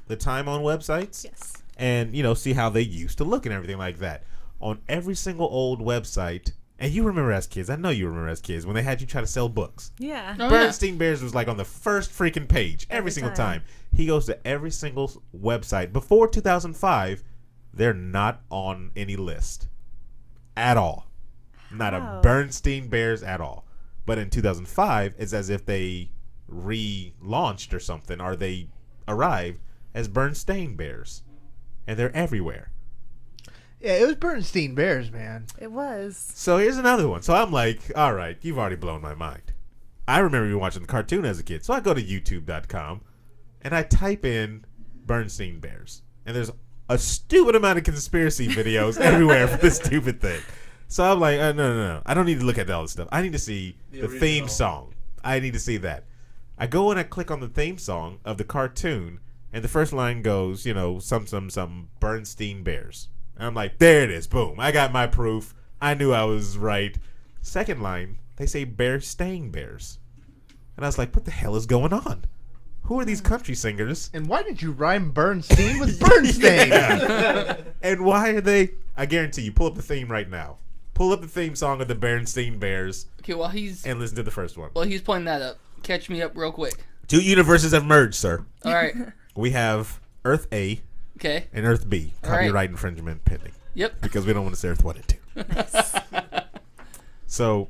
the time on websites. Yes. And, see how they used to look and everything like that. On every single old website, and you remember as kids, I know you remember as kids, when they had you try to sell books. Yeah. Bernstein Bears was like on the first freaking page every single time. He goes to every single website. Before 2005, they're not on any list at all. Not a Bernstein Bears at all. But in 2005, it's as if they relaunched or something, or they arrived as Bernstein Bears. And they're everywhere. Yeah, it was Bernstein Bears, man. It was. So here's another one. So I'm like, all right, you've already blown my mind. I remember you watching the cartoon as a kid. So I go to youtube.com and I type in Bernstein Bears. And there's a stupid amount of conspiracy videos everywhere for this stupid thing. So I'm like, no. I don't need to look at all this stuff. I need to see the theme song. I need to see that. I go and I click on the theme song of the cartoon. And the first line goes, some Bernstein Bears. And I'm like, there it is. Boom. I got my proof. I knew I was right. Second line, they say Bear-Stain Bears. And I was like, what the hell is going on? Who are these country singers? And why did you rhyme Bernstein with Bernstein? Yeah. And why are they... I guarantee you, pull up the theme right now. Pull up the theme song of the Bernstein Bears. Okay, while he's... And listen to the first one. While he's pulling that up, catch me up real quick. 2 universes have merged, sir. All right. We have Earth A and Earth B. Copyright infringement pending. Yep. Because we don't want to say Earth 1 and 2. So,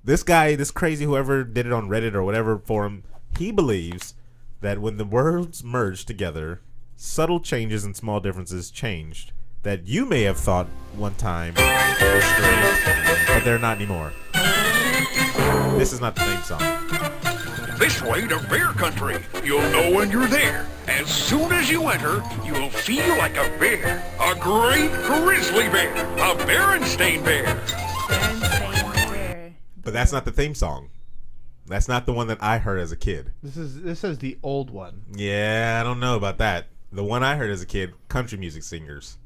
this guy, this crazy whoever did it on Reddit or whatever forum, he believes that when the worlds merged together, subtle changes and small differences changed that you may have thought one time were straight, but they're not anymore. This is not the theme song. This way to Bear Country. You'll know when you're there. As soon as you enter, you'll feel like a bear. A great grizzly bear. A Berenstain Bear. But that's not the theme song. That's not the one that I heard as a kid. This is the old one. Yeah, I don't know about that. The one I heard as a kid, country music singers.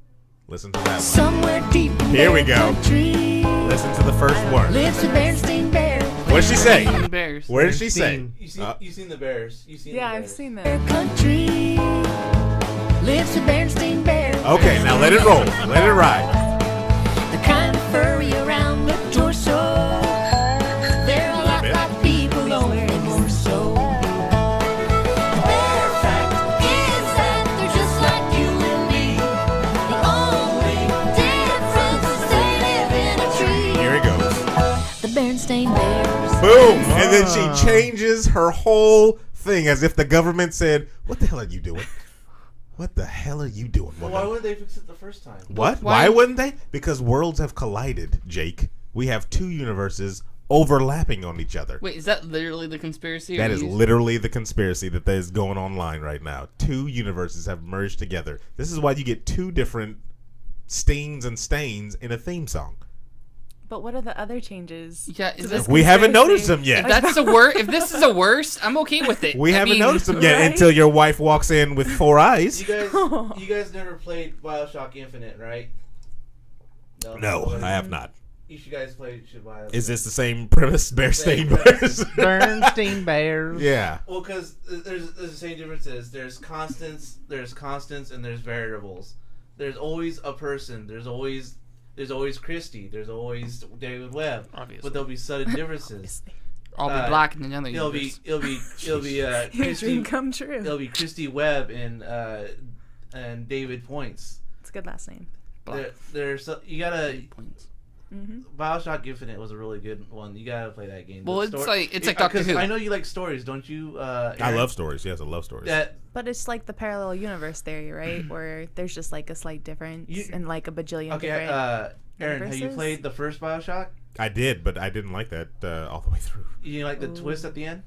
Listen to that one. Somewhere deep in Here we Bear go. Country Listen to the first one. lives a Berenstain Bear. What did she say? Bears. Where did she say? You seen the Bears? I've seen Bear them. Country lives a Berenstain Bear. Okay, now let it roll. Let it ride. They're kind of furry around the torso. They're a lot like people, only more so. The bear fact is that they're just like you and me. The only difference is they live in a tree. Here he goes. The Berenstain Bears. Boom! And then she changes her whole thing as if the government said, what the hell are you doing? What the hell are you doing, woman? Well, why wouldn't they fix it the first time? What? Why wouldn't they? Because worlds have collided, Jake. We have 2 universes overlapping on each other. Wait, is that literally the conspiracy? That is literally the conspiracy that is going online right now. 2 universes have merged together. This is why you get 2 different stings and stains in a theme song. But what are the other changes? Yeah, is this We haven't noticed them yet. If that's if this is a worst, I'm okay with it. We haven't noticed them yet until your wife walks in with 4 eyes. You guys never played BioShock Infinite, right? No, I have not. You guys should buy it. Is this the same premise? Bear-Stain Bears? Bernstein Bears. Yeah. Well, because there's the same differences. There's constants, and there's variables. There's always a person. There's always Christy. There's always David Webb. Obviously. But there'll be sudden differences. I'll be black in another universe. It'll be Your Christy, dream come true. It'll be Christy Webb and David Points. It's a good last name. There's you gotta. Points. BioShock Infinite was a really good one. You gotta play that game. Well, it's like Doctor Who. I know you like stories, don't you? I love stories. Yes, I love stories. But it's like the parallel universe theory, right? Where there's just like a slight difference and like a bajillion different Aaron, have you universes? played the first BioShock? I did, but I didn't like that all the way through. You didn't like the twist at the end?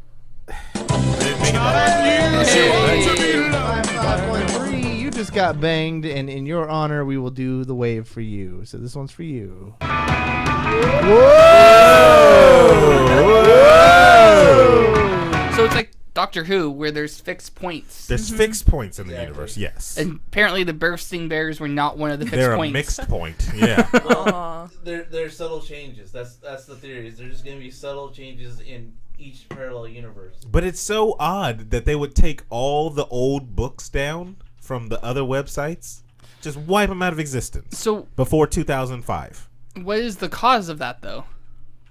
5.3, you just got banged, and in your honor, we will do the wave for you. So this one's for you. So it's like Doctor Who, where there's fixed points. There's fixed points in the universe, yes. And apparently the bursting bears were not one of the fixed They're points. a mixed point, yeah. Well, there's subtle changes. That's the theory. There's just going to be subtle changes in each parallel universe. But it's so odd that they would take all the old books down from the other websites, just wipe them out of existence. So before 2005. What is the cause of that, though?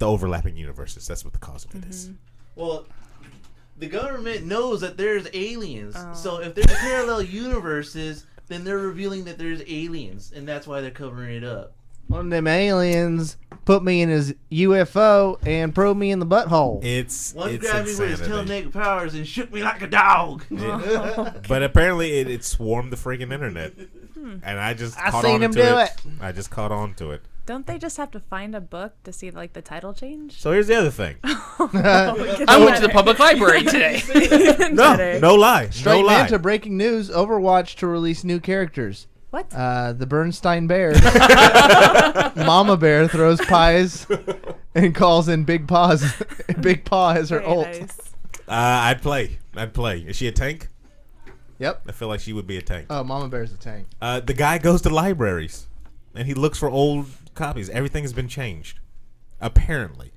The overlapping universes. That's what the cause of it is. Well, the government knows that there's aliens. So if there's parallel universes, then they're revealing that there's aliens, and that's why they're covering it up. One of them aliens put me in his UFO and probed me in the butthole. One grabbed me with his telekinetic powers and shook me like a dog. But apparently it swarmed the freaking internet. And I just caught seen on him to do it. it. I just caught on to it. Don't they just have to find a book to see like the title change? So here's the other thing. I went to the public library today. No lie. Straight no man lie. to breaking news. Overwatch to release new characters. What? The Bernstein Bear. Mama Bear throws pies and calls in Big Paws. Big Paw as her Very ult. nice. I'd play. Is she a tank? Yep. I feel like she would be a tank. Oh, Mama Bear's a tank. The guy goes to libraries, and he looks for old copies. Everything has been changed, apparently.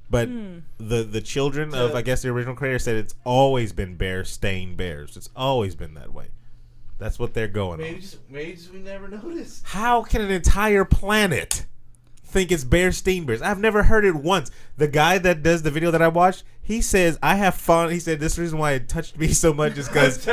But the children of, I guess, the original creator said it's always been bear-stained bears. It's always been that way. That's what they're going on. Maybe just we never noticed. How can an entire planet think it's bear-stained bears? I've never heard it once. The guy that does the video that I watched, he says, I have fun. He said, this reason why it touched me so much is because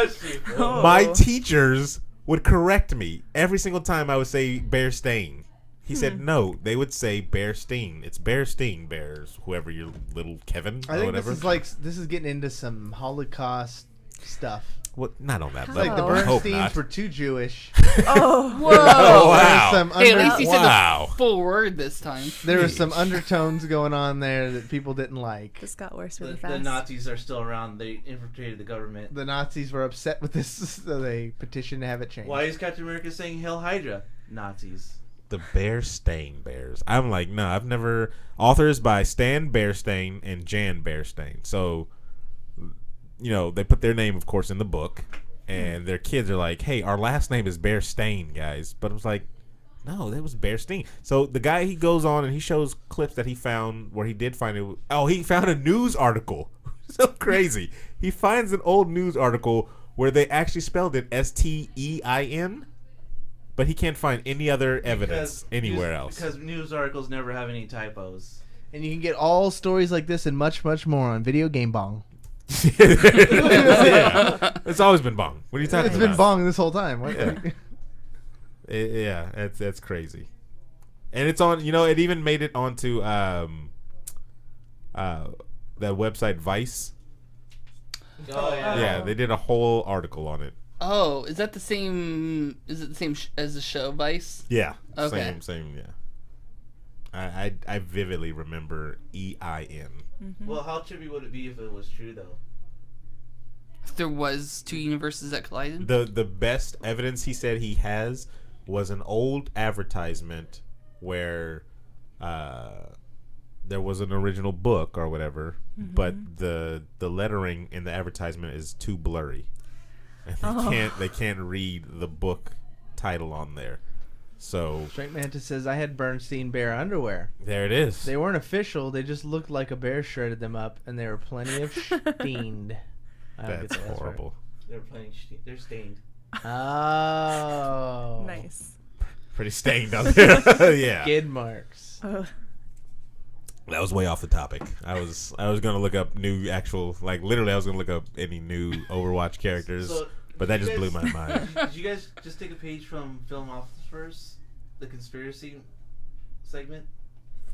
my teachers would correct me every single time I would say bear-stain. He said, no, they would say bear-stain. It's bear-stain bears, whoever your little Kevin or I think whatever. this is getting into some Holocaust stuff. What? Not on that It's level. like the I hope Bernsteins not. were too Jewish. Oh, whoa. Oh, wow. Hey, at least he said the full word this time. There were some undertones going on there that people didn't like. This got worse really The fast. Nazis are still around. They infiltrated the government. The Nazis were upset with this, so they petitioned to have it changed. Why is Captain America saying Hail Hydra? Nazis. The Bear-Stain Bears. I'm like, no, I've never. Authors by Stan Bearstain and Jan Bearstain. So, you know, they put their name, of course, in the book, and their kids are like, hey, our last name is Bearstain, guys. But I was like, no, that was Bearstain. So the guy, he goes on and he shows clips that he found where he did find it. Oh, he found a news article. So crazy. He finds an old news article where they actually spelled it Stein. But he can't find any other evidence anywhere else. Because news articles never have any typos. And you can get all stories like this and much, much more on Video Game Bong. Yeah. It's always been Bong. What are you talking about? It's been Bong this whole time. What? Yeah, that's crazy. And it's on, you know, it even made it onto that website Vice. Oh, yeah. Yeah, they did a whole article on it. Oh, is that the same? Is it the same as the show Vice? Yeah. Okay. Same, yeah. I vividly remember EIN. Well, how trippy would it be if it was true, though? If there was two universes that collided? The best evidence he said he has was an old advertisement where there was an original book or whatever, but the lettering in the advertisement is too blurry. And they can't read the book title on there. So Straight Manta says, I had Bernstein Bear underwear. there it is. They weren't official. They just looked like a bear shredded them up, and they were plenty of stained. I don't get That's that. horrible. They're stained. Oh. Nice. Pretty stained on there. Yeah. Skid marks. That was way off the topic. I was gonna look up new actual, like literally I was gonna look up any new Overwatch characters, but that just blew my mind. Did you guys just take a page from Filmlosophers, the conspiracy segment?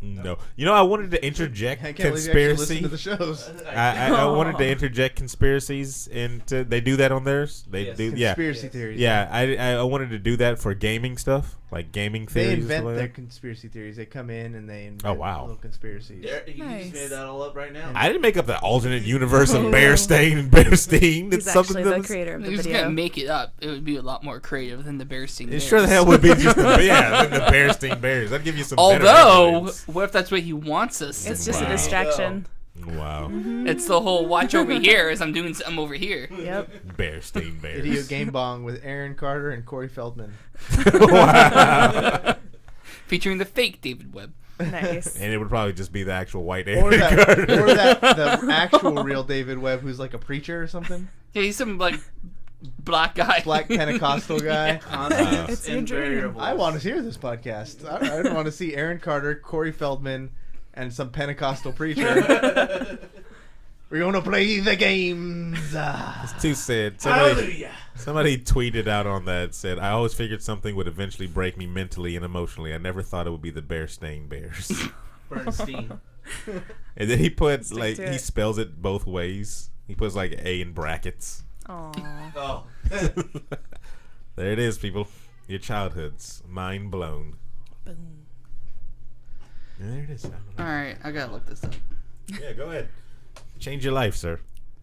No, you know, I wanted to interject I can't believe you actually listen conspiracy. to the shows. I wanted to interject conspiracies into. They do that on theirs. They Yes. do, yeah. Conspiracy theories. Yeah, I wanted to do that for gaming stuff. like gaming They theories. and invent stuff like their that? conspiracy theories. They come in and they invent Oh, wow. little conspiracies. Yeah, you Nice. just made that all up right now. I didn't make up the alternate universe of Bearstein and Bearstein. He's It's something actually that the was, creator of the He was video. gonna make it up. It would be a lot more creative than the Bearstein it Bears. sure the hell would be just the Bearstein Bears. That'd give you some better Although, evidence. what if that's what he wants us to It's just do? a distraction. Wow. It's the whole watch over here as I'm doing something over here. Yep. Bearstein Bears. Video Game Bong with Aaron Carter and Corey Feldman. Wow. Featuring the fake David Webb. Nice. And it would probably just be the actual white Or Aaron that, Carter. or that the actual real David Webb who's like a preacher or something. Yeah, he's some like black guy. Black Pentecostal guy. Constants It's your and dream. variables. I want to hear this podcast. I want to see Aaron Carter, Corey Feldman, and some Pentecostal preacher. We're gonna play the games. It's too sad. Hallelujah. Somebody tweeted out on that, said, I always figured something would eventually break me mentally and emotionally. I never thought it would be the Bearstein Bears. Bernstein. And then he put, Stick like, to he it. spells it both ways. He puts, like, A in brackets. Aw. Oh. There it is, people. Your childhood's mind blown. Boom. And there it is. All right, I gotta look this up. Yeah, go ahead. Change your life, sir.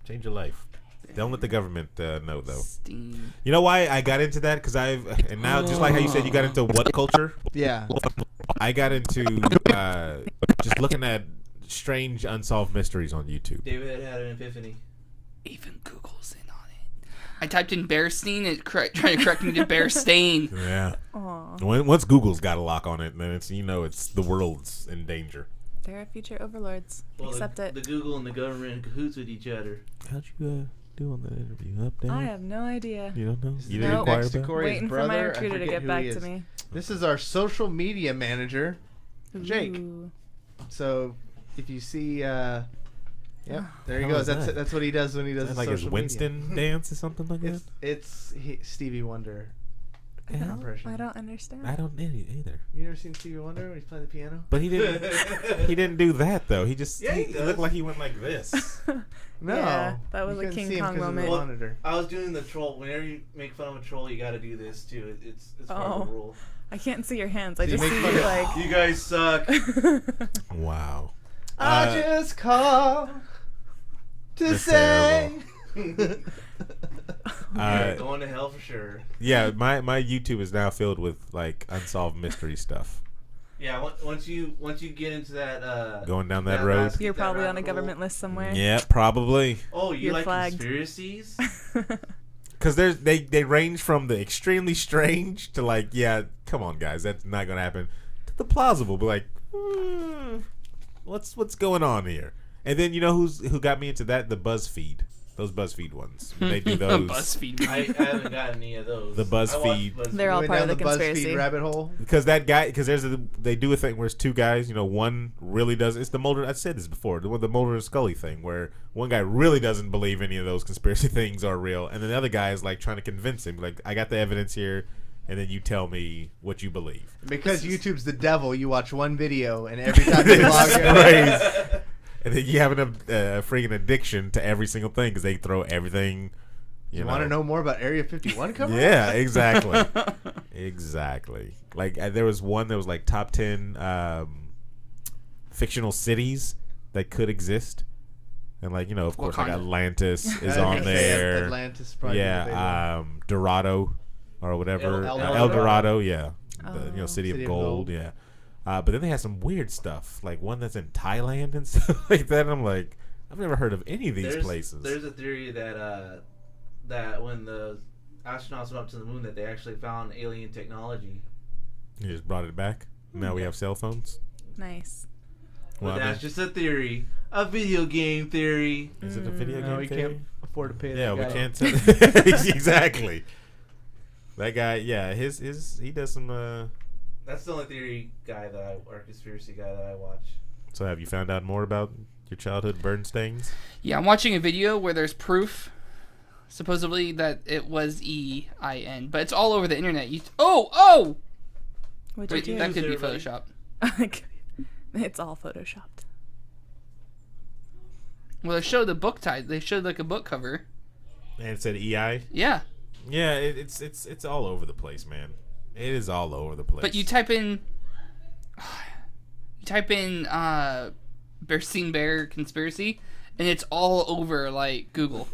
Change your life. Don't let the government know, though. Steam. You know why I got into that? Because and now, just like how you said you got into what culture? Yeah. I got into just looking at strange unsolved mysteries on YouTube. David had an epiphany. Even Google's in on it. I typed in Bearstein and trying to correct me to Bearstain. Yeah. Aw. Once Google's got a lock on it, then it's it's the world's in danger. There are future overlords. Well, Accept the it. Google and the government in cahoots with each other. How'd you do on that interview? Up, down? I have no idea. You don't know? This is You the didn't dude inquire next to about it? Corey's Waiting for brother. my I recruiter to forget get who back he to is. me. This is our social media manager, Jake. Ooh. So if you see, yep, there he How goes. is That's that? that's what he does when he does Is that his like his social Winston media. dance or something like that? It's Stevie Wonder impression. I don't understand. I don't either. You never seen Stevie Wonder when he's playing the piano? But he didn't. He didn't do that though. He just Yeah, he he does. looked like he went like this. No, Yeah, that was you a couldn't King see him Kong 'cause of the moment. monitor. I was doing the troll. Whenever you make fun of a troll, you got to do this too. It's part of the rule. I can't see your hands. I So you just make see fun you of- like. You guys suck. Wow. I just called to That's say. You're going to hell for sure. Yeah, my YouTube is now filled with like unsolved mystery stuff. Yeah, once you get into that Going down that road. basket, You're that probably on a rabbit government hole. list somewhere. Yeah, probably. Oh, you You're like flagged. conspiracies? Because they range from the extremely strange to like, yeah, come on guys, that's not gonna happen, to the plausible, but like, what's going on here? And then you know who got me into that? The BuzzFeed. Those BuzzFeed ones. They do those. BuzzFeed. I haven't got any of those. The BuzzFeed. They're all Went part down of the conspiracy. BuzzFeed rabbit hole. Because that guy, because they do a thing where it's two guys. You know, one really does. It's the Mulder. I said this before. The Mulder and Scully thing, where one guy really doesn't believe any of those conspiracy things are real, and then the other guy is like trying to convince him. Like, I got the evidence here, and then you tell me what you believe. Because YouTube's the devil, you watch one video and every time you log in. Crazy. And then you have a freaking addiction to every single thing because they throw everything. You want to know more about Area 51 coverage? Yeah, exactly. Exactly. Like there was one that was like top 10 fictional cities that could exist, and like of course like Wakanda. Atlantis is I on was gonna say there. Atlantis probably Yeah, Dorado or whatever. El El Dorado. Dorado. Yeah. Oh. The, City of City of Gold. Gold. Yeah. But then they have some weird stuff, like one that's in Thailand and stuff like that. And I'm like, I've never heard of any of these places. There's a theory that that when the astronauts went up to the moon, that they actually found alien technology. You just brought it back. Now we have cell phones. Nice. But Well, I that's mean, just a theory, a video game theory. is it a video game No, we theory? can't afford to pay Yeah, that we guy. can't tell. Exactly. That guy, yeah, his he does some. That's the only theory guy or conspiracy guy that I watch. So have you found out more about your childhood Bernsteins? Yeah, I'm watching a video where there's proof, supposedly, that it was EIN, but it's all over the internet. Oh! What'd Wait, you that do? could be everybody. Photoshopped. It's all photoshopped. Well, they showed the book title. They showed like a book cover. And it said EI. Yeah. Yeah, it's all over the place, man. It is all over the place. But you type in Berseen Bear conspiracy, and it's all over like Google.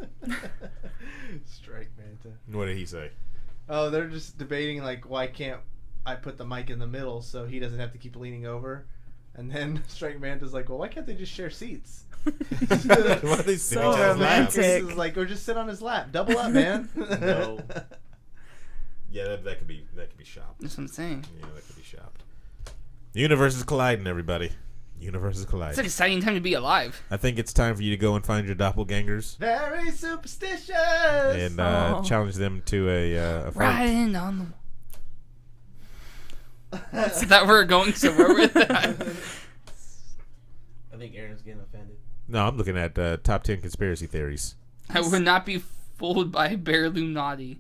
Strike Manta. What did he say? Oh, they're just debating like, why can't I put the mic in the middle so he doesn't have to keep leaning over? And then Strike Manta's like, well, why can't they just share seats? Why are they sitting So on his lap? romantic. This is like, or just sit on his lap. Double up, man. No. Yeah, that could be shopped. That's what I'm saying. Yeah, that could be shopped. Universes colliding, everybody. Universes It's colliding. an exciting time to be alive. I think it's time for you to go and find your doppelgangers Very superstitious. and challenge them to a fight. Riding on the. Is that where we're going somewhere with that? I think Aaron's getting offended. No, I'm looking at top 10 conspiracy theories. I would not be fooled by Bear Lunati.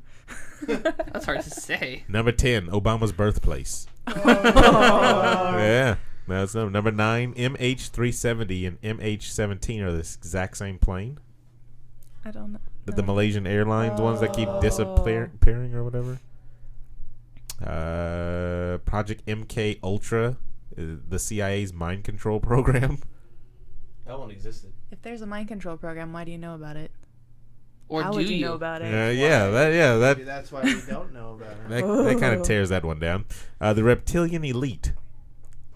That's hard to say. Number 10, Obama's birthplace. Oh. Yeah, that's number 9. MH370 and MH17 are the exact same plane. I don't know. The Malaysian Airlines ones that keep disappearing or whatever. Project MK Ultra, the CIA's mind control program. That one existed. If there's a mind control program, why do you know about it? Or How do would you you know about it? Maybe that's why we don't know about it. that kind of tears that one down. The Reptilian Elite.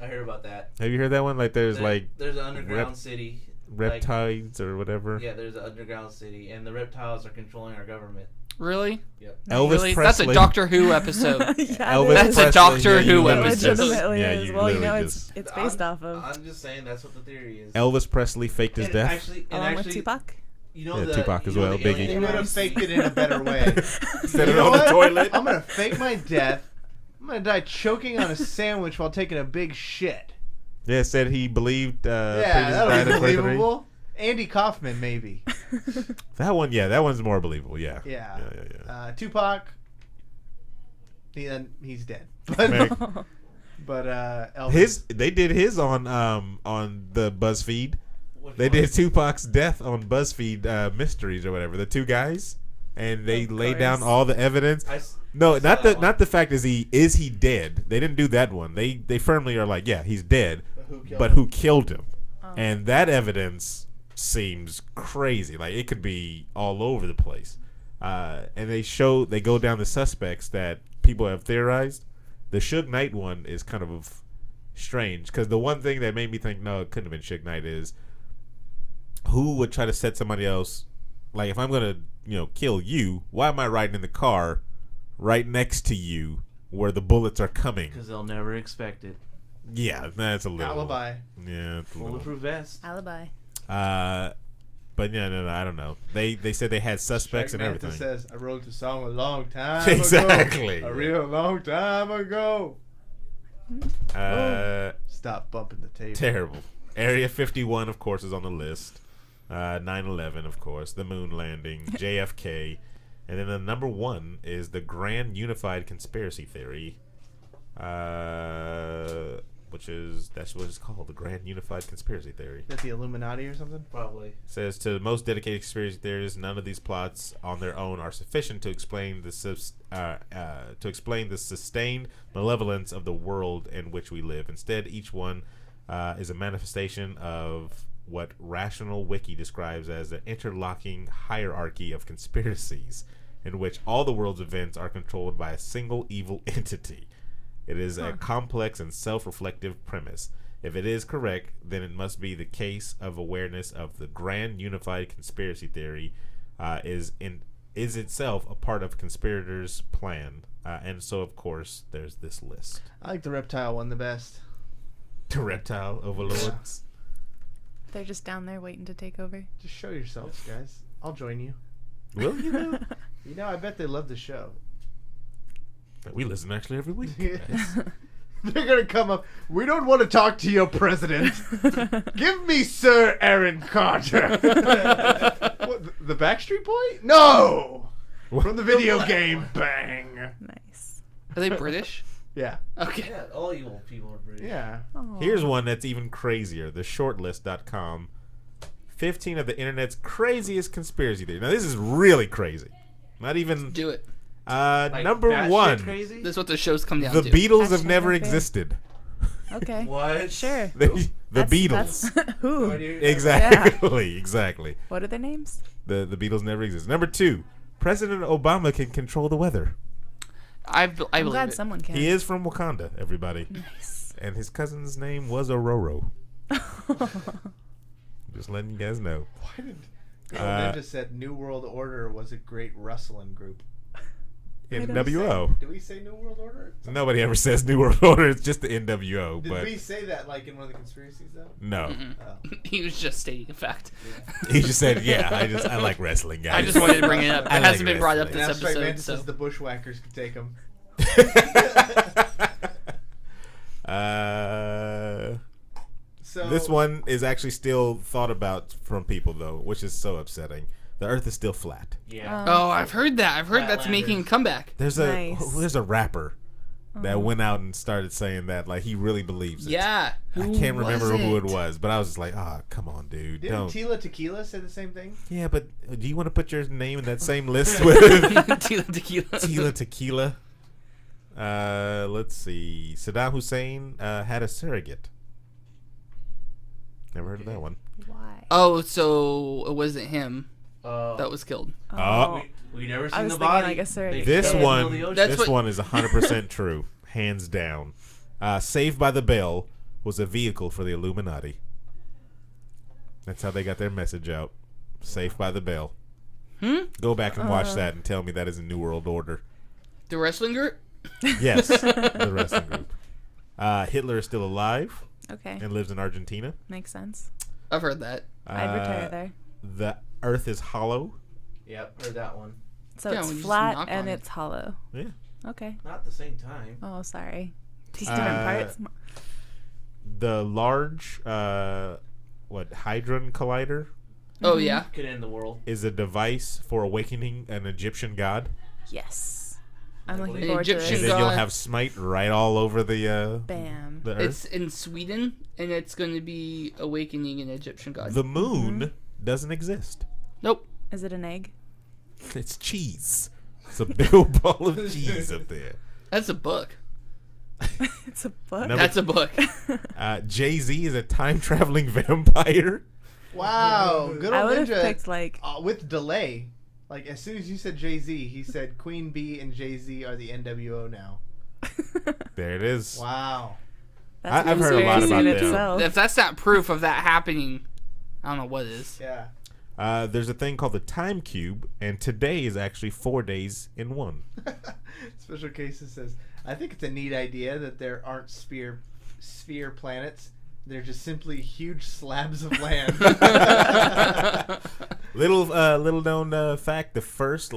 I heard about that. Have you heard that one? Like there's there's an underground city. reptiles or whatever. Yeah, there's an underground city, and the reptiles are controlling our government. Really? Yep. Elvis Really? Presley. That's a Doctor Who episode. Yeah, Elvis That's a Presley, Doctor yeah, you Who literally episode. just- legitimately yeah, is. you Well, you literally know, just- it's based off of. I'm just saying that's what the theory is. Elvis Presley faked his And death. Actually, and Along with actually, Tupac. you know Yeah, Tupac as well, the Biggie. alien They would have race? faked it in a better way. Set You it know on the what? toilet. I'm gonna fake my death. I'm gonna die choking on a sandwich while taking a big shit. Yeah, said he believed. Yeah, that'll be died at 33. believable. Andy Kaufman, maybe. That one, yeah, that one's more believable. Yeah. Yeah. Yeah. Tupac. He's dead. Man. But Elvis. They did his on the BuzzFeed. Which They one? did Tupac's death on BuzzFeed Mysteries or whatever. The two guys, and they Of laid down course. all the evidence. No, saw not that not the fact is he dead. They didn't do that one. They firmly are like, yeah, he's dead. But who killed him? Oh. And that evidence seems crazy. Like it could be all over the place. And they go down the suspects that people have theorized. The Suge Knight one is kind of strange because the one thing that made me think no, it couldn't have been Suge Knight is who would try to set somebody else. Like if I'm gonna kill you, why am I riding in the car right next to you where the bullets are coming? Because they'll never expect it. Yeah, that's a little Alibi. Yeah, it's a little. Bulletproof vest. Alibi. But yeah, no, I don't know. They said they had suspects and Manta everything. says, I wrote the song a long time Exactly. ago. A real long time ago. Stop bumping the table. Terrible. Area 51, of course, is on the list. 9/11, of course. The moon landing. JFK. And then the number 1 is the Grand Unified Conspiracy Theory. That's what it's called, the Grand Unified Conspiracy Theory. Is that the Illuminati or something? Probably. Says to most dedicated conspiracy theorists, none of these plots on their own are sufficient to explain the sustained malevolence of the world in which we live. Instead, each one is a manifestation of what Rational Wiki describes as an interlocking hierarchy of conspiracies, in which all the world's events are controlled by a single evil entity. It is a complex and self-reflective premise. If it is correct, then it must be the case of awareness of the Grand Unified Conspiracy Theory is itself a part of conspirators' plan. And so, of course, there's this list. I like the reptile one the best. The reptile overlords. They're just down there waiting to take over. Just show yourselves, guys. I'll join you. Will you know? I bet they love the show. We listen actually every week. They're gonna come up. We don't want to talk to your president. Give me Sir Aaron Carter. What, the Backstreet Boy? No. From the video game Bang. Nice. Are they British? Yeah. Okay. Yeah, all evil people are British. Yeah. Here's one that's even crazier. TheShortlist.com. 15 of the internet's craziest conspiracy theories. Now, this is really crazy. Not even... Do it. Like, number batshit one, crazy? This is what the show's come down the to. Beatles have Hashtag never fair. existed. Okay. What? Sure. The That's- Beatles. that's- who? Exactly. Exactly. What are their names? The Beatles never existed. Number two, President Obama can control the weather. I I'm believe glad it. someone can. He is from Wakanda, everybody. Nice. And his cousin's name was Ororo. Just letting you guys know. Why did Ninja said New World Order was a great wrestling group? NWO. Did we say New World Order? Nobody ever says New World Order. It's just the NWO. Did but we say that like in one of the conspiracies though? no, He was just stating a fact. he just said, "Yeah, I like wrestling, guys." I just wanted to bring it up. It I hasn't like been brought up wrestling. this And Abstract episode. Mantis So. says the Bushwhackers could take them. So This one is actually still thought about from people though, which is so upsetting. The Earth is still flat. Yeah. Oh, I've heard that. I've heard that's making a comeback. There's Nice. a rapper that went out and started saying that, like he really believes it. Yeah. I can't remember who it was, but I was just like, come on, dude, didn't don't. Tila Tequila say the same thing? Yeah, but do you want to put your name in that same list with Tila Tequila. Tila Tequila? Let's see. Saddam Hussein had a surrogate. Never heard of that one. Why? Oh, so it wasn't him that was killed. Oh. We never I seen was the thinking body. like a surrogate. This kid. one, That's this what- one is 100% true, hands down. Saved by the Bell was a vehicle for the Illuminati. That's how they got their message out. Saved by the Bell. Go back and watch that and tell me that is a New World Order. The wrestling group? Yes, the wrestling group. Hitler is still alive Okay. and lives in Argentina. Makes sense. I've heard that. I'd retire there. The Earth is hollow. Yep, heard that one. So Yeah, it's we just flat knock and on it. it's hollow. Yeah. Okay. Not at the same time. Oh, sorry. Just different parts. The large, Hadron Collider Oh, yeah. Could end the world. is a device for awakening an Egyptian god. Yes. I'm looking An forward to Egyptian And this. then you'll God. have Smite right all over the Bam. the It's Earth. in Sweden, and it's going to be awakening an Egyptian god. The moon doesn't exist. Nope. Is it an egg? It's cheese. It's a big old ball of cheese up there. That's a book. It's a book. Number- That's a book. Jay-Z is a time-traveling vampire. Wow, good I old would have Ninja. picked like With delay. Like as soon as you said Jay-Z, he said Queen Bee and Jay-Z are the NWO now. There it is. Wow. that's I've heard a lot conspiracy about in them. itself. If that's not proof of that happening, I don't know what is. Yeah. There's a thing called the time cube, and today is actually 4 days in one. Special Cases says, I think it's a neat idea that there aren't sphere planets. They're just simply huge slabs of land. Little known fact: the first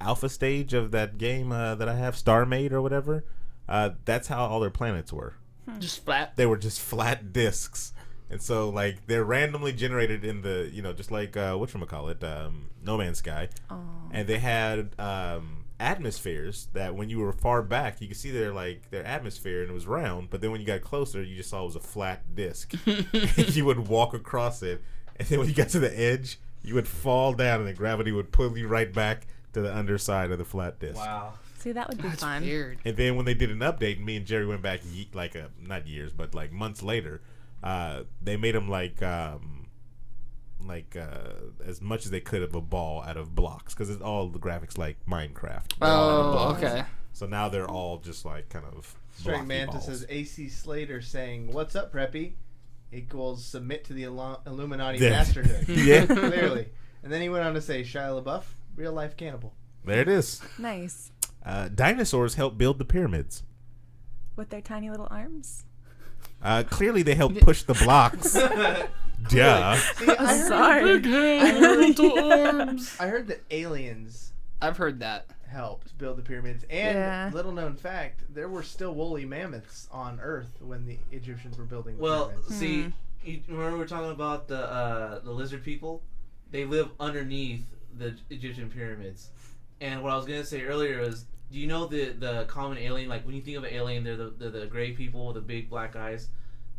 alpha stage of that game that I have, StarMade or whatever, that's how all their planets were. Just flat. They were just flat discs, and so they're randomly generated in the just like whatchamacallit, No Man's Sky, and they had atmospheres that when you were far back you could see their atmosphere and it was round, but then when you got closer you just saw it was a flat disc. And you would walk across it, and then when you got to the edge you would fall down and the gravity would pull you right back to the underside of the flat disc. Wow. See, that would be That's fun. weird. And then when they did an update, me and Jerry went back not years but months later, they made them as much as they could of a ball out of blocks, because it's all the graphics like Minecraft. They're all out of Oh, blocks. okay. So now they're all just kind of Straight blocky Manta balls. says AC Slater saying, "What's up, Preppy?" equals submit to the Illuminati Yeah. masterhood. Yeah. Clearly. And then he went on to say, Shia LaBeouf, real life cannibal. There it is. Nice. Dinosaurs helped build the pyramids. With their tiny little arms. Clearly they helped push the blocks. Duh. See, I Sorry. heard that aliens I've heard that. helped build the pyramids. And Yeah. little known fact, there were still woolly mammoths on Earth when the Egyptians were building the Well, pyramids. see, you remember we were talking about the lizard people? They live underneath the Egyptian pyramids. And what I was gonna say earlier is, do you know the common alien? Like when you think of an alien, they're the gray people with the big black eyes.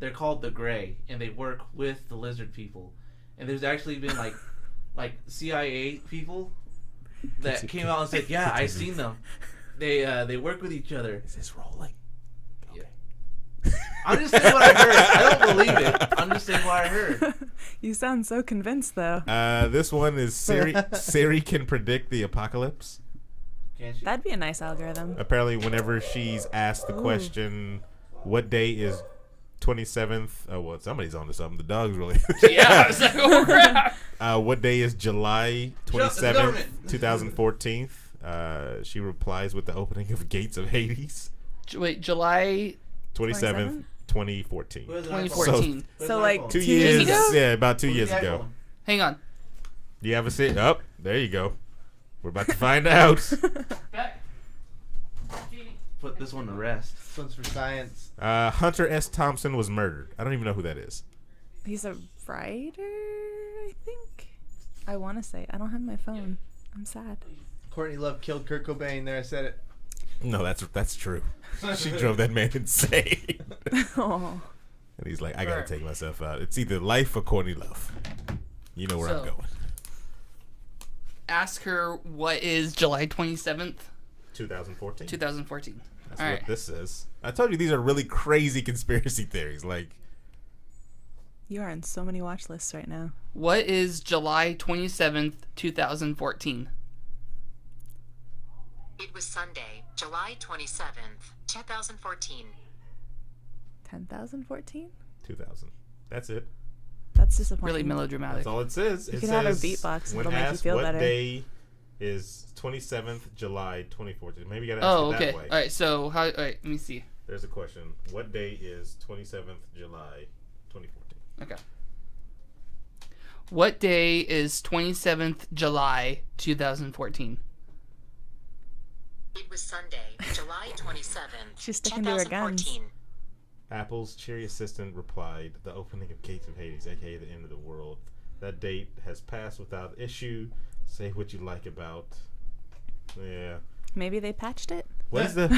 They're called the Gray, and they work with the lizard people. And there's actually been like CIA people that came out and said, "Yeah, I seen them. They work with each other." Is this rolling? I'm just saying what I heard. I don't believe it. I'm just saying what I heard. You sound so convinced, though. This one is Siri. Siri can predict the apocalypse. Can't she? That'd be a nice algorithm. Apparently, whenever she's asked the question, "What day is 27th?" Oh, well, somebody's on to something. The dog's really. Yeah. I was like, oh crap. What day is July 27th, 2014? She replies with the opening of Gates of Hades. Wait, July 27th, 2014. 2014. So like 2 2 years years. ago? Yeah, about 2 years ago. Hang on. Do you have a sit? Up. There you go. We're about to find out. Put this one to rest. This one's for science. Hunter S. Thompson was murdered. I don't even know who that is. he's a writer, I think. I want to say. I don't have my phone. I'm sad. Courtney Love killed Kurt Cobain. There, I said it. No, that's true. She drove that man insane. Oh. And he's like, I gotta take myself out. It's either life or Courtney Love. You know where I'm So- going. Ask her what is July 27th, 2014. 2014. That's All what right. this is. I told you these are really crazy conspiracy theories. Like, You are on so many watch lists right now. What is July 27th, 2014? It was Sunday, July 27th, 2014. 10,014? 2000. That's it. That's disappointing. Really melodramatic. That's all it says. You It can have her says, beatbox and when it'll make you asked feel what better. day is 27th July 2014. Maybe you gotta ask Oh, it okay. that All way. right. So how? All right. Let me see. There's a question. What day is 27th July 2014? Okay. What day is 27th July 2014? It was Sunday, July 27th, She's sticking to her guns. 2014. Apple's cheery assistant replied, "The opening of Gates of Hades, aka the end of the world. That date has passed without issue. Say what you like about." Yeah. Maybe they patched it? What's the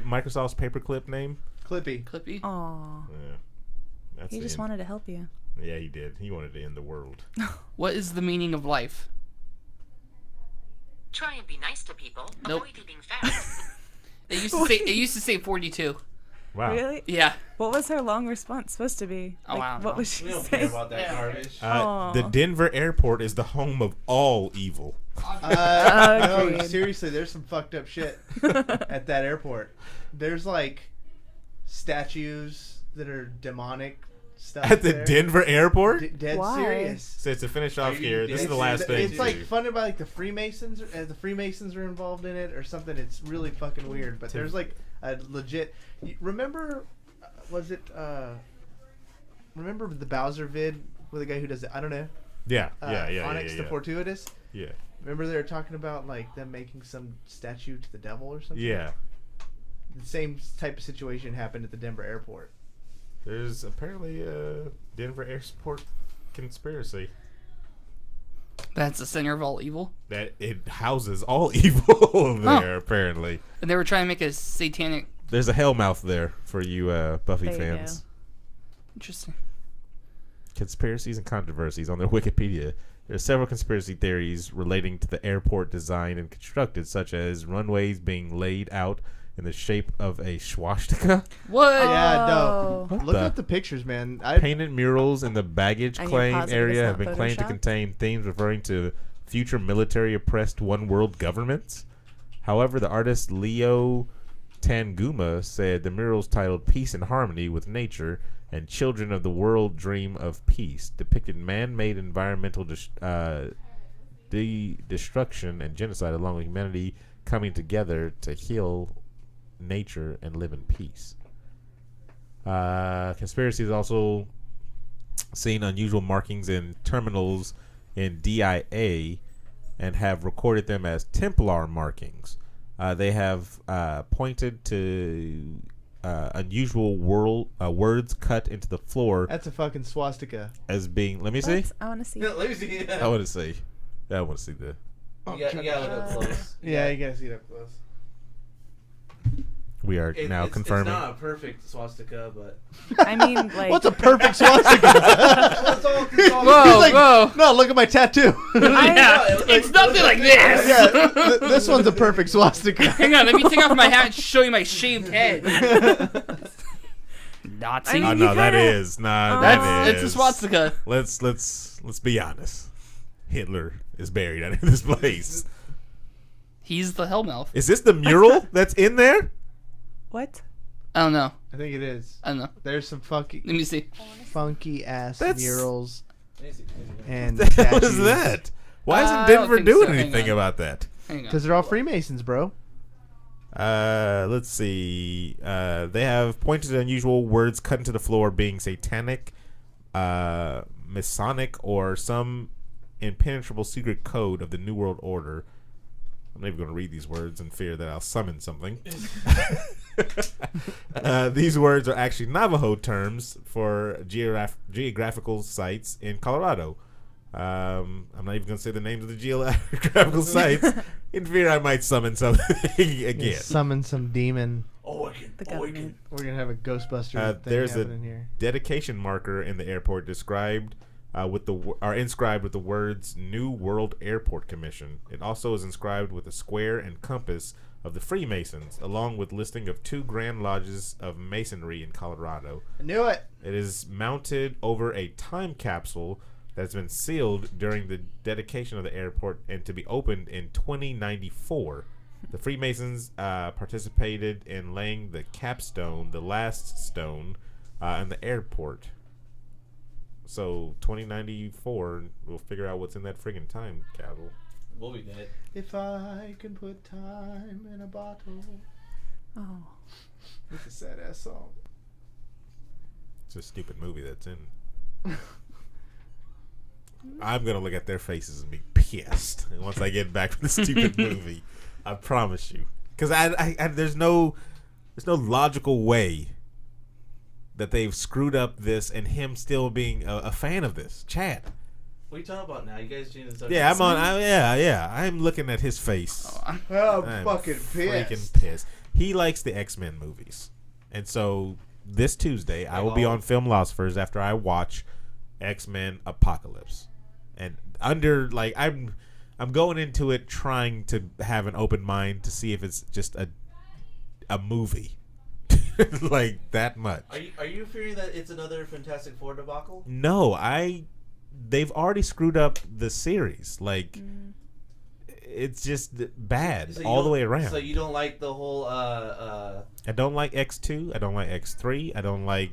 Microsoft's paperclip name? Clippy. Clippy. Aw. Yeah. That's He the just end. wanted to help you. Yeah, he did. He wanted to end the world. What is the meaning of life? Try and be nice to people. Nope. Avoid eating fat. It used to say 42. Wow. Really? Yeah. What was her long response supposed to be? Oh, wow. What was she We don't saying? care about that garbage. Aw. The Denver airport is the home of all evil. No, Agreed. seriously, there's some fucked up shit at that airport. There's like statues that are demonic stuff. At the there. Denver airport? Dead Why? serious. So to finish off Are you here, this is dead the last thing. It's like too. funded by like the Freemasons. The Freemasons are involved in it or something. It's really fucking weird. But there's like a legit. Remember, was it? Remember the Bowser vid with the guy who does it? I don't know. Yeah. Onyx the Fortuitous. Yeah. Remember they were talking about like them making some statue to the devil or something. Yeah. The same type of situation happened at the Denver airport. There's apparently a Denver airport conspiracy That's the center of all evil. that it houses all evil there, apparently. And they were trying to make a satanic. There's a hellmouth there for you Buffy There you fans. go. Interesting. Conspiracies and controversies on their Wikipedia. There are several conspiracy theories relating to the airport designed and constructed, such as runways being laid out in the shape of a swastika, What? Yeah, Oh. no. What Look the- up the pictures, man. I painted murals in the baggage And you're claim positive area it's have not been claimed to Photoshopped? contain themes referring to future military oppressed one world governments. However, the artist Leo Tanguma said the murals titled Peace and Harmony with Nature and Children of the World Dream of Peace depicted man-made environmental destruction and genocide along with humanity coming together to heal nature and live in peace. Conspiracies also seen unusual markings in terminals in DIA and have recorded them as Templar markings. They have pointed to unusual words cut into the floor That's a fucking swastika. as being. Let me see. I want to see. Let me see. I want to see. I want to see the. You gotta look up close. Yeah, you gotta see it up close. We are now confirming. It's not a perfect swastika, but I mean, like, What's a perfect swastika? Whoa. No, look at my tattoo. It's nothing like this. Yeah, this one's a perfect swastika. Hang on, let me take off my hat and show you my shaved head. Nazi. I mean, no, that is not. It's a swastika. Let's be honest. Hitler is buried under this place. He's the Hellmouth. Is this the mural that's in there? what? I don't know. I think it is. I don't know. There's some Let me see. funky ass That's- murals and What the hell is that? Why I isn't don't Denver think doing so. Hang anything on. about that? Hang on. Because they're all Freemasons, bro. Let's see. They have pointed to unusual words cut into the floor being satanic, Masonic, or some impenetrable secret code of the New World Order. I'm not even going to read these words in fear that I'll summon something. These words are actually Navajo terms for geographical sites in Colorado. I'm not even going to say the names of the geographical sites in fear I might summon something again. Summon some demon. The government. We're gonna have a Ghostbuster thing There's a happening here. dedication marker in the airport described inscribed with the words New World Airport Commission. It also is inscribed with a square and compass of the Freemasons, along with listing of 2 Grand Lodges of Masonry in Colorado. I knew it. It is mounted over a time capsule that's been sealed during the dedication of the airport and to be opened in 2094. The Freemasons participated in laying the capstone, the last stone, in the airport. So 2094, we'll figure out what's in that friggin' time capsule. we'll be dead. If I can put time in a bottle. Oh. It's a sad ass song. It's a stupid movie that's in. I'm gonna look at their faces and be pissed once I get back from the stupid movie. I promise you, because I there's no logical way that they've screwed up this and him still being a fan of this. Chad. What are you talking about now? You guys changing the subject? Yeah, I'm on. Yeah. I'm looking at his face. Oh, I'm I'm fucking freaking pissed. pissed. He likes the X-Men movies, and so this Tuesday I will be on Filmlosophers after I watch X-Men Apocalypse, and under like I'm going into it trying to have an open mind to see if it's just a movie. Like that much. Are you fearing that it's another Fantastic Four debacle? No, they've already screwed up the series. Like it's just bad So all the way around. So you don't like the whole I don't like X2. I don't like X3. I don't like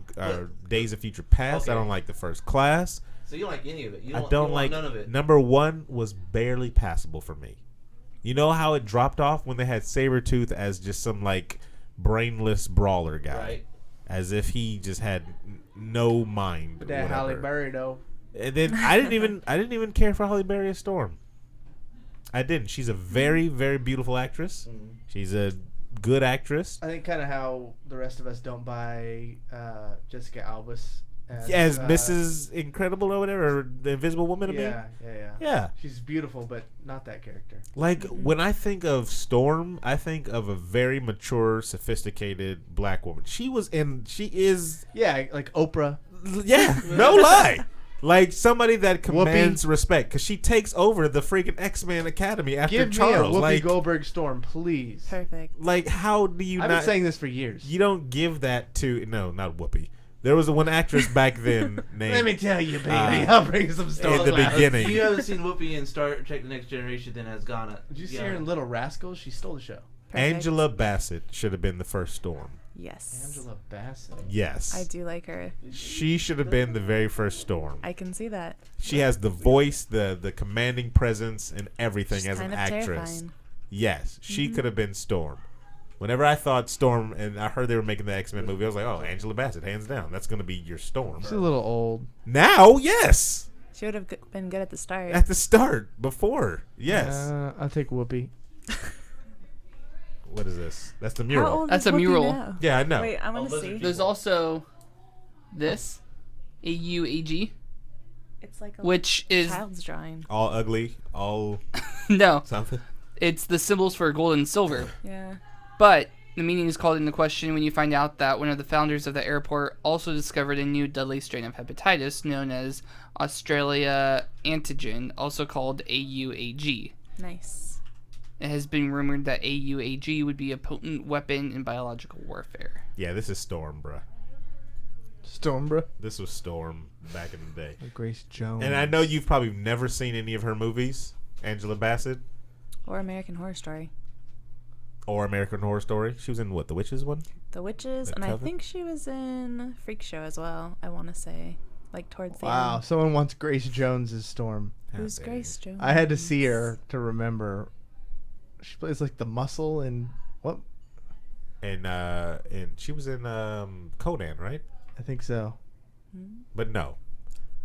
Days of Future Past. Okay. I don't like the First Class. So you don't like any of it. You I don't don't you like want none of it. Number 1 was barely passable for me. You know how it dropped off when they had Sabretooth as just some like brainless brawler guy, Right. as if he just had no mind. But that Halle Berry though. And then I didn't even care for Halle Berry as Storm. I didn't. She's a very, very beautiful actress. She's a good actress. I think kind of how the rest of us don't buy Jessica Alba's As Mrs. Incredible or whatever, or the Invisible Woman to me. Yeah. She's beautiful, but not that character. Like when I think of Storm, I think of a very mature, sophisticated black woman. She is. Yeah, like Oprah. Yeah, no lie. Like somebody that commands respect, because she takes over the freaking X-Men Academy after Give Charles. me a Whoopi Like Goldberg Storm, please. Perfect. Like, how do you I've not? been saying this for years. You don't give that to not Whoopi. There was one actress back then named. Let me tell you, baby. I'll bring some stories. In the beginning. If you haven't seen Whoopi in Star Trek: The Next Generation, then has Ghana. Did you see her in Little Rascals? She stole the show. Angela Bassett should have been the first Storm. Yes. Angela Bassett. Yes. I do like her. She should have been the very first Storm. I can see that. She has the voice, the commanding presence, and everything She's as an kind of actress. terrifying. Yes, she could have been Storm. Whenever I thought Storm, and I heard they were making the X-Men movie, I was like, oh, Angela Bassett, hands down. That's going to be your Storm. She's a little old. Now, yes. She would have been good at the start. At the start, before. Yes. I'll take Whoopi. What is this? That's the How mural. old That's is a Whoopi mural. now? Yeah, I know. Wait, I want to see. There's also this AUAG, It's like a which is child's drawing. All ugly, all no, something. it's the symbols for gold and silver. Yeah. But The meaning is called into question when you find out that one of the founders of the airport also discovered a new deadly strain of hepatitis known as Australia antigen, also called AUAG. Nice. It has been rumored that AUAG would be a potent weapon in biological warfare. Yeah, this is Storm, bruh. Storm, bro. This was Storm back in the day. Grace Jones. And I know you've probably never seen any of her movies, Angela Bassett, Or American Horror Story. or American Horror Story. She was in what, the Witches one? The Witches, That and I cover? think she was in Freak Show as well, I want to say. Like, towards the Wow, end. someone wants Grace Jones as Storm. Who's Grace Jones? I had to see her to remember. She plays like the muscle in what? And she was in Conan, right? I think so. But no,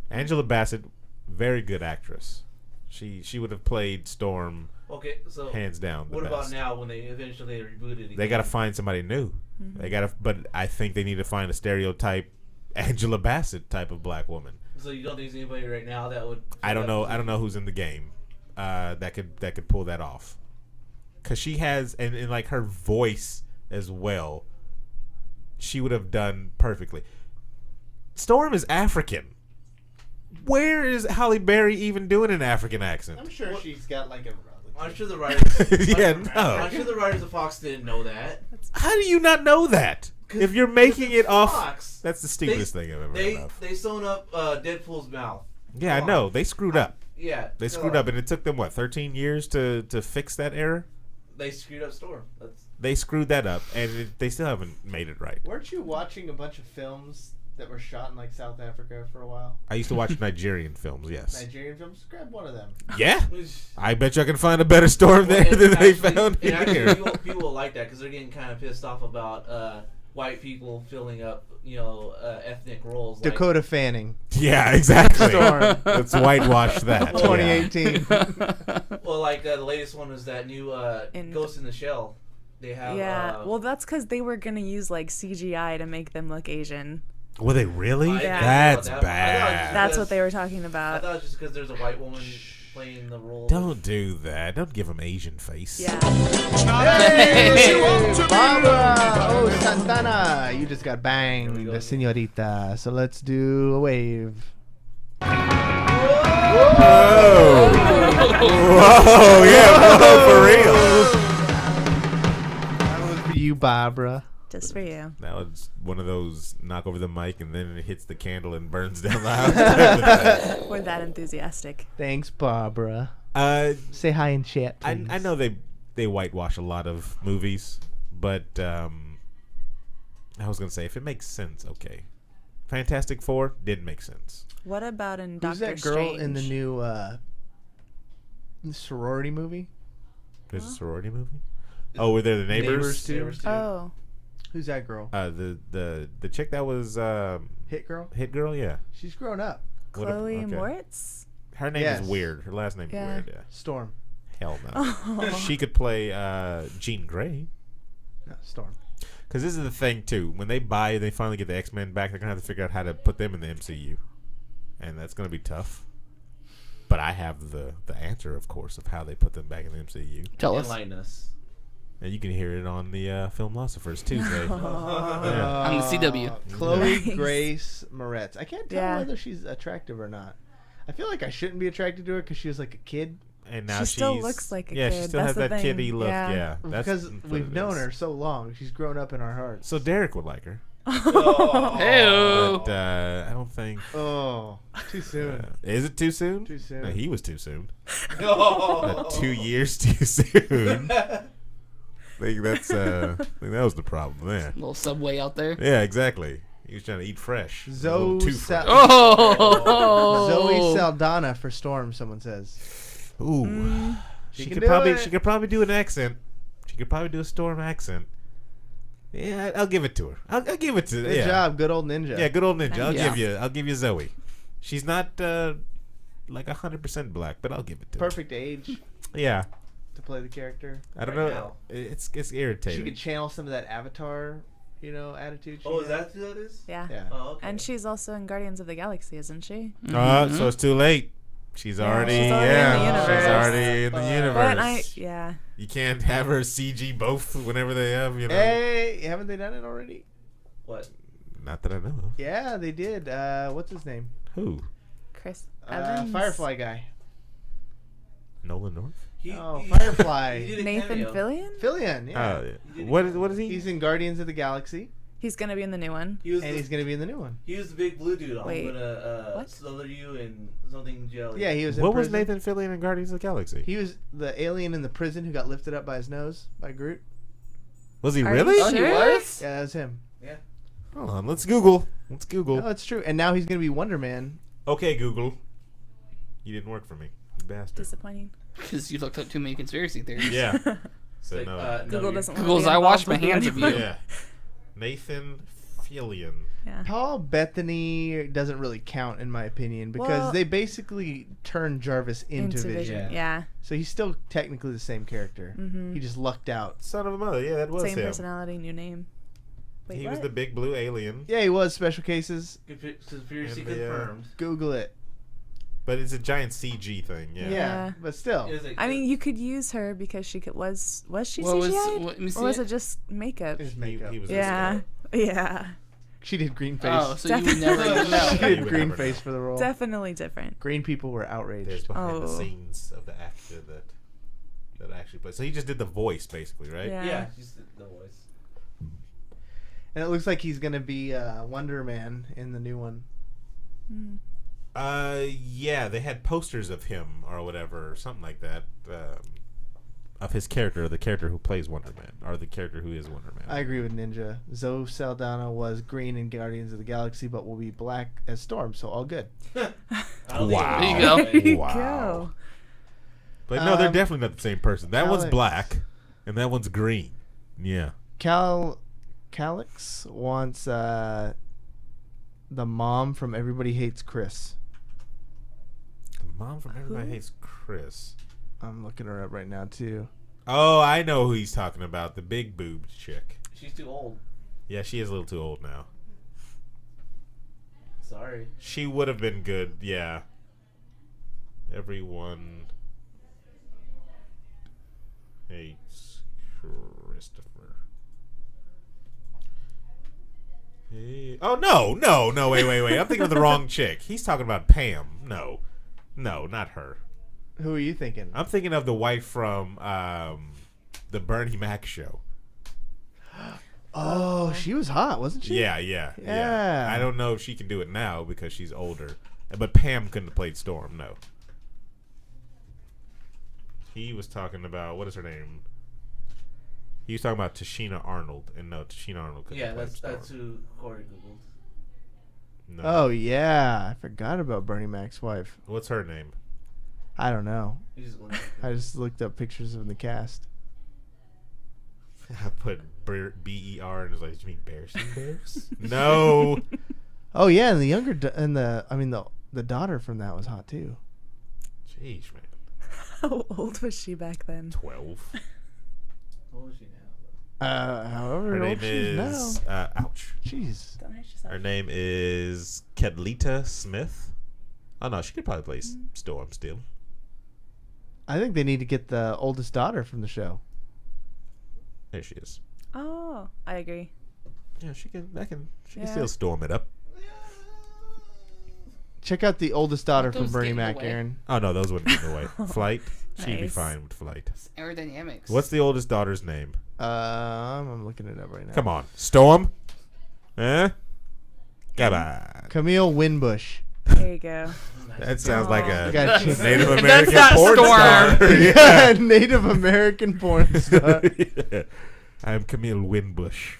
Angela Bassett, very good actress. She would have played Storm. Okay, so hands down. What the about best. now when they eventually rebooted again? They got to find somebody new. They got to, but I think they need to find a stereotype Angela Bassett type of black woman. So you don't think there's anybody right now that would? I don't know. I don't know who's in the game that could pull that off. Cause she has and like her voice as well. She would have done perfectly. Storm is African. Where is Halle Berry even doing an African accent? I'm sure she's got like a. I'm sure the writers. Yeah, no. I'm sure the writers of Fox didn't know that. How do you not know that? If you're making it off, Fox. that's the stupidest thing I've ever heard of. They sewn up Deadpool's mouth. Yeah, I know. They screwed up. Yeah, They screwed up, and it took them, what, 13 years to fix that error? They screwed up Storm. They screwed that up, and they still haven't made it right. Weren't you watching a bunch of films that were shot in like South Africa for a while? I used to watch Nigerian films, yes. Nigerian films? Grab one of them. Yeah? I bet you I can find a better Storm there than they found And actually, here. people will like that because they're getting kind of pissed off about white people filling up, ethnic roles. like- Dakota Fanning. Yeah, exactly. Storm. Let's whitewash that. 2018. Well, like the latest one was that new Ghost in the Shell. They have. Yeah, well, that's because they were going to use, like, CGI to make them look Asian. Were they really? Yeah. That's I thought it was bad. That's what they were talking I about. thought it was just because there's a white woman playing the role. Don't do that. Don't give them Asian face. Yeah. Hey, Barbara! Oh, Santana! You just got banged, senorita. So let's do a wave. Whoa! Whoa! Yeah, whoa, for real. That was for you, Barbara. Just for you. That was one of those knock over the mic and then it hits the candle and burns down the house. We're that enthusiastic. Thanks, Barbara. Say hi in chat, I please. know they whitewash a lot of movies, but I was gonna say if it makes sense, okay. Fantastic Four didn't make sense. What about in Doctor Who's that girl Strange? in the new sorority movie? There's a sorority movie. Oh, were there the neighbors? Neighbors too. Oh. Who's that girl? The chick that was Hit Girl? Hit Girl, yeah. She's grown up. Chloe Moritz? Her name Yes. is weird. Her last name is Yeah. weird. Yeah. Storm. Hell no. Oh. She could play Jean Grey. No, Storm. Because this is the thing too. When they finally get the X-Men back, they're gonna have to figure out how to put them in the MCU, and that's gonna be tough. But I have the answer, of course, of how they put them back in the MCU. Tell us. Enlighten us. And you can hear it on the Filmlosophers Tuesday. On the CW. Chloe Nice. Grace Moretz. I can't tell Yeah. whether she's attractive or not. I feel like I shouldn't be attracted to her because she was like a kid. And now She still she's- looks like a yeah, kid. she still That's has the that thing. kiddie look. Yeah. Yeah, that's Because what we've it known is. her so long. She's grown up in our hearts. So Derek would like her. Heyo. But I don't think. Oh, too soon. Is it too soon? Too soon. No, he was too soon. No. 2 years too soon. I think that's. I think that was the problem there. Little subway out there. Yeah, exactly. He was trying to eat fresh. A Zoe little too Sa- fresh. Oh. Zoe Saldana for Storm. Someone says. Ooh. She She can could do probably. it. She could probably do an accent. She could probably do a Storm accent. Yeah, I'll give it to her. I'll give it to. Good yeah. job, good old ninja. Yeah, good old ninja. Yeah. I'll give you Zoe. She's not like 100% black, but I'll give it to Perfect age her. Yeah. to play the character. I don't Right know. now. It's She irritating. could channel some of that Avatar, attitude. she Oh, is had. that who that is? Yeah. Yeah. Oh, okay. And she's also in Guardians of the Galaxy, isn't she? So it's too late. She's Yeah, already, she's already in the universe. she's already in the But universe. yeah. You can't have her CG both whenever they have, you know. Hey, haven't they done it already? What? Not that I know of. Yeah, they did. What's his name? Who? Chris Evans. Firefly guy. Nolan North? Firefly. Nathan Fillion? Fillion, yeah. What is he? He's in Guardians of the Galaxy. He's gonna be in the new one. He's going to be in the new one. He was the big blue dude. Wait, I'm gonna what? slither you and something jelly. Yeah, he was in What was prison. Nathan Fillion in Guardians of the Galaxy? He was the alien in the prison who got lifted up by his nose by Groot. Was he Are really? you Oh, he sure? was? Yeah, that was him. Yeah. Hold on, let's Google. Let's Google. No, it's true. And now he's going to be Wonder Man. Okay, Google. You didn't work for me, you bastard. Disappointing. Because you looked up too many conspiracy theories. Yeah. It's So like, no. Google doesn't want Google's, to be I washed my involved hands with of you you. anymore. Yeah. Nathan Fillion. Yeah. Paul Bettany doesn't really count, in my opinion, because Well- they basically turned Jarvis into Vision. Yeah. So he's still technically the same character. Mhm. He just lucked out. Son of a mother. Yeah, that was Same him. personality, new name. Wait, He what? was the big blue alien. Yeah, he was Special Cases. Conspiracy And the, confirmed. Google it. But it's a giant CG thing. Yeah. Yeah, but still. Is it- I mean, you could use her because she could was she What was- CGI'd? let me see or was it. it just makeup? His makeup. He was Yeah. Yeah. She did green face. Oh, so you would never even She know. did You would green never face know. for the role. Definitely different. Green people were There's outraged. behind the Oh. scenes of the actor that actually played. So he just did the voice, basically, right? Yeah. Yeah, she's the voice. And it looks like he's gonna be Wonder Man in the new one. Mm. Yeah, they had posters of him or whatever, or something like that, of his character, the character who plays Wonder Man, or the character who is Wonder Man. I agree with Ninja. Zoe Saldana was green in Guardians of the Galaxy, but will be black as Storm, so all good. Wow. There you go. There you Wow. go. But no, they're Um, definitely not the same person. That one's Alex. black, and that one's green. Yeah. Calix wants the mom from Everybody Hates Chris. The mom from Everybody Hates Chris. I'm looking her up right now too. Oh, I know who he's talking about. The big boobed chick. She's too old. Yeah, she is a little too old now. Sorry. She would have been good, yeah. Everyone hates Christopher. Hey. Oh, no, wait. I'm thinking of the wrong chick. He's talking about Pam. No, not her. Who are you thinking? I'm thinking of the wife from the Bernie Mac show. Oh, she was hot, wasn't she? Yeah. Yeah. I don't know if she can do it now because she's older. But Pam couldn't have played Storm, no. He was talking about, what is her name? He was talking about Tashina Arnold, and no, Tashina Arnold couldn't Yeah, have played Storm. that's who Corey googled. No. Oh yeah, I forgot about Bernie Mac's wife. What's her name? I don't know. He just went- I just looked up pictures of the cast. I put B-E-R and was like, "Did you mean bears? Bears?" No. Oh yeah, and the younger the daughter from that was hot too. Jeez, man. How old was she back then? 12. What was she now? However Her old name she is is now. ouch. Jeez. Don't hurt yourself. Her name is Kedlita Smith. Oh no, she could probably play Storm still. I think they need to get the oldest daughter from the show. There she is. Oh, I agree. Yeah, she can Yeah. still storm it up. Check out the oldest daughter from those Bernie get in the Mac, way. Aaron. Oh no, those wouldn't get in the way. Flight, she'd be Nice. fine with Flight. Aerodynamics. What's the oldest daughter's name? I'm looking it up right now. Come on, Storm. Come on. Camille Winbush. There you go. That sounds like a Got you. Native That's American not porn Storm. star. Yeah, Native American porn star. Yeah. I'm Camille Winbush.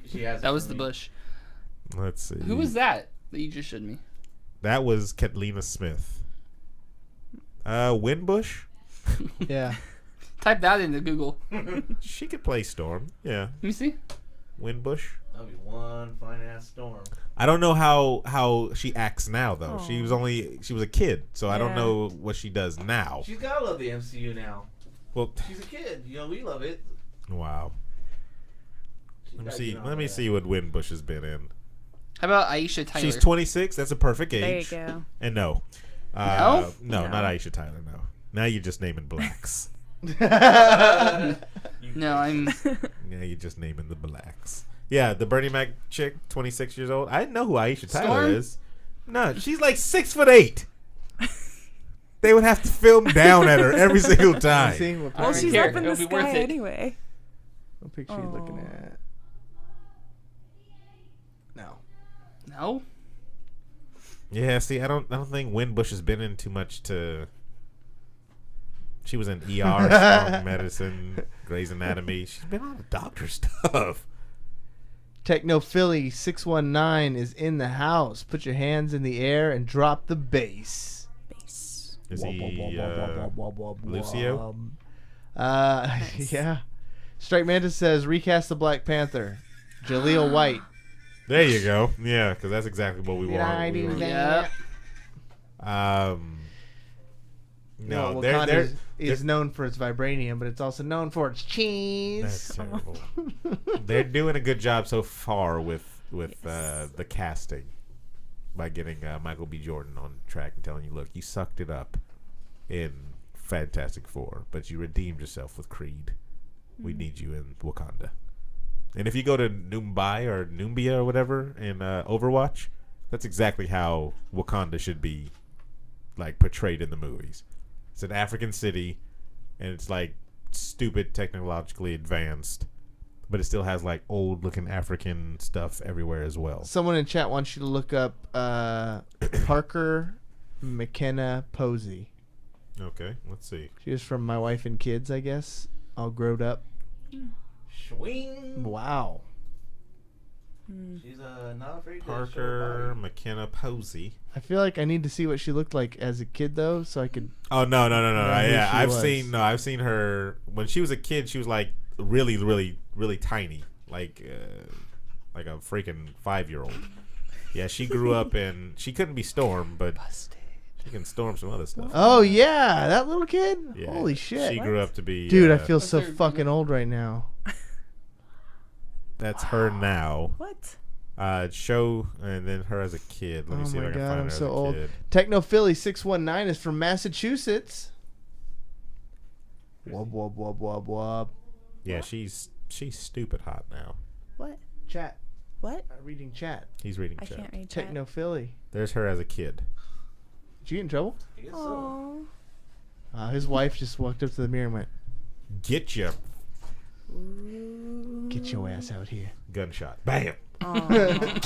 She has. That was the bush. Let's see. Who was that you just showed me? That was Ketlina Smith. Winbush? Yeah. Type that into Google. She could play Storm. Yeah. Let me see. Winbush. That'll be one fine ass storm. I don't know how she acts now though. She was a kid, so I don't Yeah. know what she does now. She's gotta love the MCU now. Well, She's a kid. You know, we love it. wow. She's Let me gotta see. get on Let me with see what Winbush has been in. How about Aisha Tyler? She's 26. That's a perfect age. There you go. And no. No? No, not Aisha Tyler, no. Now you're just naming blacks. No, I'm. Yeah, you're just naming the blacks. Yeah, the Bernie Mac chick, 26 years old. I didn't know who Aisha Tyler Storm? is. No, she's like 6'8". They would have to film down at her every single time. See what Well, picture, she's care. up in the It'll be worth sky it. anyway. what picture are you looking at? No. No? Yeah, see, I don't think Winbush has been in too much to. She was in ER, Strong Medicine, Grey's Anatomy. She's been on the doctor stuff. Technophilly 619 is in the house. Put your hands in the air and drop the bass. Base. Is he Lucio? Yeah. Strike Mantis says recast the Black Panther. Jaleel White. There you go. Yeah, because that's exactly what we Did I want. do Yeah. No, Well, they're Wakanda is known for its vibranium, but it's also known for its cheese. that's terrible. They're doing a good job so far with the casting by getting Michael B. Jordan on track and telling you, look, you sucked it up in Fantastic Four, but you redeemed yourself with Creed. We need you in Wakanda. And if you go to Numbia or whatever in Overwatch, that's exactly how Wakanda should be like portrayed in the movies. It's an African city, and it's like stupid, technologically advanced, but it still has like old looking African stuff everywhere as well. Someone in chat wants you to look up Parker McKenna Posey. Okay, let's see. She was from My Wife and Kids, I guess. All growed up. Swing. Wow. She's not afraid to show Parker her body. McKenna Posey. I feel like I need to see what she looked like as a kid, though, so I could. Oh no! who Yeah, she was. I've seen her when she was a kid. She was like really, really, really tiny, like a freaking 5-year-old. Yeah, she grew up in. She couldn't be Storm, but she can storm some other stuff. Oh yeah, that little kid. Yeah, Holy shit, She grew up to be. dude! I feel so fucking old right now. That's her now. What? Show and then her as a kid. Let me Oh see if my I can god, find I'm her so as a old. kid. Technophilly 619 is from Massachusetts. Wub wub wub wub wub. Yeah, she's stupid hot now. What? Chat. What? Reading chat. He's reading I chat. can't read chat. Technophilly. There's her as a kid. Did you get in trouble? I guess so. Aww. His wife just walked up to the mirror and went, Get your "Get your ass out here." gunshot. Bam. Aw.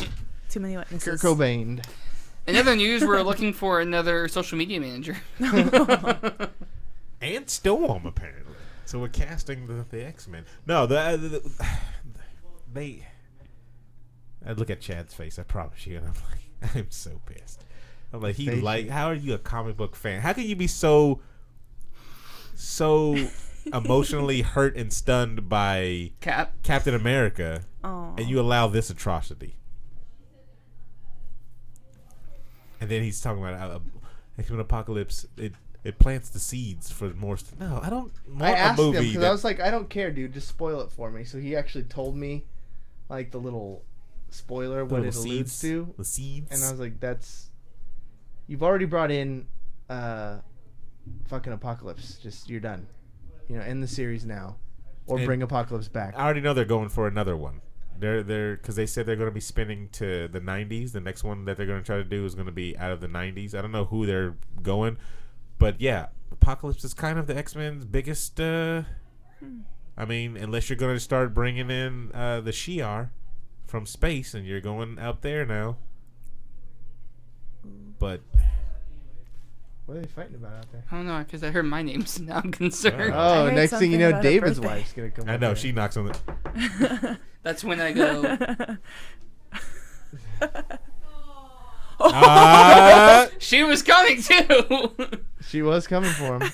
Too many witnesses. Kurt Cobain. In other news, we're looking for another social media manager. And Storm apparently. So we're casting the X-Men. No, they. I look at Chad's face. I promise you, and I'm like, I'm so pissed. I'm like, he Face like, it. how are you a comic book fan? How can you be so emotionally hurt and stunned by Captain America, Aw. and you allow this atrocity? And then he's talking about X-Men Apocalypse. It plants the seeds for more. No, I don't want I asked a him movie. because I was like, I don't care, dude. Just spoil it for me. So he actually told me, like, the little spoiler, what it little alludes seeds, to. the seeds. And I was like, that's. You've already brought in fucking Apocalypse. Just, you're done. You know, end the series now. Or And bring Apocalypse back. I already know they're going for another one. They're because they said they're going to be spinning to the 90s. The next one that they're going to try to do is going to be out of the 90s. I don't know who they're going, but yeah, Apocalypse is kind of the X-Men's biggest. I mean, unless you're going to start bringing in the Shi'ar from space, and you're going out there now. But What are they fighting about out there? I don't know, because I heard my name, so now I'm concerned. Oh, heard next thing you something know, about her David's birthday. wife's going to come I up know there. she knocks on the. That's when I go. She was coming too. She was coming for him.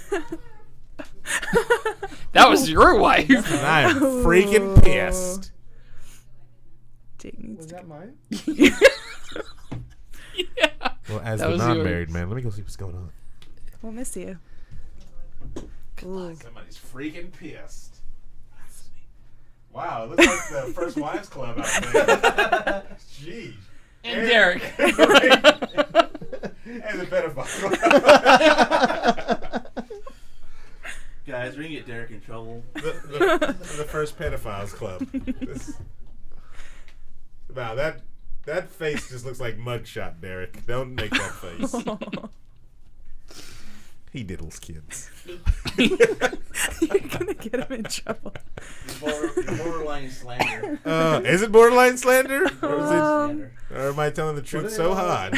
That was your wife. And I am freaking pissed. Jake needs Was to that mine? Yeah. Well, as That the was non-married man, let me go see what's going on. We'll miss you. Ooh. Somebody's freaking pissed. Wow, it looks like the First Wives Club out there. Jeez. And Derek. And the pedophile. Guys, we're gonna get Derek in trouble. The first pedophiles club. Wow, that face just looks like mugshot, Derek. Don't make that face. He diddles kids. You're gonna get him in trouble. You're borderline slander. Is it borderline slander? Um, Or am I telling the truth so hard?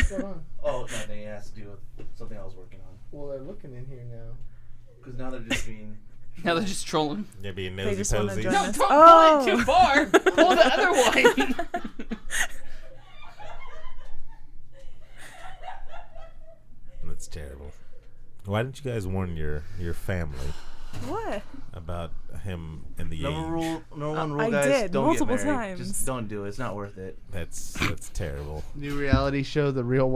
Oh, nothing. It has to do with something I was working on. Well, they're looking in here now. Because now they're just being. Now they're just trolling. They're being They nosy just wanna posies. join No, us. don't Oh. pull it too far. Pull the other one. That's terrible. Why didn't you guys warn your family What? about him and the Number age? one rule, I guys. did, Don't multiple get married. times. Just don't do it. It's not worth it. That's terrible. New reality show, The Real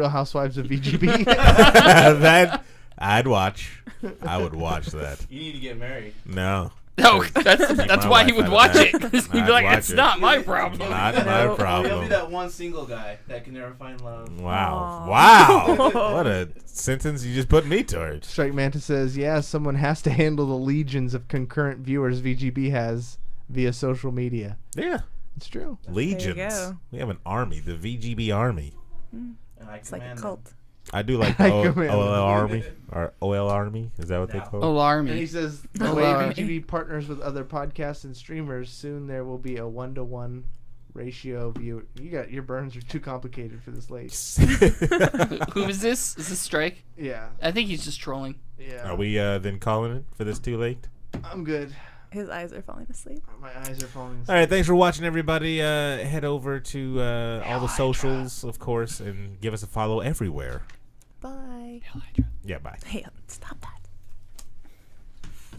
Housewives of VGB. That I'd watch. I would watch that. You need to get married. No. No, that's my why he wife would out of watch that. it. He'd be I'd like, watch it's it. not my problem. Not my You'll be problem. that one single guy that can never find love. Wow. Aw. Wow. What a sentence you just put me towards. Strike Manta says, yeah, someone has to handle the legions of concurrent viewers VGB has via social media. Yeah. It's true. Legions. go. We have an army, the VGB army. And I It's like a command cult. I do like I the command OL them. army. Or OL army. Is that what they No. call it? Alarm And he me. says, the Oh, way wow. VGB partners with other podcasts and streamers, soon there will be a 1-to-1 ratio of viewer. Your burns are too complicated for this late. Who is this? Is this Strike? Yeah. I think he's just trolling. Yeah. Are we then calling it for this too late? I'm good. His eyes are falling asleep. My eyes are falling asleep. All right, thanks for watching, everybody. Head over to all the socials, of course, and give us a follow everywhere. Bye. Yeah, bye. Hey, stop that.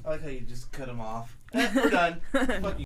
I like how you just cut him off. We're done. Fuck you.